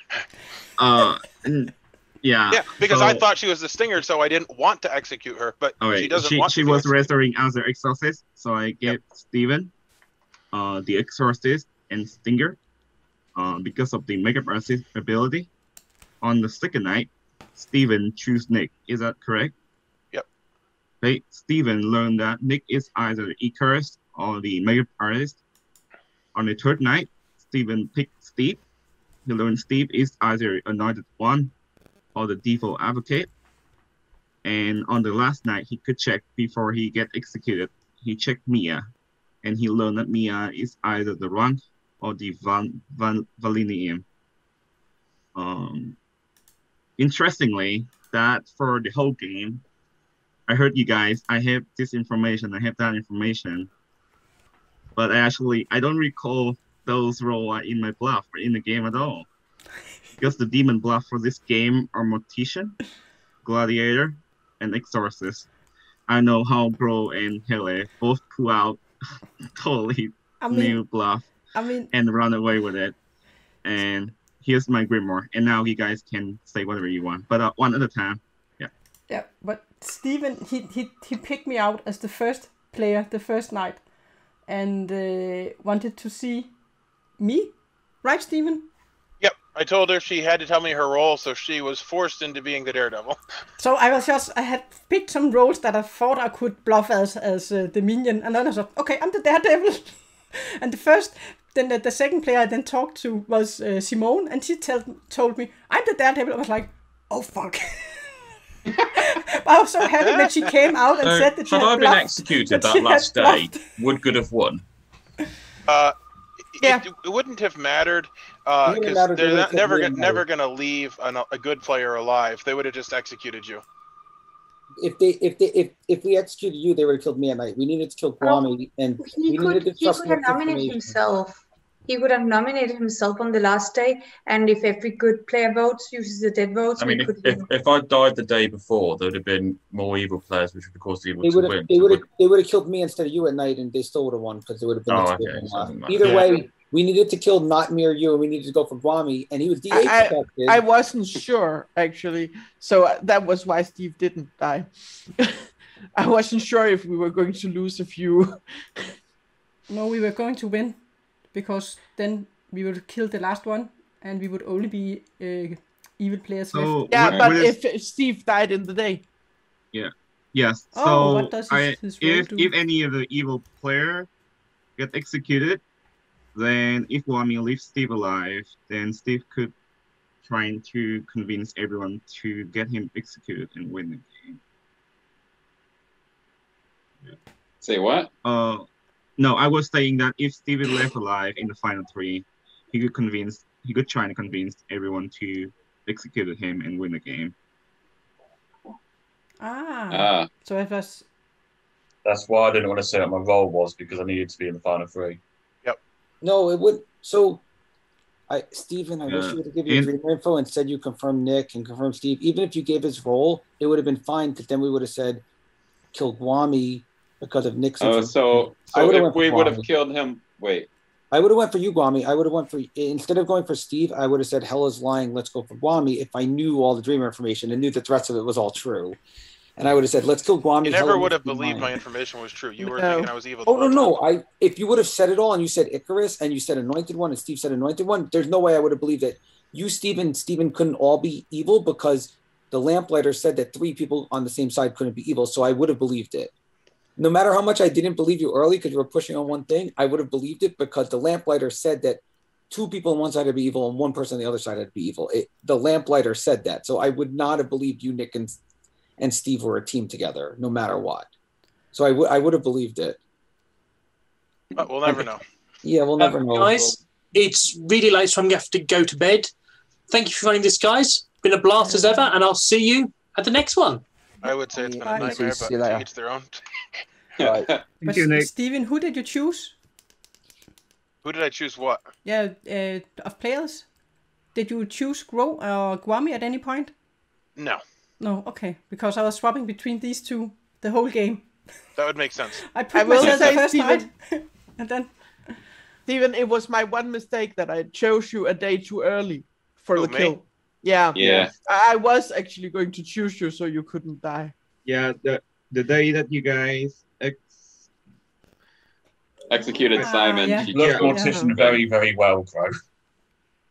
Yeah, because I thought she was the stinger, so I didn't want to execute her, but she doesn't want to. She was wrestling as the exorcist, so I gave Steven the exorcist and stinger because of the makeup artist ability. On the second night, Steven chose Nick. Is that correct? Yep. Okay, Steven learned that Nick is either Icarus or the makeup artist. On the third night, Steven picked Steve, he learned Steve is either Anointed One or the Default Advocate. And on the last night, he could check before he get executed. He checked Mia, and he learned that Mia is either the Rank or the Valinium. Interestingly, that for the whole game, I heard you guys, I have this information, I have that information, but actually, I don't recall those roles in my bluff or in the game at all. Because the demon bluff for this game are Mortician, Gladiator, and Exorcist. I know how Bro and Hele both pull out totally new bluff and run away with it. And here's my Grimoire. And now you guys can say whatever you want, but one at a time. Yeah. Yeah, but Steven, he picked me out as the first player the first night and wanted to see me, right, Steven? Yep, I told her she had to tell me her role, so she was forced into being the Daredevil. So I had picked some roles that I thought I could bluff as the minion, and then I thought, okay, I'm the Daredevil. And the second player I then talked to was Simone, and she told me, I'm the Daredevil. I was like, oh fuck. I was so happy that she came out and said that she had I been bluffed, executed that last day, would good have won. It wouldn't have mattered because they're never going to leave a good player alive. They would have just executed you. If we executed you, they would have killed me at night. We needed to kill Kwame, and he could have nominated himself. He would have nominated himself on the last day, and if every good player votes uses the dead votes, I mean, if I died the day before, there would have been more evil players, which would have caused the evil to win. They would have killed me instead of you at night, and they still would have won because it would have been. Either way, we needed to kill not me or you, and we needed to go for Kwame, and he was DH protected. I wasn't sure actually, so that was why Steve didn't die. I wasn't sure if we were going to lose a few. No, we were going to win. Because then we would kill the last one, and we would only be evil players left. Yeah, but if Steve died in the day. Yeah. Yes. Oh, so what does his role do? If any of the evil player get executed, then if Wami leaves Steve alive, then Steve could try to convince everyone to get him executed and win the game. Yeah. Say what? No, I was saying that if Steven left alive in the final three, he could try to convince everyone to execute him and win the game. So it was. That's why I didn't want to say what my role was, because I needed to be in the final three. Yep. No, it would. So, Steven, I wish you would have given you dream info and said you confirmed Nick and confirmed Steve. Even if you gave his role, it would have been fine, because then we would have said kill Guami because of Nick's. So if we would have killed him, wait. I would have went for you, Guami. I would have went for, instead of going for Steve, I would have said Hella's lying, let's go for Guami, if I knew all the dreamer information and knew that the rest of it was all true. And I would have said, let's kill Guami. You never would have believed my information was true. You were thinking I was evil. Oh, no. If you would have said it all and you said Icarus and you said Anointed One and Steve said Anointed One, there's no way I would have believed it. You, Steven couldn't all be evil because the Lamplighter said that 3 people on the same side couldn't be evil. So I would have believed it. No matter how much I didn't believe you early because you were pushing on one thing, I would have believed it because the Lamplighter said that 2 people on one side would be evil and 1 person on the other side would be evil. The Lamplighter said that. So I would not have believed you, Nick, and Steve were a team together, no matter what. So I would have believed it. But we'll never know. Yeah, we'll never know. Guys, it's really late, so I'm going to have to go to bed. Thank you for running this, guys. Been a blast as ever, and I'll see you at the next one. I would say it's been a nightmare, but to each their own. Right. But Steven, who did you choose? Who did I choose what? Yeah, of players. Did you choose Gro or Guami at any point? No. No, okay. Because I was swapping between these two the whole game. That would make sense. I will say, first Steven, and then... Steven, it was my one mistake that I chose you a day too early for the kill. Yeah. I was actually going to choose you so you couldn't die. Yeah, the day that you guys executed Simon. You looked Mortician very, very well, Crow.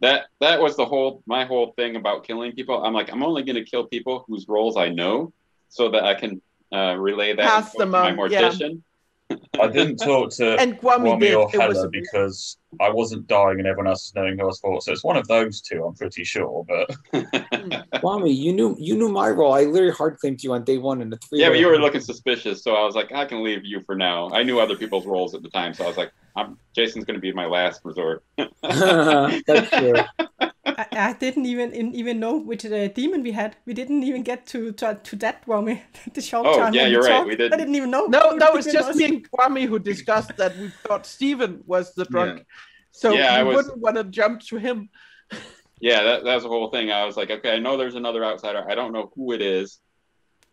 That was my whole thing about killing people. I'm like, I'm only going to kill people whose roles I know, so that I can relay that to my Mortician. I didn't talk to And Kwame did. or It was Hella amazing. because I wasn't dying and everyone else was knowing who I was for. So it's one of those two, I'm pretty sure. But Kwame, you knew my role. I literally hard claimed you on day one in the 3. Yeah, but you were looking suspicious, so I was like, I can leave you for now. I knew other people's roles at the time, so I was like, Jason's going to be my last resort. That's true. I didn't even know which demon we had. We didn't even get to that, Kwame. The short time. Yeah, when you're right. talked. We didn't. I didn't even know. No, that was demon just me and Kwame who discussed that we thought Steven was the drunk. Yeah. So Yeah, we wouldn't want to jump to him. Yeah, that was the whole thing. I was like, okay, I know there's another outsider. I don't know who it is.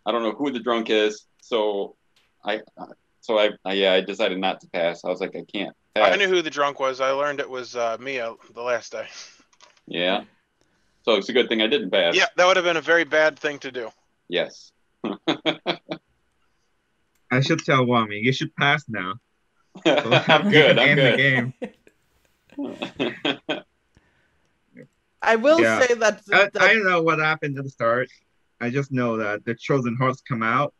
I don't know who the drunk is. So I decided not to pass. I was like, I can't pass. I knew who the drunk was. I learned it was Mia the last day. Yeah. So it's a good thing I didn't pass. Yeah, that would have been a very bad thing to do. Yes. I should tell Wami, you should pass now. I'm good. I'm End the good. game. I will Yeah. say that, I don't know what happened at the start. I just know that the chosen hearts come out,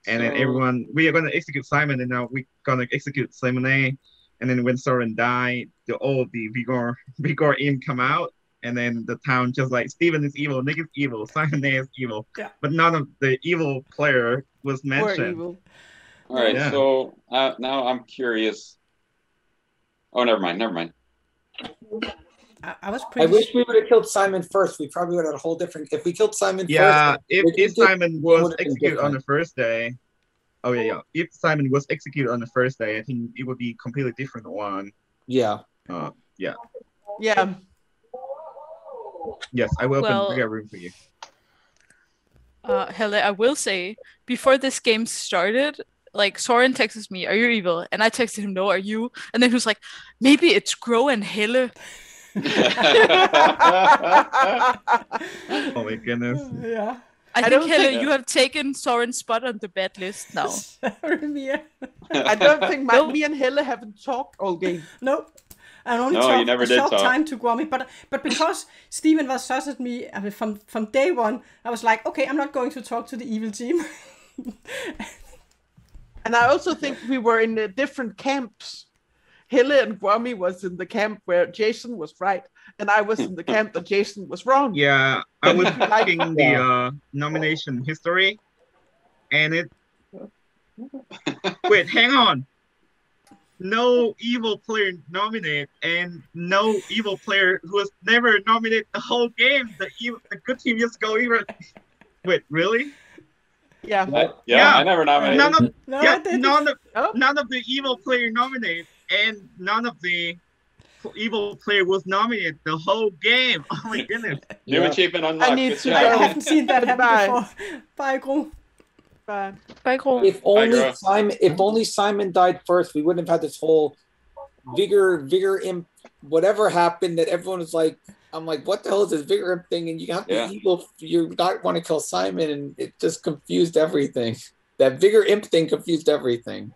and then everyone, we are going to execute Simon, and now we're going to execute Simon A. And then when Soren died, all the Vigor Imp come out, and then the town just like, Steven is evil, Nick is evil, Simon A is evil. Yeah. But none of the evil player was mentioned. evil. All right. Yeah. So now I'm curious. Oh, never mind. I was I pretty. wish we would have killed Simon first. We probably would have had a whole different. If we killed Simon Yeah, first, if Simon was executed on different. the first day, if Simon was executed on the first day, I think it would be completely different one. Yeah. Yeah. Yeah. Yes, I will Well- open bigger room for you. Helle, I will say, before this game started, like Soren texted me, "Are you evil?" And I texted him, "No, are you?" And then he was like, "Maybe it's Gro and Helle." Oh my goodness. Yeah. I don't think Helle, think- you have taken Soren's spot on the bad list now. Sorry, Mia. I don't think me and Helle haven't talked all game. Nope. I only No, you talked never a did short talk. time to Gwami, but because Steven was sus at me from day one, I was like, okay, I'm not going to talk to the evil team. And I also think we were in different camps. Helle and Gwami was in the camp where Jason was right, and I was in the camp that Jason was wrong. Yeah, I was Like- checking the nomination history, and it. Wait, hang on. No evil player nominated, and no evil player who was never nominated the whole game. The good team just go even. Wait, really? Yeah. I never nominated. None of No, I didn't. none of the evil player nominated, and none of the evil player was nominated the whole game. Oh my goodness! New achievement unlocked. I need Good to job. I go. haven't seen that happen Goodbye. before. Bye, Gro. Bye. Bye, Gro. If only Gro. Simon died first, we wouldn't have had this whole vigor imp. Whatever happened, that everyone was like, I'm like, what the hell is this vigor imp thing? And you have Yeah. the evil. You not want to kill Simon, and it just confused everything. That vigor imp thing confused everything.